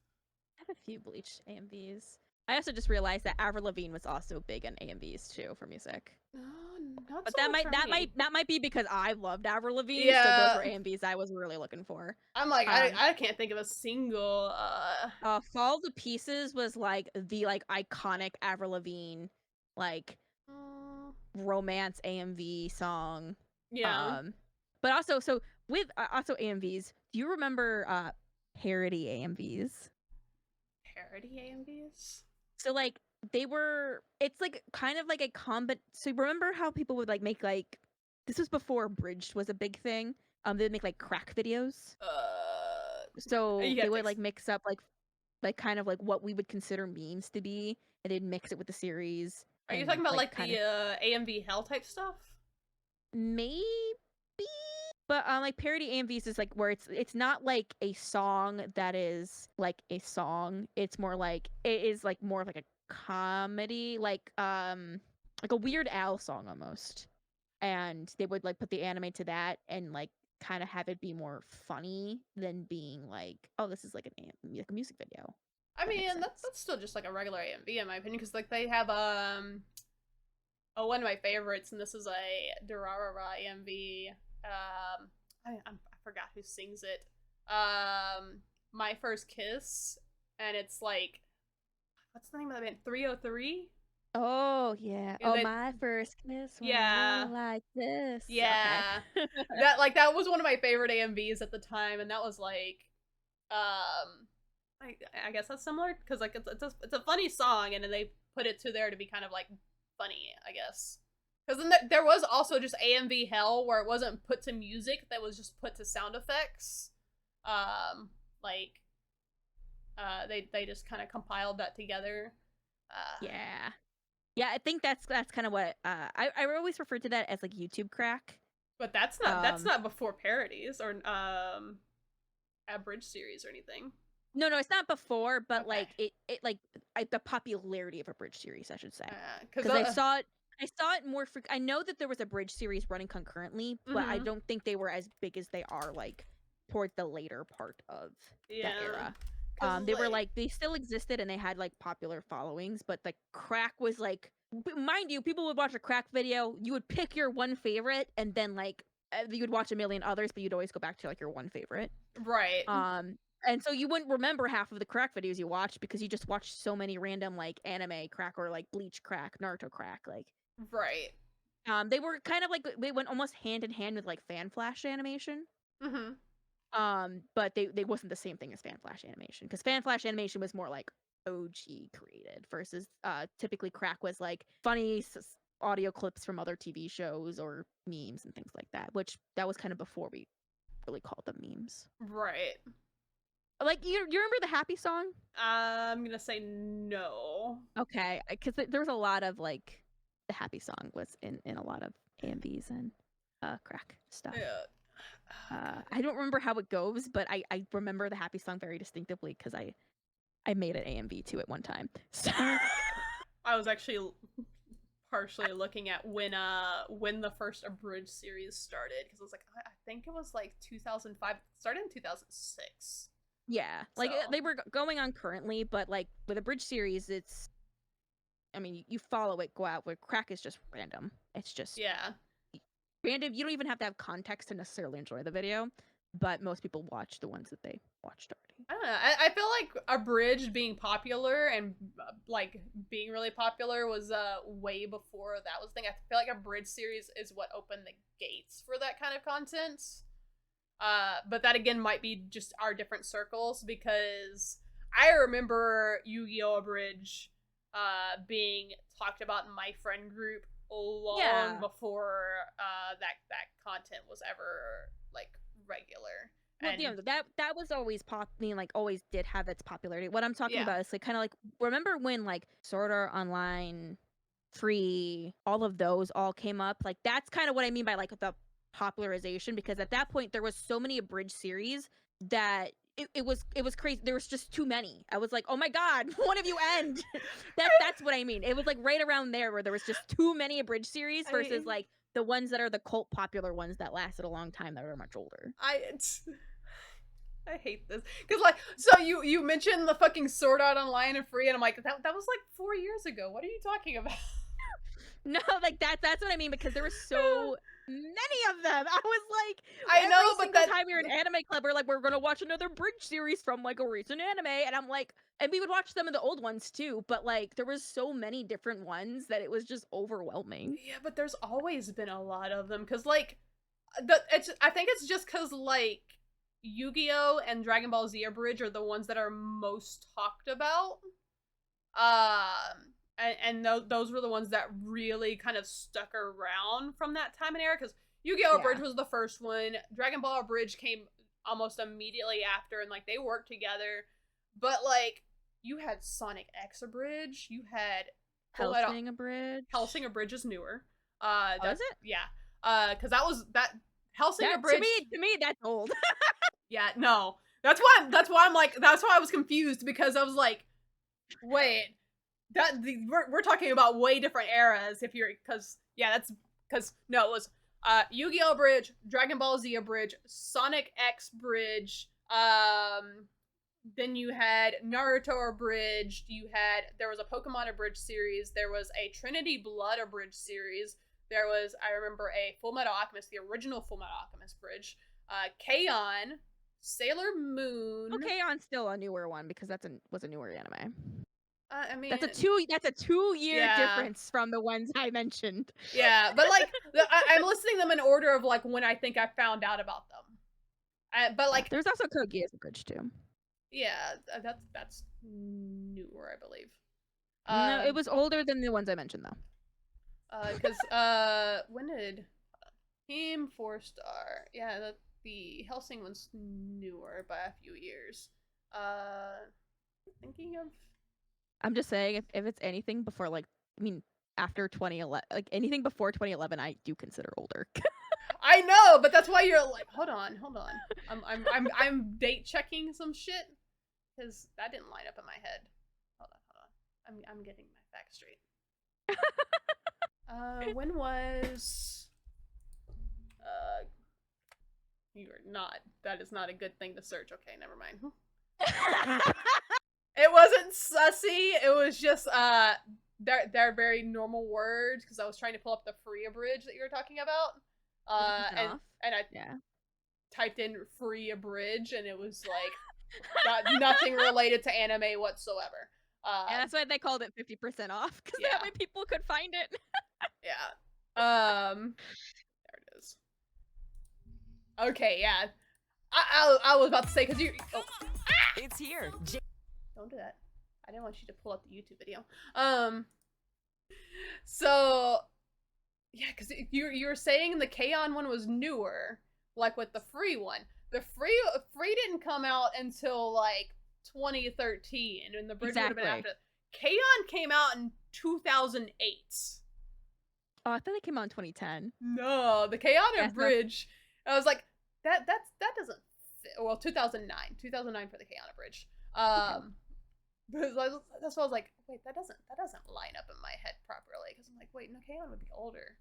I have a few Bleach AMVs. I also just realized that Avril Lavigne was also big on AMVs too for music. Not But so much for me. that might be because I loved Avril Lavigne, so those were Yeah, AMVs I was really looking for. I'm like Um, I can't think of a single. Fall to Pieces was like the like iconic Avril Lavigne like Uh, romance AMV song. yeah, Um, but also so with also AMVs, do you remember parody AMVs? parody AMVs. So like they were it's like kind of like a combat so remember how people would like make like this was before Bridged was a big thing. They'd make like crack videos. So You they have to. would like mix up like kind of like what we would consider memes to be and they'd mix it with the series Are you and talking about like like kind the of AMV Hell type stuff? maybe but like parody AMVs is like where it's not like a song that is like a song. It's more like it is like more of like a comedy, like a Weird Al song almost. And they would like put the anime to that and like kind of have it be more funny than being like, oh, this is like like a music video. I That makes mean, sense. that's still just like a regular AMV in my opinion, because like they have one of my favorites, and this is a Durarara AMV. I forgot who sings it. My First Kiss, and it's like, what's the name of that band? 303. Oh yeah. Yeah, Oh, my first kiss went a yeah, little like this. Okay. yeah. That was one of my favorite AMVs at the time, and that was like, um, I guess that's similar because like it's a funny song, and then they put it to there to be kind of like funny, I guess. Because then there was also just AMV Hell where it wasn't put to music, that was just put to sound effects. Like they just kind of compiled that together. Yeah. Yeah, I think that's kind of what I always refer to that as like YouTube crack. But that's Um not before parodies or abridged series or anything. no, it's not before, but Okay. like it like the popularity of a bridge series, I should say. Because Cuz I saw it more I know that there was a bridge series running concurrently, but I mm-hmm. don't think they were as big as they are like toward the later part of that Yeah. era. Because They were like they still existed and they had like popular followings, but the crack was like mind you, people would watch a crack video. You would pick your one favorite, and then like you would watch a million others, but you'd always go back to like your one favorite. Right. And so you wouldn't remember half of the crack videos you watched because you just watched so many random like anime crack or like Bleach crack, Naruto crack, like. Right. They were kind of like they went almost hand in hand with like fan flash animation. Mm-hmm. But they wasn't the same thing as fan flash animation because fan flash animation was more like OG created versus typically crack was like funny audio clips from other TV shows or memes and things like that, which that was kind of before we really called them memes. Right. Like you remember the Happy song? I'm gonna say no. Okay, because there was a lot of like the Happy song was in a lot of AMVs and crack stuff. Yeah. I don't remember how it goes, but I remember the Happy song very distinctively because I made an AMV to it one time. So I was actually partially looking at when the first Abridged series started because I was like I think it was like 2005. It started in 2006. yeah, like So. they were going on currently, but like with a bridge series, it's I mean you follow it, go out. Where crack is just random. It's just Yeah. random. You don't even have to have context to necessarily enjoy the video, but most people watch the ones that they watched already. I don't know. I feel like Abridged being popular and like being really popular was way before that was a thing. I feel like Abridged series is what opened the gates for that kind of content. But that again might be just our different circles because I remember Yu-Gi-Oh! Abridged being talked about in my friend group long before that content was ever like regular. Well, And yeah, that was always pop. I mean, like always did have its popularity. What I'm talking about is like kind of like remember when like Sword Art Online, Free, all of those all came up. Like that's kind of what I mean by like the popularization because at that point there was so many abridged series that it was crazy. There was just too many. I was like, oh my god, one of you end. That's what I mean. It was like right around there where there was just too many abridged series versus like the ones that are the cult popular ones that lasted a long time that are much older. I hate this because like so you mentioned the fucking Sword Art Online and Free and I'm like that was like 4 years ago. What are you talking about? No, like that's what I mean because there were so many of them. I was like, I know, every single time you're in anime club, we're gonna watch another bridge series from like a recent anime, and I'm like, and we would watch some of the old ones too, but like there was so many different ones that it was just overwhelming. Yeah, but there's always been a lot of them because like I think it's just because like Yu-Gi-Oh! And Dragon Ball Z Abridged are the ones that are most talked about. And those were the ones that really kind of stuck around from that time and era because Yu-Gi-Oh! Abridged was the first one. Dragon Ball Abridged came almost immediately after, and like they worked together. But like you had Sonic X Abridged, you had Hellsing Abridged. Hellsing Abridged is newer. Was it? Yeah. Because that was that Hellsing Abridged. To me, that's old. Yeah, no. That's why I'm like that's why I was confused because I was like, wait, we're talking about way different eras if you're because no, it was Yu-Gi-Oh! Bridge, Dragon Ball Z Bridge, Sonic X Bridge, then you had Naruto Abridged, there was a Pokemon Abridged series, there was a Trinity Blood Abridged series, there was, I remember, a Full Metal Alchemist, the original Full Metal Alchemist Bridge, Cyan, Sailor Moon. Well, Cyan's still a newer one because was a newer anime. I mean, that's a 2-year difference from the ones I mentioned. Yeah, but like I'm listing them in order of like when I think I found out about them. But like there's also Code Geass Bridge too. Yeah, that's newer, I believe. No, it was older than the ones I mentioned though. Because when did Team 4-Star? Yeah, the Hellsing one's newer by a few years. Thinking of. I'm just saying, if it's anything before, like, I mean, after 2011, like anything before 2011, I do consider older. I know, but that's why you're like, hold on. I'm date checking some shit because that didn't line up in my head. Hold on. I'm getting my facts straight. When was? You are not. That is not a good thing to search. Okay, never mind. It wasn't sussy. It was just they're very normal words because I was trying to pull up the free abridge that you were talking about. 50% And off. I Yeah. typed in free abridge and it was like nothing related to anime whatsoever. And that's why they called it 50% off, because Yeah. that way people could find it. Yeah. There it is. Okay, yeah. I was about to say because you. Oh. It's here. Don't do that. I didn't want you to pull up the YouTube video. So yeah, because you were saying the Cyan one was newer, like with the free one. The free didn't come out until like 2013, and the bridge would have been after. Cyan came out in 2008. Oh, I thought it came out in 2010. No, the Cyan bridge. No. I was like, that doesn't fit. Well, 2009 for the Cyan bridge. That's why I was like, wait, that doesn't line up in my head properly, because I'm like, wait, no, Cyan would be older.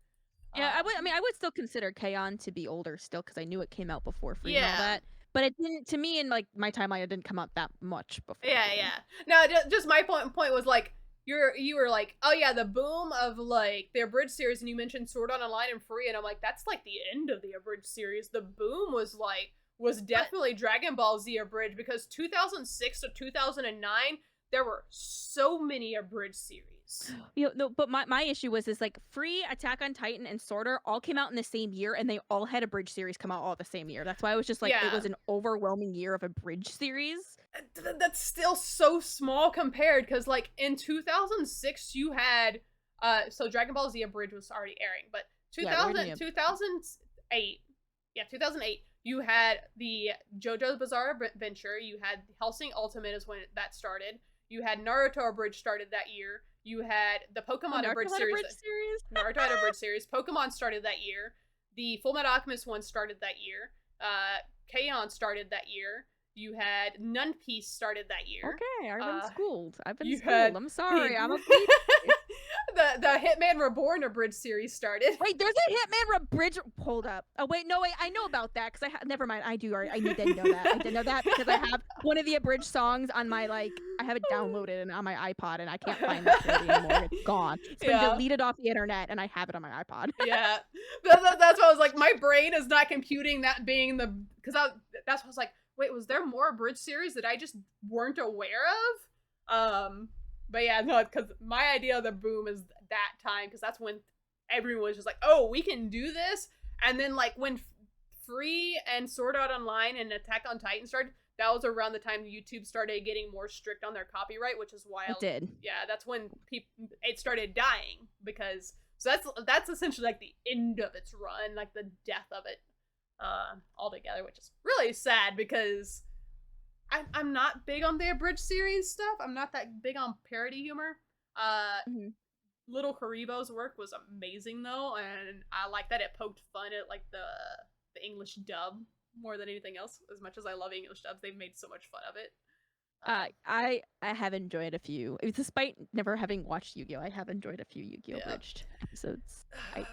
Yeah, I would still consider Cyan to be older still, because I knew it came out before Free and all that. But it didn't, to me, in like my timeline, it didn't come out that much before. Yeah, Free. yeah. No, just my point was like, you were like, oh yeah, the boom of like the abridged series, and you mentioned Sword Art Online and Free, and I'm like, that's like the end of the abridged series. The boom was definitely Dragon Ball Z abridged, because 2006 to 2009 there were so many abridged series. No, but my issue was like Free, Attack on Titan, and Sword Art all came out in the same year, and they all had a bridge series come out all the same year. That's why I was just like, it was an overwhelming year of a bridge series. That's still so small compared, because like in 2006 you had so Dragon Ball Z abridged was already airing, but 2008 you had the JoJo's Bizarre Adventure, you had Hellsing Ultimate is when that started, you had Naruto abridged started that year, you had the Pokemon abridged series. Naruto had a bridge series. Pokemon started that year. The Fullmetal Alchemist one started that year. K-On! Started that year. You had Nun Piece started that year. Okay, I've been schooled. I'm sorry. I'm a the Hitman Reborn abridged series started. Wait, there's a Hitman Abridged. Hold up. Oh wait, no wait. I know about that because never mind. I did know that. I did know that because I have one of the abridged songs on my I have it downloaded and on my iPod, and I can't find that anymore. It's gone. It's been deleted off the internet, and I have it on my iPod. Yeah, that's why I was like, my brain is not computing that being the that's why I was like, wait, was there more abridged series that I just weren't aware of? But yeah, no, because my idea of the boom is that time, because that's when everyone was just like, oh, we can do this. And then like when Free and Sword Art Online and Attack on Titan started, that was around the time YouTube started getting more strict on their copyright, which is why it did. Yeah, that's when it started dying, because so that's essentially like the end of its run, like the death of it altogether, which is really sad, because I'm not big on the abridged series stuff. I'm not that big on parody humor. Little Karibo's work was amazing though, and I like that it poked fun at like the English dub more than anything else. As much as I love English dubs, they've made so much fun of it. I have enjoyed a few, despite never having watched Yu-Gi-Oh! I have enjoyed a few Yu-Gi-Oh! Abridged episodes. I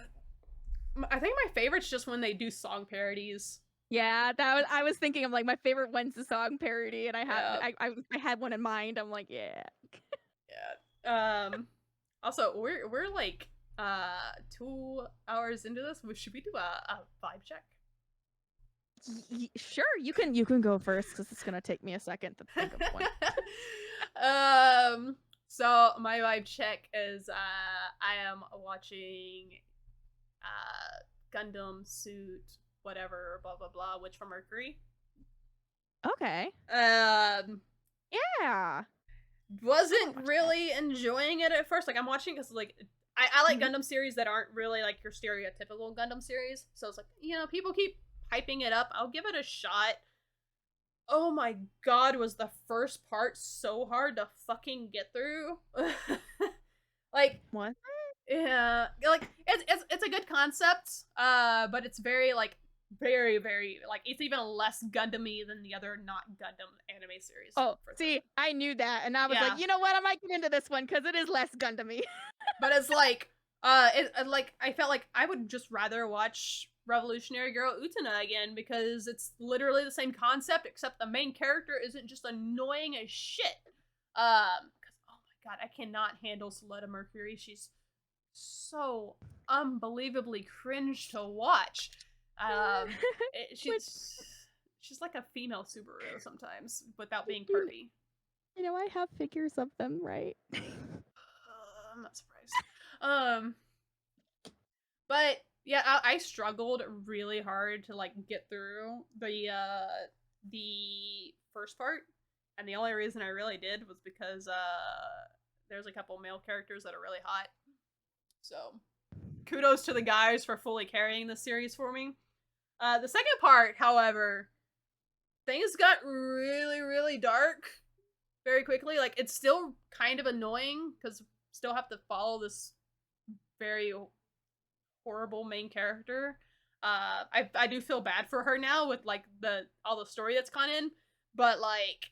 think my favorite's just when they do song parodies. Yeah, I was thinking of like my favorite one's the song parody, and I had one in mind. I'm like, yeah. Also, we're like 2 hours into this. Should we do a vibe check? Sure, you can go first, because it's gonna take me a second to think of one. So my vibe check is I am watching Gundam Suit whatever blah blah blah, Witch from Mercury. Okay. Yeah. Wasn't really enjoying it at first. Like, I'm watching because like I like Gundam series that aren't really like your stereotypical Gundam series. So it's like, people keep hyping it up. I'll give it a shot. Oh my god, was the first part so hard to fucking get through. Like, what? Yeah, like it's a good concept, but it's very very, very, it's even less Gundam-y than the other not Gundam anime series. Oh, see, I knew that, and I was like, you know what, I might get into this one, because it is less Gundam-y. But it's I felt like I would just rather watch Revolutionary Girl Utena again, because it's literally the same concept, except the main character isn't just annoying as shit. Because, oh my God, I cannot handle Soletta Mercury. She's so unbelievably cringe to watch. It, Which, she's like a female Subaru sometimes without being you, pervy. I have figures of them, right? I'm not surprised. Um, but yeah, I struggled really hard to like get through the first part, and the only reason I really did was because there's a couple male characters that are really hot. So kudos to the guys for fully carrying the series for me. The second part, however, things got really, really dark very quickly. Like, it's still kind of annoying because still have to follow this very horrible main character. I do feel bad for her now with like all the story that's gone in, but like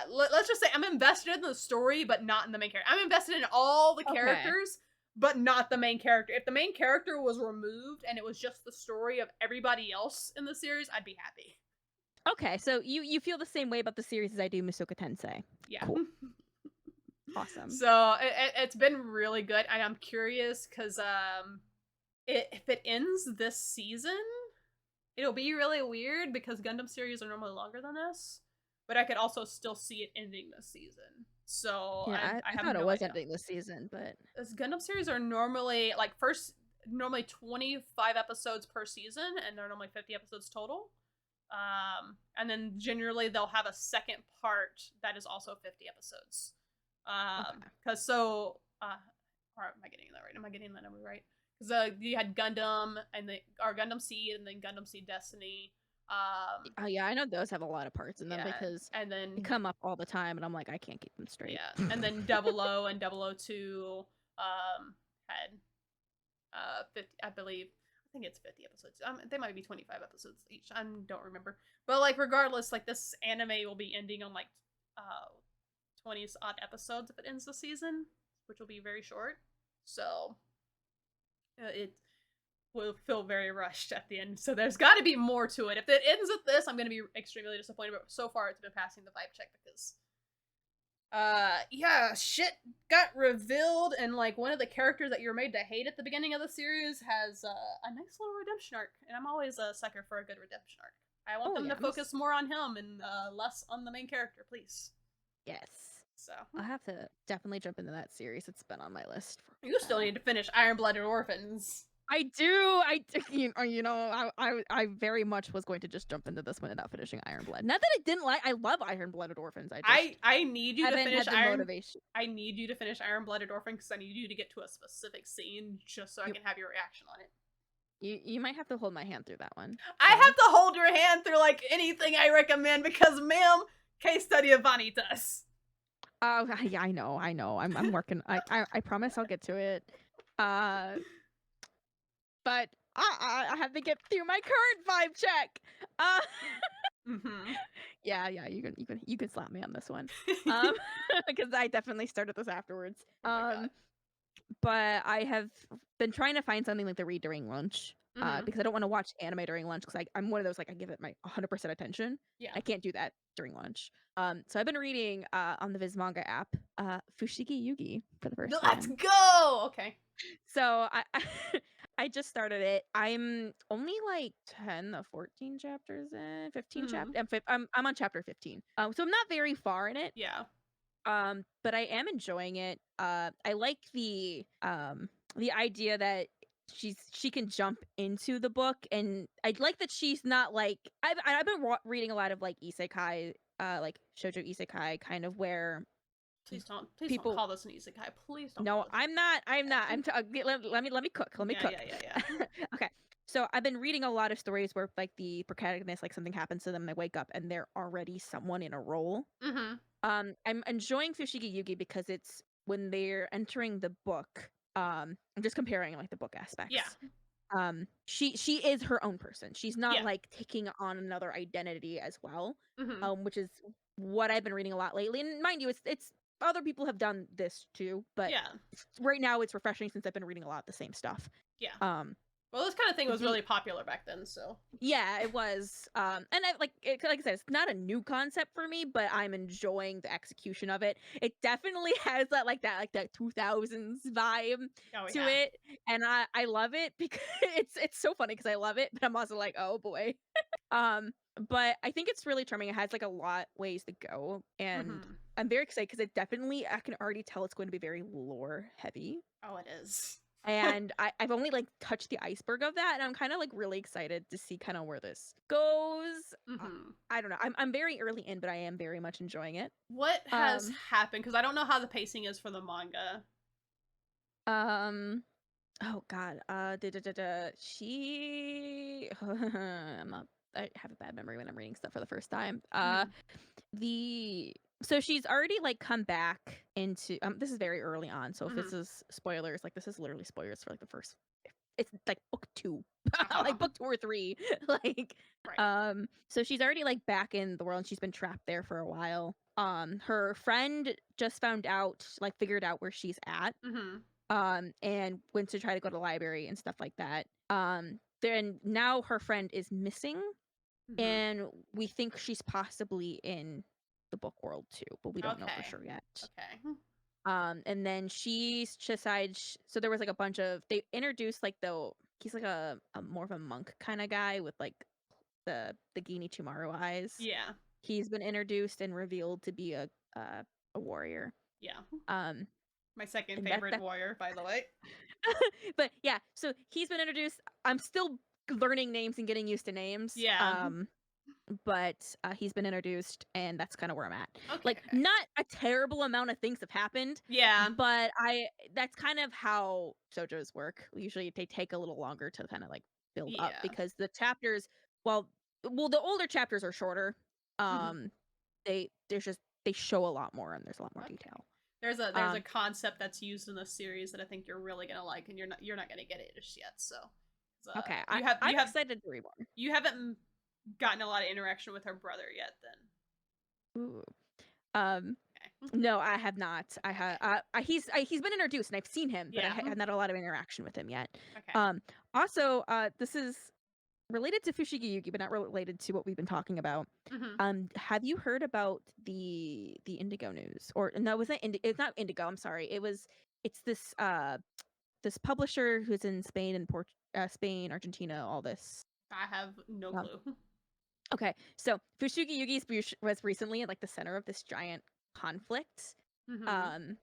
let's just say I'm invested in the story, but not in the main character. I'm invested in all the characters, but not the main character. If the main character was removed and it was just the story of everybody else in the series, I'd be happy. Okay, so you feel the same way about the series as I do Musoka Tensei. Yeah. Cool. Awesome. So it's been really good, and I'm curious because if it ends this season, it'll be really weird because Gundam series are normally longer than this, but I could also still see it ending this season. So Yeah, I I have thought no it was idea. ending this season, but This Gundam series are normally normally 25 episodes per season, and they're normally 50 episodes total. And then generally they'll have a second part that is also 50 episodes. Because or am I getting that right? Am I getting that number right? Because you had Gundam or Gundam Seed and then Gundam Seed Destiny. oh yeah, I know those have a lot of parts in them because and then they come up all the time, and I'm like, I can't keep them straight. Yeah, and then Double O and 002 had 50, I believe. I think it's 50 episodes. They might be 25 episodes each. I don't remember. But like regardless, like this anime will be ending on like 20 odd episodes if it ends the season, which will be very short. So it will feel very rushed at the end. So there's got to be more to it. If it ends with this, I'm going to be extremely disappointed. But so far, it's been passing the vibe check because yeah, shit got revealed, and like one of the characters that you're made to hate at the beginning of the series has a nice little redemption arc, and I'm always a sucker for a good redemption arc. I want them to focus more on him and less on the main character, please. Yes. So I'll have to definitely jump into that series. It's been on my list. You still need to finish Iron Blooded Orphans. I do. I very much was going to just jump into this one without finishing Iron Blood. Not that I didn't like. I love Iron Blooded Orphans. I need you to finish motivation. I need you to finish Iron Blooded Orphans because I need you to get to a specific scene just so I can have your reaction on it. You might have to hold my hand through that one. So. I have to hold your hand through like anything I recommend because, ma'am, case study of Vanitas. Oh yeah, I know. I'm working. I promise I'll get to it. But I have to get through my current vibe check. Yeah, you can slap me on this one. Because I definitely started this afterwards. But I have been trying to find something like to read during lunch. Because I don't want to watch anime during lunch because I'm one of those, like, I give it my 100% attention. Yeah. I can't do that during lunch. So I've been reading on the Viz Manga app Fushigi Yugi for the first time. Let's go! Okay. So I just started it. I'm only like 10 to 14 chapters in, 15 chapters. I'm on chapter 15. So I'm not very far in it. Yeah. But I am enjoying it. I like the idea that she can jump into the book, and I like that she's not like I've been reading a lot of like isekai, like shoujo isekai, kind of where Please don't call this an isekai. Please don't. No, I'm not. Let me cook. Let me cook. Yeah. Okay. So I've been reading a lot of stories where like the protagonist, like something happens to them, and they wake up and they're already someone in a role. I'm enjoying Fushigi Yugi because it's when they're entering the book. I'm just comparing like the book aspects. Yeah. She is her own person. She's not like taking on another identity as well. Which is what I've been reading a lot lately. And mind you, it's other people have done this too, but right now it's refreshing since I've been reading a lot of the same stuff. Yeah. Well, this kind of thing was The really popular back then, so. Yeah, it was. And like I said, it's not a new concept for me, but I'm enjoying the execution of it. It definitely has that 2000s vibe Oh to yeah. it, and I love it because it's so funny because I love it, but I'm also like, oh boy. Um, but I think it's really charming. It has like a lot ways to go, and Mm-hmm. I'm very excited because it definitely I can already tell it's going to be very lore heavy. Oh, it is. And I've only like touched the iceberg of that, and I'm kind of like really excited to see kind of where this goes. Mm-hmm. I don't know. I'm very early in, but I am very much enjoying it. What has Um, happened? Because I don't know how the pacing is for the manga. um, oh God, she, I'm not. I have a bad memory when I'm reading stuff for the first time. Mm-hmm. The so she's already like come back into this is very early on, so if Mm-hmm. this is spoilers, like this is literally spoilers for like the first it's like book 2. Uh-huh. Like book 2 or 3. Like Right. so she's already like back in the world and she's been trapped there for a while. Her friend just found out, like figured out where she's at, Mm-hmm. and went to try to go to the library and stuff like that. Then now her friend is missing, Mm-hmm. and we think she's possibly in the book world too, but we don't know for Okay. sure yet. Okay. And then she decides. So there was like a bunch of they introduced like he's like a more of a monk kind of guy with like the Gini Chimaru eyes. Yeah. He's been introduced and revealed to be a warrior. Yeah. Um, My second and favorite that warrior, by the way. but yeah, so he's been introduced. I'm still learning names and getting used to names. Yeah. But he's been introduced, and that's kind of where I'm at. Okay. Like, Okay. not a terrible amount of things have happened, Yeah. but that's kind of how shoujo's work. Usually, they take a little longer to kind of like build up Yeah. because the chapters, well, the older chapters are shorter. Mm-hmm. Um, they show a lot more, and there's a lot more Okay. detail. There's a Um, concept that's used in the series that I think you're really gonna like, and you're not gonna get it just yet. So, okay, you have I'm excited to read more. you haven't gotten a lot of interaction with her brother yet. Then Ooh. Um, okay. no, I have not. I have. Okay. He's been introduced, and I've seen him, but I Yeah. have not a lot of interaction with him yet. Okay. Um, also, this is related to Fushigi Yugi, but not related to what we've been talking about. Mm-hmm. Have you heard about the Indigo news? Or no, it's not Indigo. I'm sorry. It's this publisher who's in Spain and Spain, Argentina, all this. I have no Um, clue. okay, so Fushigi Yugi was recently at like the center of this giant conflict. Mm-hmm. Um,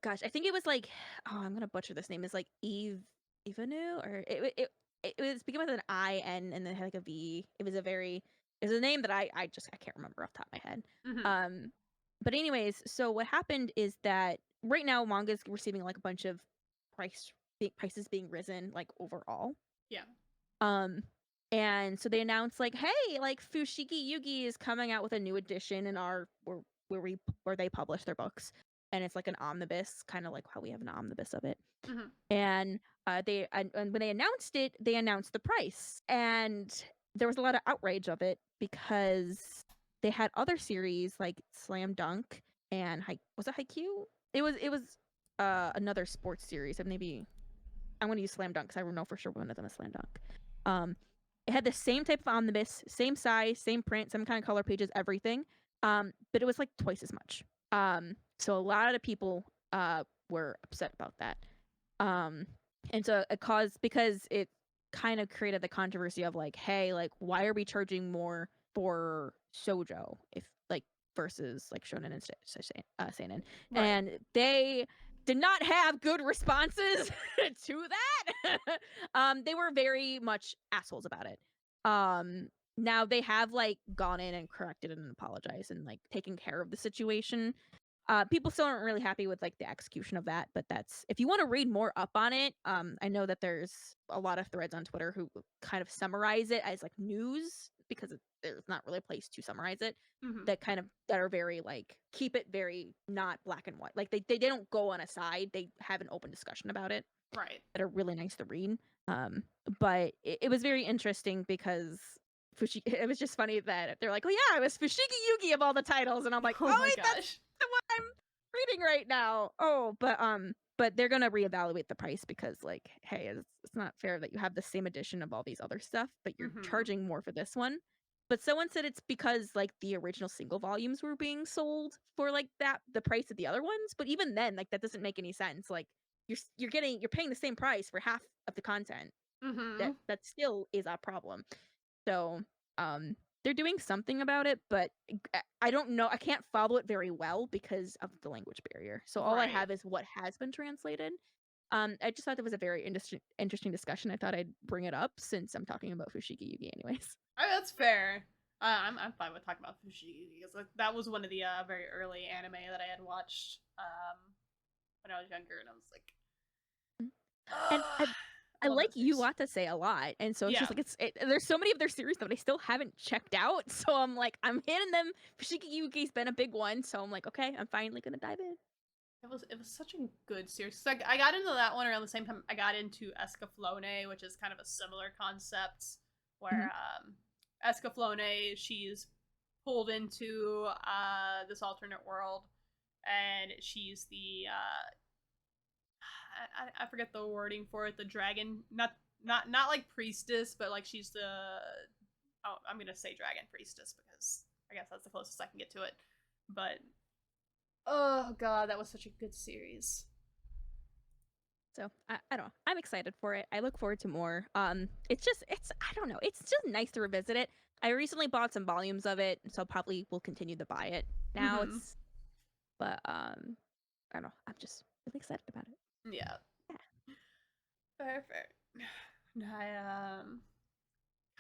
Gosh, I think it was like, oh, I'm gonna butcher this name. It's like Ivanu, or it was beginning with an I N and then had like a V. It was a name that I can't remember off the top of my head. Mm-hmm. Um, but anyways, so what happened is that right now manga's receiving like a bunch of prices being risen like overall. Yeah. Um, and so they announced like, hey, like Fushigi Yugi is coming out with a new edition in our where they publish their books, and it's like an omnibus, kind of like how we have an omnibus of it. Mm-hmm. And and when they announced it, they announced the price, and there was a lot of outrage of it because they had other series like Slam Dunk and was it Haikyuu? It was another sports series, and maybe I'm going to use Slam Dunk because I know for sure one of them is Slam Dunk. Um, it had the same type of omnibus, same size, same print, same kind of color pages, everything. But it was like twice as much. So a lot of people were upset about that. Um, and so it caused because it kind of created the controversy of like, hey, like why are we charging more for shoujo if like versus like shonen and seinen? Right. And they did not have good responses to that. They were very much assholes about it. Now they have like gone in and corrected and apologized and like taken care of the situation. People still aren't really happy with like the execution of that, but that's if you want to read more up on it. I know that there's a lot of threads on Twitter who kind of summarize it as like news because there's not really a place to summarize it. Mm-hmm. That are very like keep it very not black and white. Like they don't go on a side. They have an open discussion about it Right. that are really nice to read. But it was very interesting because it was just funny that they're like, oh yeah, it was Fushigi Yugi of all the titles, and I'm like, Oh oh my wait, that's gosh. the one I'm reading right now. Oh, but but they're gonna reevaluate the price because, like, hey, it's not fair that you have the same edition of all these other stuff, but you're Mm-hmm. charging more for this one. But someone said it's because like the original single volumes were being sold for like the price of the other ones. But even then, like that doesn't make any sense. Like you're paying the same price for half of the content. Mm-hmm. That still is a problem. So, they're doing something about it, but I don't know. I can't follow it very well because of the language barrier. So all I Right. have is what has been translated. I just thought that was a very interesting discussion. I thought I'd bring it up since I'm talking about Fushigi Yugi, anyways. That's fair. I'm fine with talking about Fushigi because that was one of the very early anime that I had watched when I was younger, and I was like, Mm. And oh, I I love like that you series. want to say a lot, and so it's just Yeah, like there's so many of their series that I still haven't checked out. So I'm like I'm hitting them. Fushigi Yugi's been a big one, so I'm like okay, I'm finally gonna dive in. it was such a good series. So I got into that one around the same time I got into Escaflowne, which is kind of a similar concept Mhm. where Escaflowne, she's pulled into this alternate world, and she's the I forget the wording for it. The dragon, not like priestess, but like she's the. Oh, I'm gonna say dragon priestess because I guess that's the closest I can get to it. But oh god, that was such a good series. So I don't know. I'm excited for it. I look forward to more. It's I don't know. It's just nice to revisit it. I recently bought some volumes of it, so probably will continue to buy it. Now Mm-hmm. it's but I don't know. I'm just really excited about it. Yeah, Yeah. perfect. I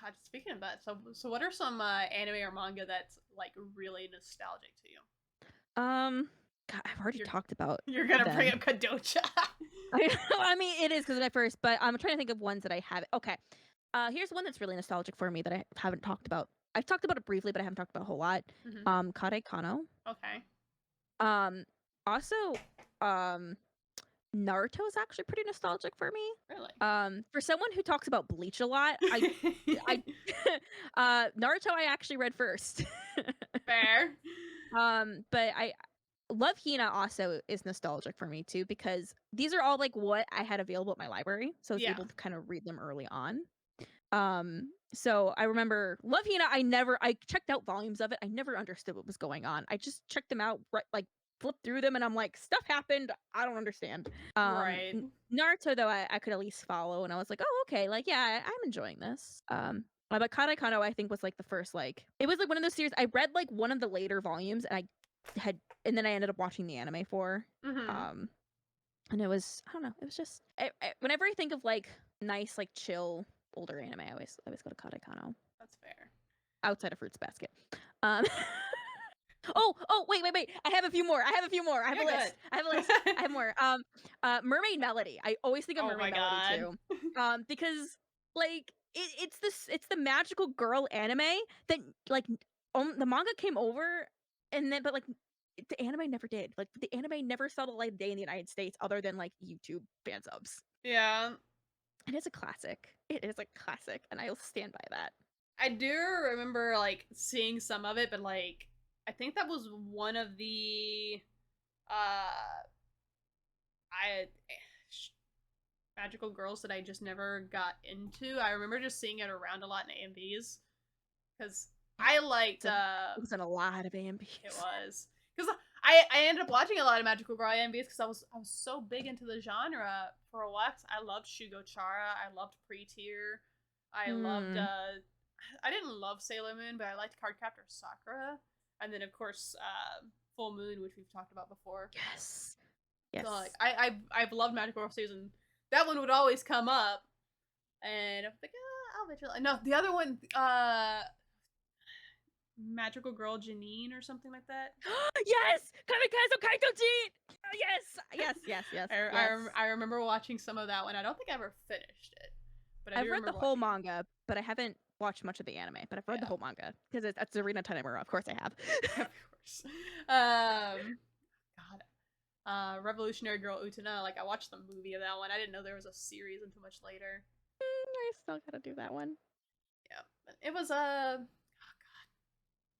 God, speaking of that, so what are some anime or manga that's like really nostalgic to you? God, I've already You're talked about you're gonna bring them. up Kadocha. I mean, it is because my first, but I'm trying to think of ones that I haven't. Okay, here's one that's really nostalgic for me that I haven't talked about. I've talked about it briefly, but I haven't talked about a whole lot. Mm-hmm. Kare Kano. Okay. Um, also, um, Naruto is actually pretty nostalgic for me. Really? For someone who talks about Bleach a lot, I, Naruto I actually read first. Fair. But I Love Hina also is nostalgic for me too because these are all like what I had available at my library, so I was Yeah. able to kind of read them early on. So I remember Love Hina. I checked out volumes of it. I never understood what was going on. I just checked them out, like flipped through them, and I'm like, stuff happened. I don't understand. Right. Naruto though, I could at least follow, and I was like, oh okay, like yeah, I'm enjoying this. But Kare Kano I think was like the first like it was like one of those series I read like one of the later volumes, had and then I ended up watching the anime for. Mm-hmm. Um, and it was I don't know, it was just whenever I think of like nice like chill older anime, I always go to Karekano That's fair. outside of Fruits Basket. Um, wait! I have a few more. I have Yeah, a good. list. I have more. Mermaid Melody. I always think of Oh Mermaid my Melody god. too. Because like it's the magical girl anime that like the manga came over and then but like the anime never did. Like the anime never saw the light of day in the United States other than like YouTube fan subs. Yeah. It is a classic. It is a classic, and I'll stand by that. I do remember like seeing some of it, but like I think that was one of the I magical girls that I just never got into. I remember just seeing it around a lot in AMVs because I liked It was in a lot of it AMVs. was because I ended up watching a lot of Magical Girl AMVs because I was so big into the genre for a while. I loved Shugo Chara, I loved Pre-Tier, I loved Hmm. I didn't love Sailor Moon, but I liked Cardcaptor Sakura, and then of course Full Moon, which we've talked about before. Yes. So like Yes. I've loved Magical Girl series, and that one would always come up, and I was like, I'll eventually. No, the other one, Magical Girl Janine or something like that. Yes! Kamikaze Kaito-ji! Yes. I remember watching some of that one. I don't think I ever finished it, but I I've do read the remember whole watching it. manga, but I haven't watched much of the anime. But I've read the Yeah, whole manga because it's Arena Tanemura. Of course, I have. of course. God, Revolutionary Girl Utena. Like I watched the movie of that one. I didn't know there was a series until much later. I still gotta do that one. Yeah, but it was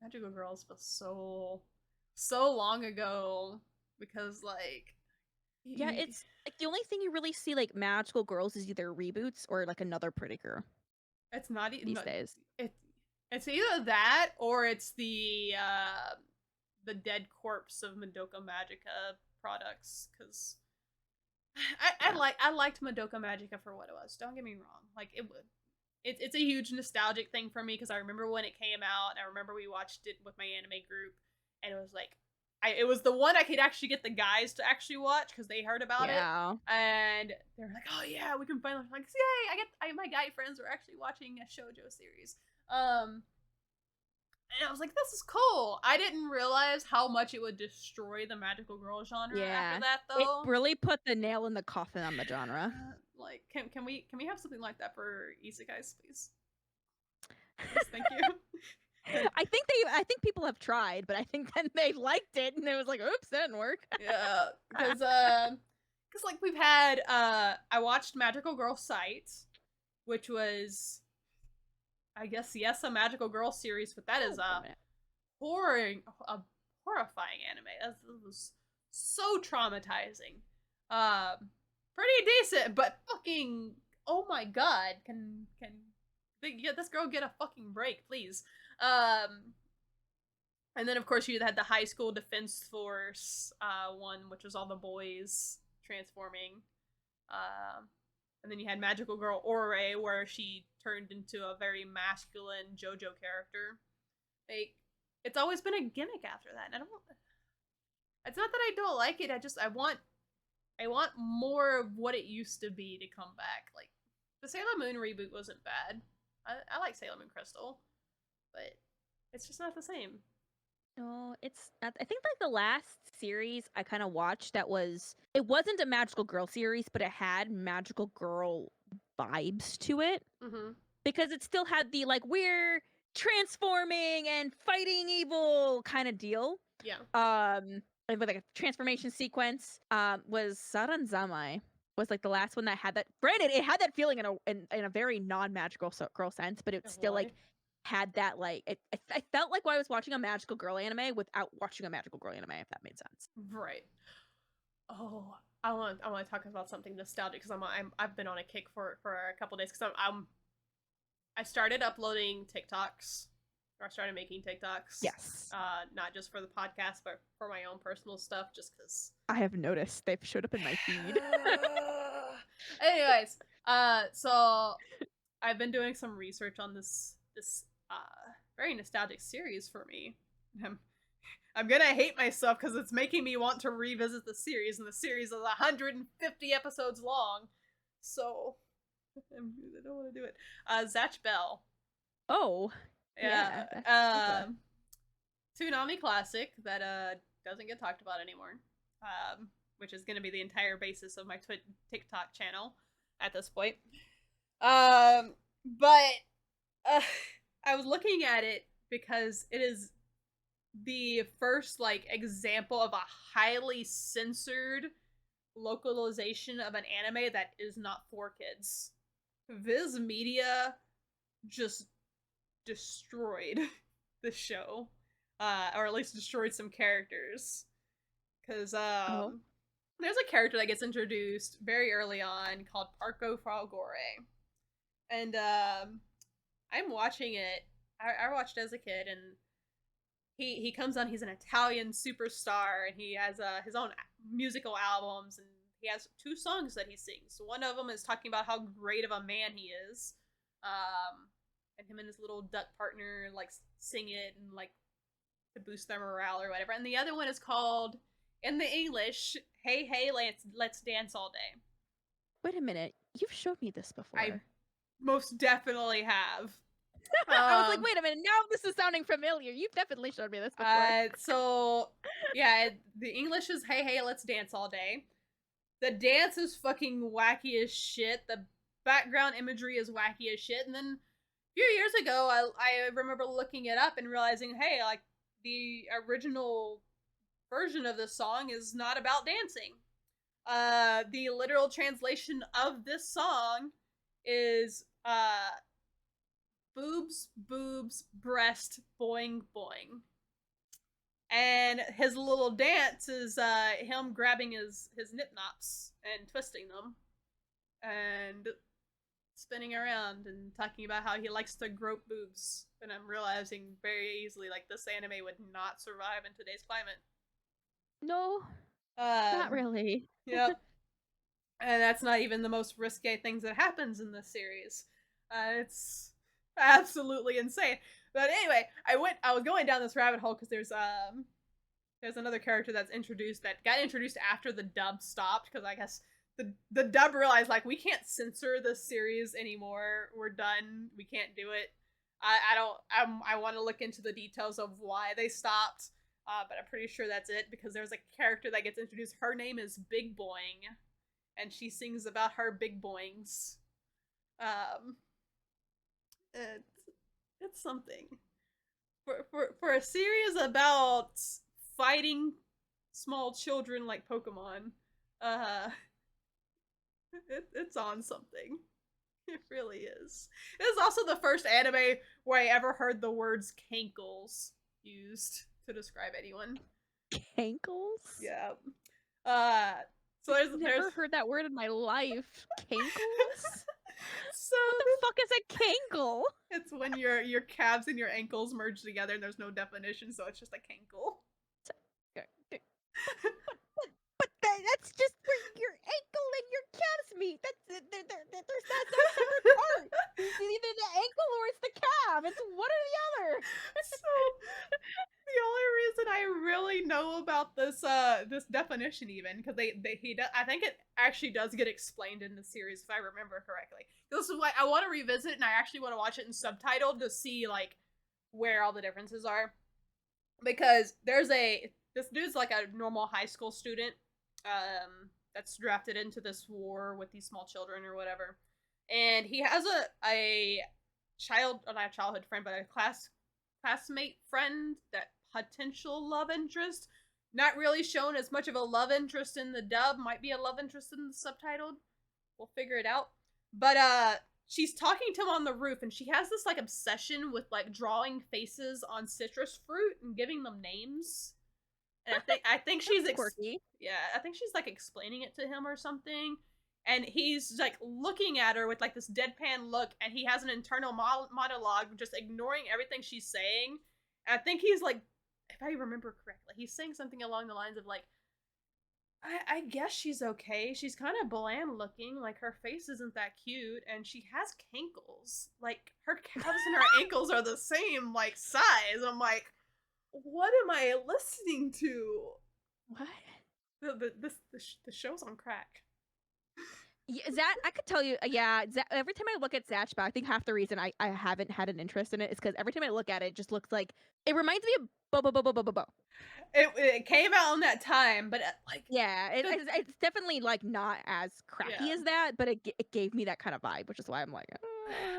Magical Girls was so long ago because like Yeah, it's like the only thing you really see like magical girls is either reboots or like another pretty girl It's not these days. it's either that or it's the dead corpse of Madoka Magica products because Yeah. I liked Madoka Magica for what it was. Don't get me wrong. Like it's a huge nostalgic thing for me because I remember when it came out and I remember we watched it with my anime group and it was like it was the one I could actually get the guys to actually watch because they heard about it Yeah. and they were like, oh yeah, we can finally like yay! My guy friends were actually watching a shoujo series. And I was like, this is cool. I didn't realize how much it would destroy the magical girl genre after Yeah. that It though. really put the nail in the coffin on the genre. Like, can we have something like that for isekais, please? Please, thank you. I think people have tried, but I think then they liked it and it was like, oops, that didn't work. Yeah, because like we've had I watched Magical Girl Sight, which was I guess yes a Magical Girl series, but that is horror a horrifying anime. That was so traumatizing. Pretty decent, but fucking oh my god, can this girl get a fucking break, please? And then of course you had the High School Defense Force one, which was all the boys transforming. And then you had Magical Girl Ore, where she turned into a very masculine JoJo character. Like, it's always been a gimmick after that. And I don't. It's not that I don't like it. I want more of what it used to be to come back. Like the Sailor Moon reboot wasn't bad. I like Sailor Moon Crystal, but it's just not the same. No, it's not. I think like the last series I kind of watched that was it wasn't a magical girl series, but it had magical girl vibes to it Mm-hmm. because it still had the like we're transforming and fighting evil kind of deal. Yeah. With like a transformation sequence. Was Saranzamai was like the last one that had that. Granted, it had that feeling in a very non magical girl sense, but it Oh still like boy. had that like I felt like I was watching a magical girl anime without watching a magical girl anime, if that made sense. Right. Oh, I want to talk about something nostalgic because I've been on a kick for a couple days because I started uploading TikToks or I started making TikToks. Yes. Not just for the podcast, but for my own personal stuff, just because. I have noticed they've showed up in my feed. Anyways, so I've been doing some research on this very nostalgic series for me. I'm gonna hate myself because it's making me want to revisit the series, and the series is 150 episodes long. So I don't want to do it. Zatch Bell. Oh, Yeah. yeah. Toonami classic that doesn't get talked about anymore. Which is gonna be the entire basis of my TikTok channel at this point. But I was looking at it because it is the first like example of a highly censored localization of an anime that is not for kids. Viz Media just destroyed the show, or at least destroyed some characters. Because there's a character that gets introduced very early on called Parco Fragore, and I'm watching it. I watched it as a kid, and he comes on. He's an Italian superstar, and he has his own musical albums, and he has 2 songs that he sings. One of them is talking about how great of a man he is, and him and his little duck partner like sing it and like to boost their morale or whatever. And the other one is called, in the English, "Hey Hey Let's Dance All Day." Wait a minute, you've showed me this before. I most definitely have. I was like, wait a minute, now this is sounding familiar. You've definitely showed me this before. So yeah, the English is "Hey Hey Let's Dance All Day." The dance is fucking wacky as shit. The background imagery is wacky as shit. And then a few years ago, I remember looking it up and realizing, hey, like the original version of this song is not about dancing. The literal translation of this song is boobs, boobs, breast, boing, boing. And his little dance is him grabbing his nip nops and twisting them and spinning around and talking about how he likes to grope boobs. And I'm realizing very easily like this anime would not survive in today's climate. No, not really. Yep. And that's not even the most risque things that happens in this series. It's absolutely insane. But anyway, I was going down this rabbit hole because there's another character that's introduced that got introduced after the dub stopped because I guess the dub realized like we can't censor this series anymore. We're done. We can't do it. I want to look into the details of why they stopped. But I'm pretty sure that's it because there's a character that gets introduced. Her name is Big Boing, and she sings about her big boings. It, it's something for a series about fighting small children like Pokemon. It's on something. It really is. It is also the first anime where I ever heard the words cankles used to describe anyone. Cankles? Yeah. So I've never heard that word in my life. Cankles? So what the fuck is a cankle? It's when your calves and your ankles merge together and there's no definition, so it's just a cankle. But that's just where your ankle and your calves meet. There's not no separate part. It's either the ankle or it's the calf. It's one or the other. So the only reason I really know about this this definition even because I think it actually does get explained in the series if I remember correctly. This is why I want to revisit it and I actually want to watch it in subtitled to see like where all the differences are because this dude's like a normal high school student that's drafted into this war with these small children or whatever, and he has a not a childhood friend but a classmate friend that potential love interest, not really shown as much of a love interest in the dub, might be a love interest in the subtitled, we'll figure it out. But she's talking to him on the roof and she has this like obsession with like drawing faces on citrus fruit and giving them names. And I think she's quirky. Yeah, I think she's like explaining it to him or something. And he's like looking at her with like this deadpan look, and he has an internal monologue just ignoring everything she's saying. And I think he's like, if I remember correctly, he's saying something along the lines of like, I guess she's okay. She's kind of bland looking. Like her face isn't that cute, and she has cankles. Like her calves and her ankles are the same like size. I'm like, what am I listening to? What? The show's on crack. Yeah, I could tell you, yeah, every time I look at Zatchbell, I think half the reason I haven't had an interest in it is because every time I look at it, it just looks like, it reminds me of Bo. It came out in that time, but like yeah, it's definitely like not as cracky as that, but it gave me that kind of vibe, which is why I'm like,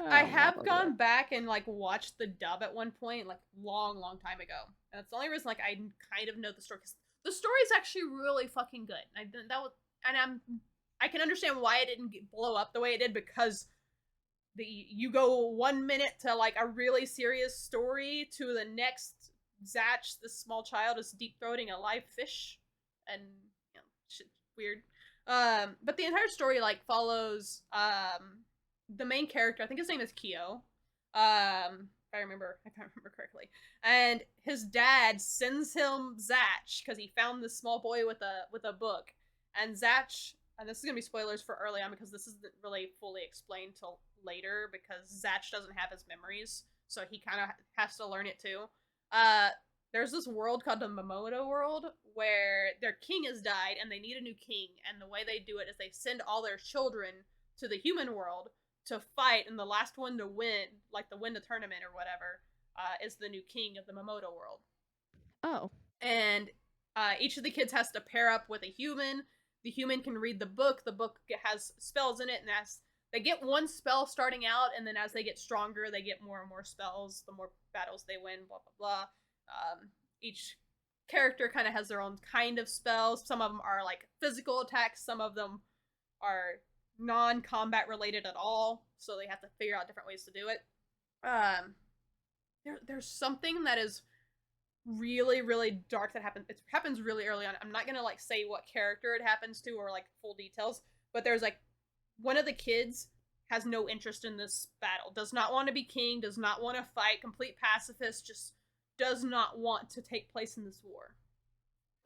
I have gone back and like watched the dub at one point, like long time ago. And that's the only reason like I kind of know the story. Cause the story is actually really fucking good. I can understand why it didn't blow up the way it did because you go 1 minute to like a really serious story to the next. Zatch, this small child, is deep throating a live fish, and shit's weird. But the entire story like follows the main character. I think his name is Shio. If I can't remember correctly. And his dad sends him Zatch because he found this small boy with a book, and Zatch. And this is gonna be spoilers for early on because this isn't really fully explained till later because Zatch doesn't have his memories, so he kind of has to learn it too. There's this world called the Mamoto world where their king has died and they need a new king, and the way they do it is they send all their children to the human world to fight, and the last one to win, like the win the tournament or whatever, is the new king of the Mamoto world. Oh. And each of the kids has to pair up with a human. The human can read the book has spells in it, and they get one spell starting out, and then as they get stronger, they get more and more spells, the more battles they win, blah, blah, blah. Each character kind of has their own kind of spells. Some of them are like physical attacks. Some of them are non-combat related at all, so they have to figure out different ways to do it. There's something that is really, really dark that happens. It happens really early on. I'm not gonna like say what character it happens to or like full details, but there's like one of the kids has no interest in this battle, does not want to be king, does not want to fight, complete pacifist, just does not want to take place in this war.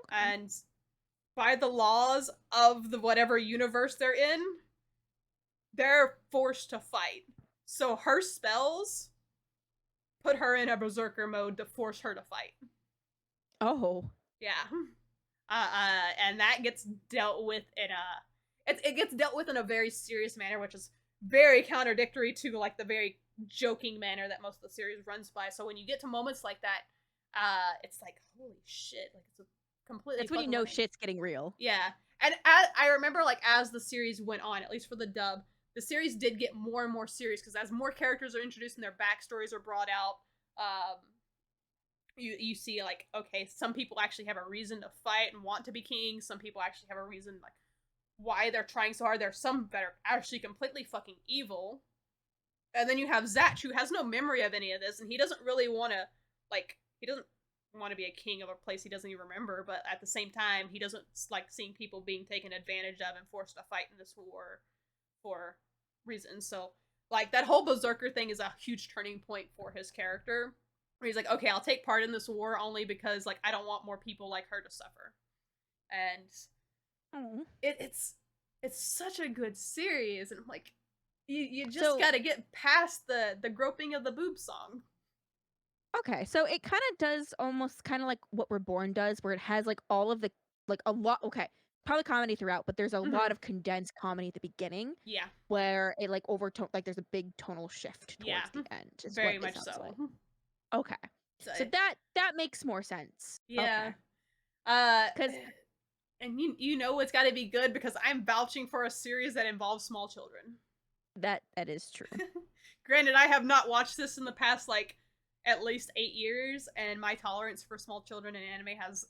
Okay. And by the laws of the whatever universe they're in, they're forced to fight. So her spells put her in a berserker mode to force her to fight. Oh. Yeah. And that gets dealt with in it gets dealt with in a very serious manner, which is very contradictory to like the very joking manner that most of the series runs by. So when you get to moments like that, it's like holy shit, like it's a completely. That's when you know shit's getting real. Yeah, and I remember like as the series went on, at least for the dub, the series did get more and more serious because as more characters are introduced and their backstories are brought out, you see like okay, some people actually have a reason to fight and want to be king. Some people actually have a reason like why they're trying so hard. There's some that are actually completely fucking evil. And then you have Zatch, who has no memory of any of this, and he doesn't really want to, like, he doesn't want to be a king of a place he doesn't even remember, but at the same time, he doesn't like seeing people being taken advantage of and forced to fight in this war for reasons. So, like, that whole Berserker thing is a huge turning point for his character, where he's like, okay, I'll take part in this war only because, like, I don't want more people like her to suffer. And it's such a good series, and like you just gotta get past the groping of the boob song. Okay, so it kind of does almost kind of like what Reborn does, where it has like all of the like a lot. Okay, probably comedy throughout, but there's a lot of condensed comedy at the beginning. Yeah, where it like overtone like there's a big tonal shift towards the end. Is very what much so. Like. Okay, so that makes more sense. Yeah, because. And you know it's got to be good because I'm vouching for a series that involves small children. That is true. Granted, I have not watched this in the past like at least 8 years, and my tolerance for small children in anime has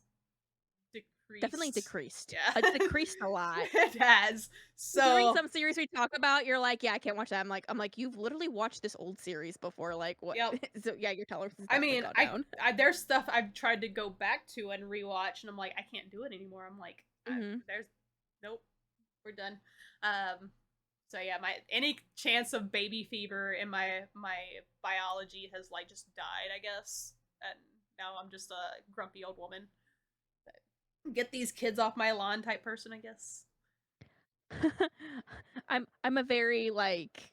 decreased. Definitely decreased. Yeah, it's decreased a lot. It has. So during some series we talk about, you're like, yeah, I can't watch that. I'm like, you've literally watched this old series before. Like, what? Yep. So yeah, your tolerance has gone down. There's stuff I've tried to go back to and rewatch, and I'm like, I can't do it anymore. I'm like, there's nope, we're done. So yeah, any chance of baby fever in my biology has like just died, I guess, and now I'm just a grumpy old woman. Get these kids off my lawn type person, I guess. I'm a very like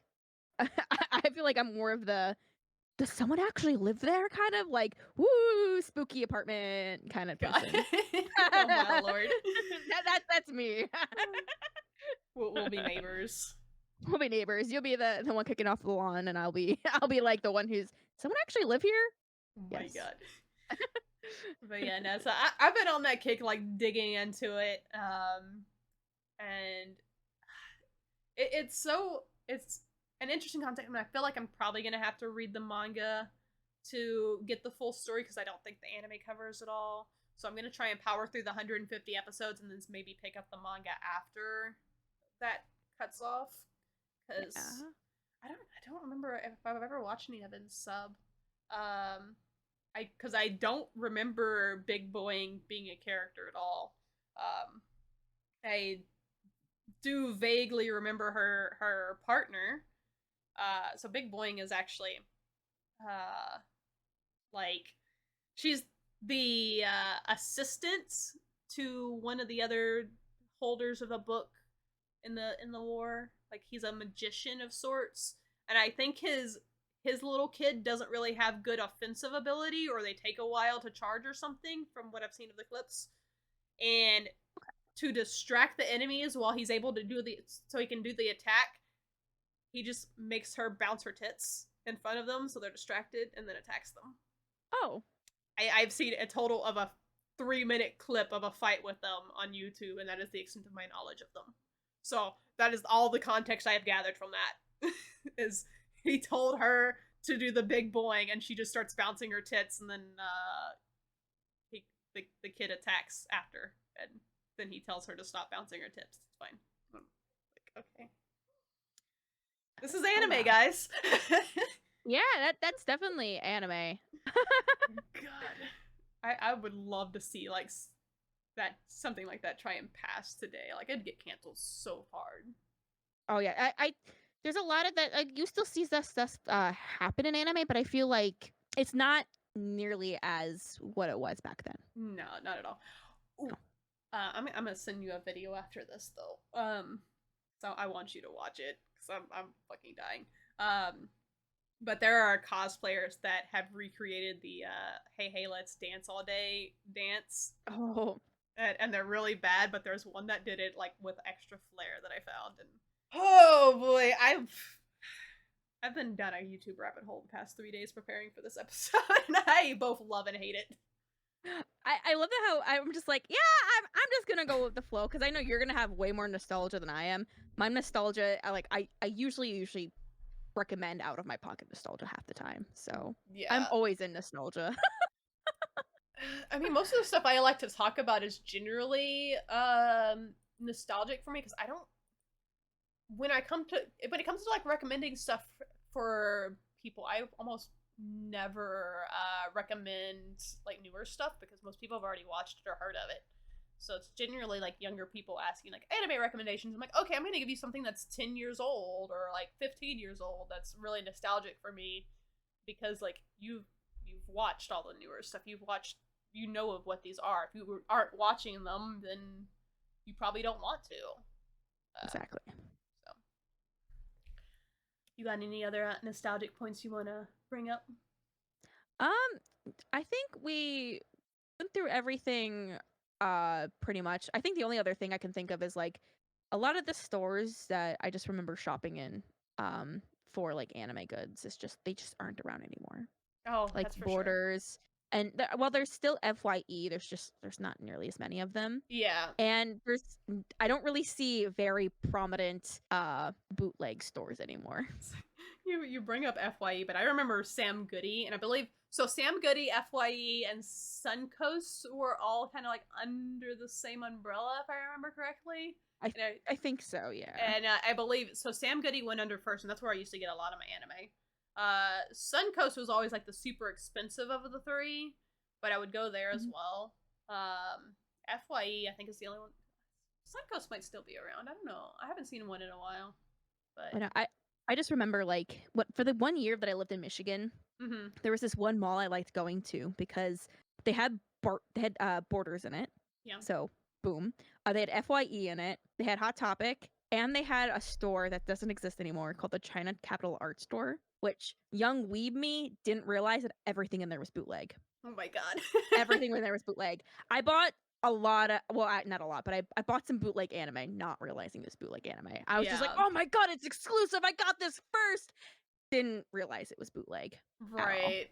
I feel like I'm more of the does someone actually live there kind of like woo spooky apartment kind of person. Oh my lord. That's me. We'll be neighbors. We'll be neighbors. You'll be the one kicking off the lawn, and I'll be like the one who's someone actually live here. Oh my god. But yeah, no. So I've been on that kick, like digging into it, and it's an interesting concept. I mean, I feel like I'm probably gonna have to read the manga to get the full story because I don't think the anime covers it all. So I'm gonna try and power through the 150 episodes and then maybe pick up the manga after that cuts off. Because I don't remember if I've ever watched any of it in sub. Because I don't remember Big Boing being a character at all. I do vaguely remember her partner. So Big Boing is actually, like, she's the assistant to one of the other holders of a book in the war. Like, he's a magician of sorts, and I think his little kid doesn't really have good offensive ability, or they take a while to charge or something, from what I've seen of the clips. And to distract the enemies while he's able to so he can do the attack, he just makes her bounce her tits in front of them so they're distracted and then attacks them. Oh. I've seen a total of a 3-minute clip of a fight with them on YouTube, and that is the extent of my knowledge of them. So that is all the context I have gathered from that. Is he told her to do the big boing, and she just starts bouncing her tits, and then the kid attacks after, and then he tells her to stop bouncing her tits. It's fine. Like, okay. This is anime, guys. Yeah, that's definitely anime. God. I would love to see like that something like that try and pass today. Like it'd get canceled so hard. Oh yeah, I there's a lot of that. Like, you still see that stuff happen in anime, but I feel like it's not nearly as what it was back then. No, not at all. Ooh, I'm gonna send you a video after this though. So I want you to watch it because I'm fucking dying. But there are cosplayers that have recreated the "Hey Hey Let's Dance All Day" dance, Oh, and they're really bad. But there's one that did it like with extra flair that I found, and oh boy, I've been down a YouTube rabbit hole the past 3 days preparing for this episode, and I both love and hate it. I love that how I'm just like, yeah, I'm just gonna go with the flow because I know you're gonna have way more nostalgia than I am. My nostalgia, I usually recommend out of my pocket nostalgia half the time, so I'm Yeah. always in nostalgia. I mean, most of the stuff I like to talk about is generally nostalgic for me because I don't when it comes to like recommending stuff for people, I almost never recommend like newer stuff because most people have already watched it or heard of it. So it's generally like younger people asking like anime recommendations. I'm like, okay, I'm gonna give you something that's 10 years old or like 15 years old that's really nostalgic for me because like you've watched all the newer stuff. You know of what these are. If you aren't watching them, then you probably don't want to. Exactly. So, you got any other nostalgic points you want to bring up? Um, I think we went through everything pretty much. I think the only other thing I can think of is like a lot of the stores that I just remember shopping in for like anime goods is just they just aren't around anymore. Oh, Like that's for sure. Borders and while there's still FYE, there's not nearly as many of them. Yeah. And I don't really see very prominent bootleg stores anymore. You bring up FYE, but I remember Sam Goody, and I believe so. Sam Goody, FYE, and Suncoast were all kind of like under the same umbrella, if I remember correctly. I And I think so, yeah. I believe so. Sam Goody went under first, and that's where I used to get a lot of my anime. Suncoast was always like the super expensive of the three, but I would go there as Mhm. well. FYE, I think is the only one. Suncoast might still be around. I don't know. I haven't seen one in a while, but But I just remember like what for the 1 year that I lived in Michigan, mm-hmm. there was this one mall I liked going to because they had Borders in it. Yeah. So boom, they had FYE in it. They had Hot Topic, and they had a store that doesn't exist anymore called the China Capital Art Store. Which young weeb me didn't realize that everything in there was bootleg. Oh my god. Everything in there was bootleg. I bought a lot of not a lot, but I bought some bootleg anime, not realizing this bootleg anime. I was just like, Yeah. oh my god, it's exclusive! I got this first. Didn't realize it was bootleg at all. Right.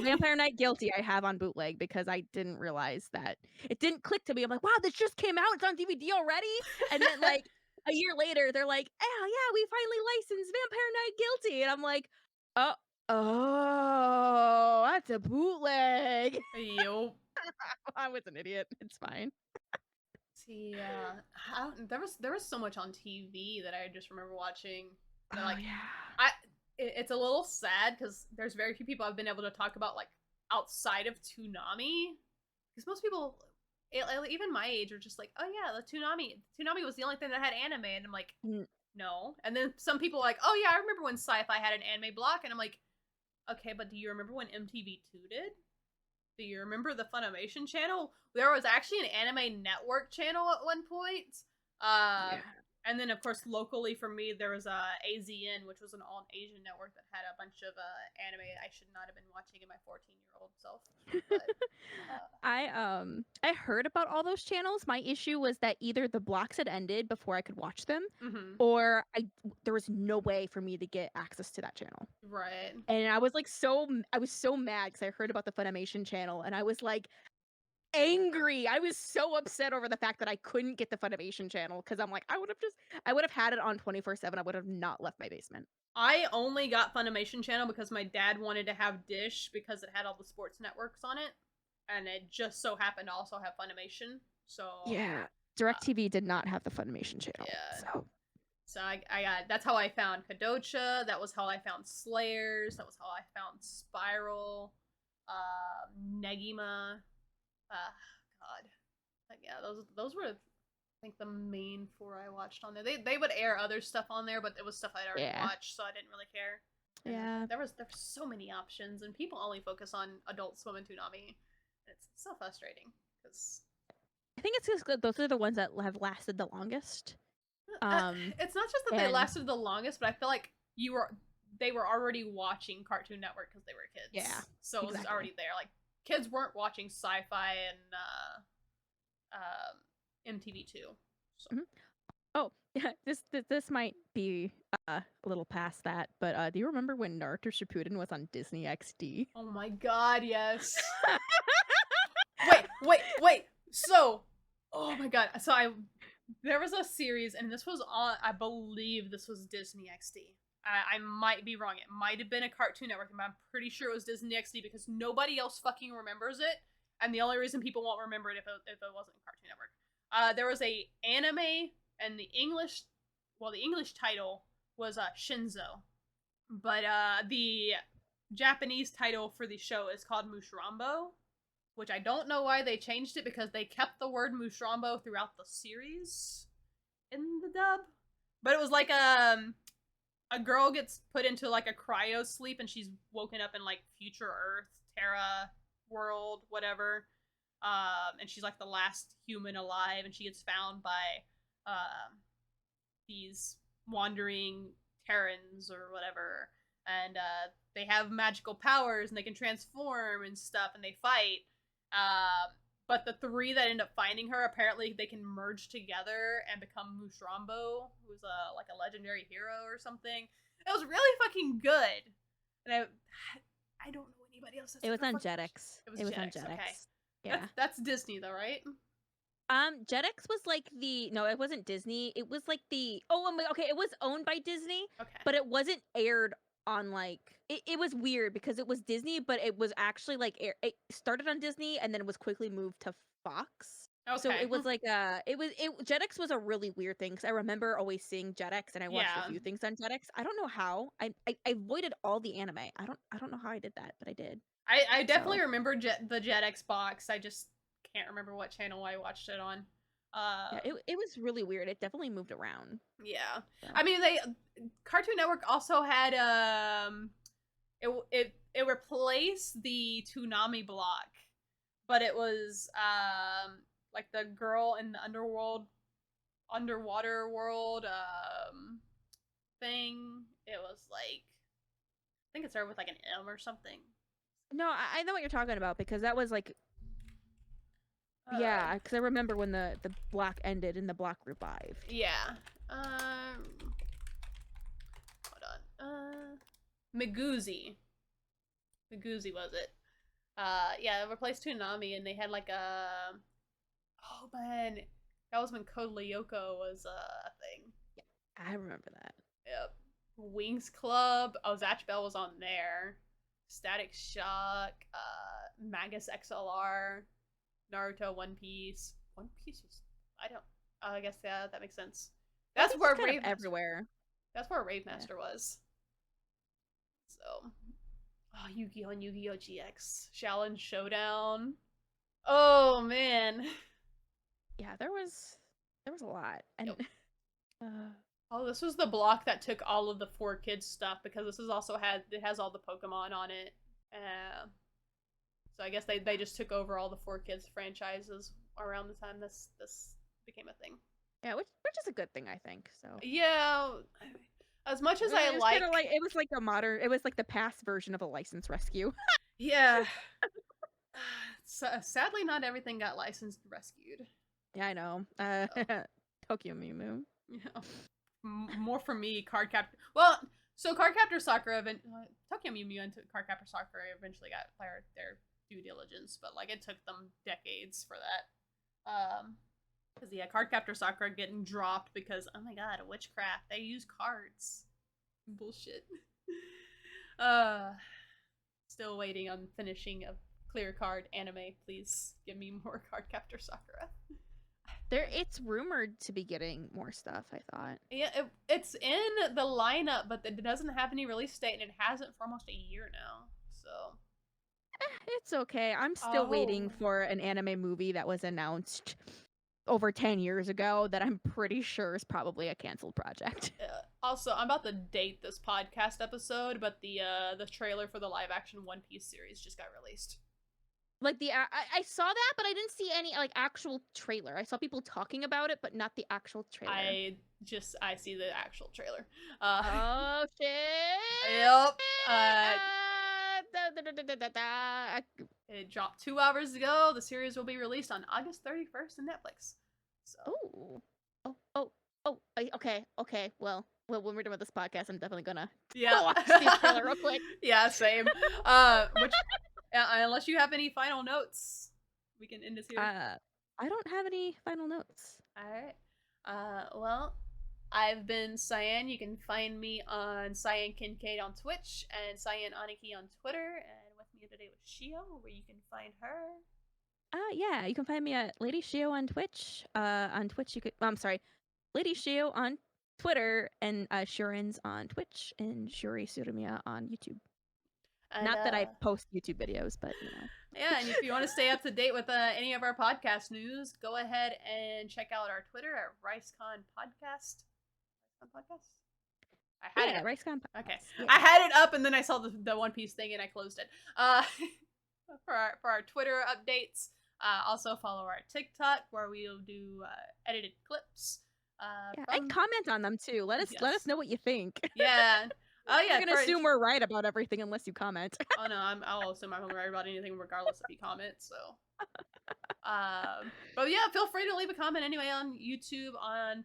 Vampire Knight Guilty I have on bootleg because I didn't realize that it didn't click to me. I'm like, wow, this just came out. It's on DVD already. And then like a year later, they're like, oh yeah, we finally licensed Vampire Knight Guilty, and I'm like, oh, oh, that's a bootleg. Yup. I was an idiot. It's fine. See, there was so much on TV that I just remember watching. That, Oh like, yeah. it's a little sad because there's very few people I've been able to talk about like outside of Toonami, because most people, even my age, are just like, oh yeah, the Toonami was the only thing that had anime, and I'm like, Mm. no. And then some people are like, oh yeah, I remember when Sci-Fi had an anime block, and I'm like, okay, but do you remember when MTV2 did? Do you remember the Funimation channel? There was actually an anime network channel at one point. Yeah. And then, of course, locally for me, there was AZN, which was an all Asian network that had a bunch of anime I should not have been watching in my 14-year-old self. But, I heard about all those channels. My issue was that either the blocks had ended before I could watch them, mm-hmm. or there was no way for me to get access to that channel. Right. And I was like I was so mad because I heard about the Funimation channel, and I was like angry. I was so upset over the fact that I couldn't get the Funimation channel because I'm like, I would have had it on 24/7. I would have not left my basement. I only got Funimation channel because my dad wanted to have Dish because it had all the sports networks on it, and it just so happened to also have Funimation. So Yeah. DirecTV did not have the Funimation channel. yeah. So I got, that's how I found Kadocha. That was how I found Slayers. That was how I found Spiral, Negima. God. Like, yeah, those were, I think, the main four I watched on there. They would air other stuff on there, but it was stuff I'd already Yeah. watched, so I didn't really care. And Yeah. there was so many options, and people only focus on Adult Swim and Toonami. It's so frustrating because I think it's just those are the ones that have lasted the longest. it's not just that they And lasted the longest, but I feel like they were already watching Cartoon Network because they were kids. yeah, So it was exactly. already there. Like, kids weren't watching sci-fi and MTV2. So. Mhm. Oh, yeah, this might be a little past that, but do you remember when Naruto Shippuden was on Disney XD? Oh my god, yes. Wait. So, oh my god. There was a series, and this was on, I believe this was Disney XD. I might be wrong. It might have been a Cartoon Network, but I'm pretty sure it was Disney XD because nobody else fucking remembers it. And the only reason people won't remember it if it wasn't Cartoon Network. There was a anime, and the English title was Shinzo. But the Japanese title for the show is called Mushrambo, which I don't know why they changed it because they kept the word Mushrambo throughout the series in the dub. But it was like a girl gets put into like a cryo sleep and she's woken up in like future Earth, Terra world, whatever. And she's like the last human alive, and she gets found by these wandering Terrans or whatever, and they have magical powers and they can transform and stuff, and they fight. But the three that end up finding her, apparently they can merge together and become Mushrambo, who's like a legendary hero or something. It was really fucking good, and I don't know anybody else. It was on Jetix. It was on Jetix. Okay. Yeah. That's Disney though, right? Jetix was like no, it wasn't Disney. It was like okay, it was owned by Disney, Okay. but it wasn't aired on like it was weird because it was Disney, but it was actually like it started on Disney and then it was quickly moved to Fox. Okay. So it was like Jetix was a really weird thing because I remember always seeing Jetix and I watched a few things on Jetix. I don't know how. I avoided all the anime. I don't know how I did that, but I did. I definitely remember the Jetix box. I just can't remember what channel I watched it on. Yeah, it was really weird. It definitely moved around. Yeah. So. I mean, Cartoon Network also had it replaced the Toonami block, but it was like the girl in the underwater world thing. It was like, I think it started with like an M or something. No, I know what you're talking about because that was like yeah, because I remember when the block ended and the block revived. Yeah. Hold on. Miguzi was it? Yeah, it replaced Toonami, and they had like a. Oh man, that was when Code Lyoko was a thing. Yeah, I remember that. Yep. Wings Club. Oh, Zatch Bell was on there. Static Shock. Magus XLR. Naruto, One Piece. One Piece was. I guess yeah, that makes sense. That's where Rave everywhere. That's where Rave Master was. So, oh, Yu-Gi-Oh! And Yu-Gi-Oh! GX, Shaolin Showdown. Oh man. Yeah, there was a lot, and yep. Oh, this was the block that took all of the 4Kids stuff because this is also it has all the Pokemon on it. So I guess they just took over all the 4Kids franchises around the time this became a thing. Yeah, which is a good thing, I think. So yeah, as much as I like it was like it was like the past version of a license rescue. Yeah. Sadly, not everything got licensed and rescued. Yeah, I know. Tokyo Mew Mew. Yeah. More for me, Cardcaptor. Well, so Cardcaptor Sakura, Tokyo Mew Mew and Cardcaptor Sakura eventually got their due diligence, but like it took them decades for that. Because yeah, Cardcaptor Sakura getting dropped because oh my god, witchcraft. They use cards. Bullshit. Still waiting on finishing a clear card anime. Please give me more Cardcaptor Sakura. It's rumored to be getting more stuff, I thought. Yeah, it's in the lineup, but it doesn't have any release date, and it hasn't for almost a year now. So It's okay. I'm still waiting Oh. for an anime movie that was announced over 10 years ago that I'm pretty sure is probably a canceled project. Also, I'm about to date this podcast episode, but the trailer for the live action One Piece series just got released. Like I saw that, but I didn't see any like actual trailer. I saw people talking about it, but not the actual trailer. I see the actual trailer. Oh shit! Yep. Da. It dropped 2 hours ago. The series will be released on August 31st on Netflix. So. Oh, okay, okay. Well, when we're done with this podcast, I'm definitely gonna Yeah. watch the trailer real quick. Yeah, same. Which, unless you have any final notes, we can end this here. I don't have any final notes. All right. Well, I've been Cyan. You can find me on Cyan Kincaid on Twitch and Cyan Aniki on Twitter. And with me today was Shio, where you can find her. Yeah, you can find me at Lady Shio on Twitch. On Twitch, you could. I'm sorry, Lady Shio on Twitter and Shurin's on Twitch and Shuri Suramiya on YouTube. And, Not that I post YouTube videos, but you know. Yeah, and if you want to stay up to date with any of our podcast news, go ahead and check out our Twitter at RiceCon Podcast. RiceCon Podcast? RiceCon Podcast. Okay. Yeah. I had it up and then I saw the One Piece thing and I closed it. For our Twitter updates. Also follow our TikTok where we'll do edited clips. And comment on them too. Let us know what you think. Yeah. Oh yeah. You're gonna assume we're right about everything unless you comment. Oh no, I'll assume I'm right about anything regardless if you comment. So. But yeah, feel free to leave a comment anyway on YouTube, on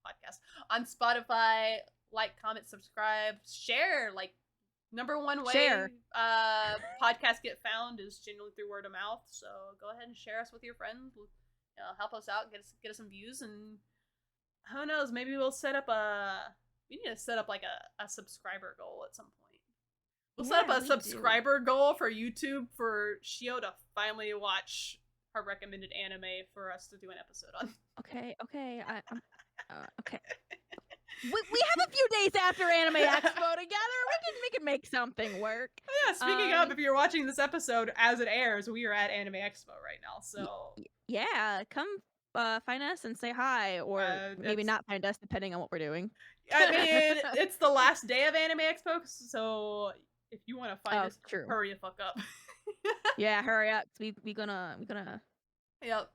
podcast, on Spotify. Like, comment, subscribe, share. Like, number one way podcasts get found is generally through word of mouth. So go ahead and share us with your friends. Help us out, get us some views, and who knows? Maybe we'll set up we need to set up like a subscriber goal at some point. We'll set up a subscriber goal for YouTube for Shio to finally watch her recommended anime for us to do an episode on. Okay. Okay. We have a few days after Anime Expo together. We can make something work. Yeah, speaking of, if you're watching this episode as it airs, we are at Anime Expo right now, so... Yeah, come find us and say hi, or maybe not find us, depending on what we're doing. I mean, it's the last day of Anime Expo, so if you want to find us, hurry the fuck up. Yeah, hurry up. We gonna... Yep.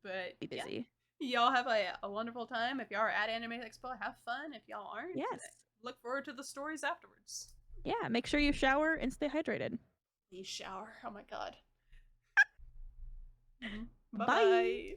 But be busy. Yeah. Y'all have a wonderful time. If y'all are at Anime Expo, have fun. If y'all aren't, look forward to the stories afterwards. Yeah, make sure you shower and stay hydrated. Please shower. Oh my god. Bye. Bye.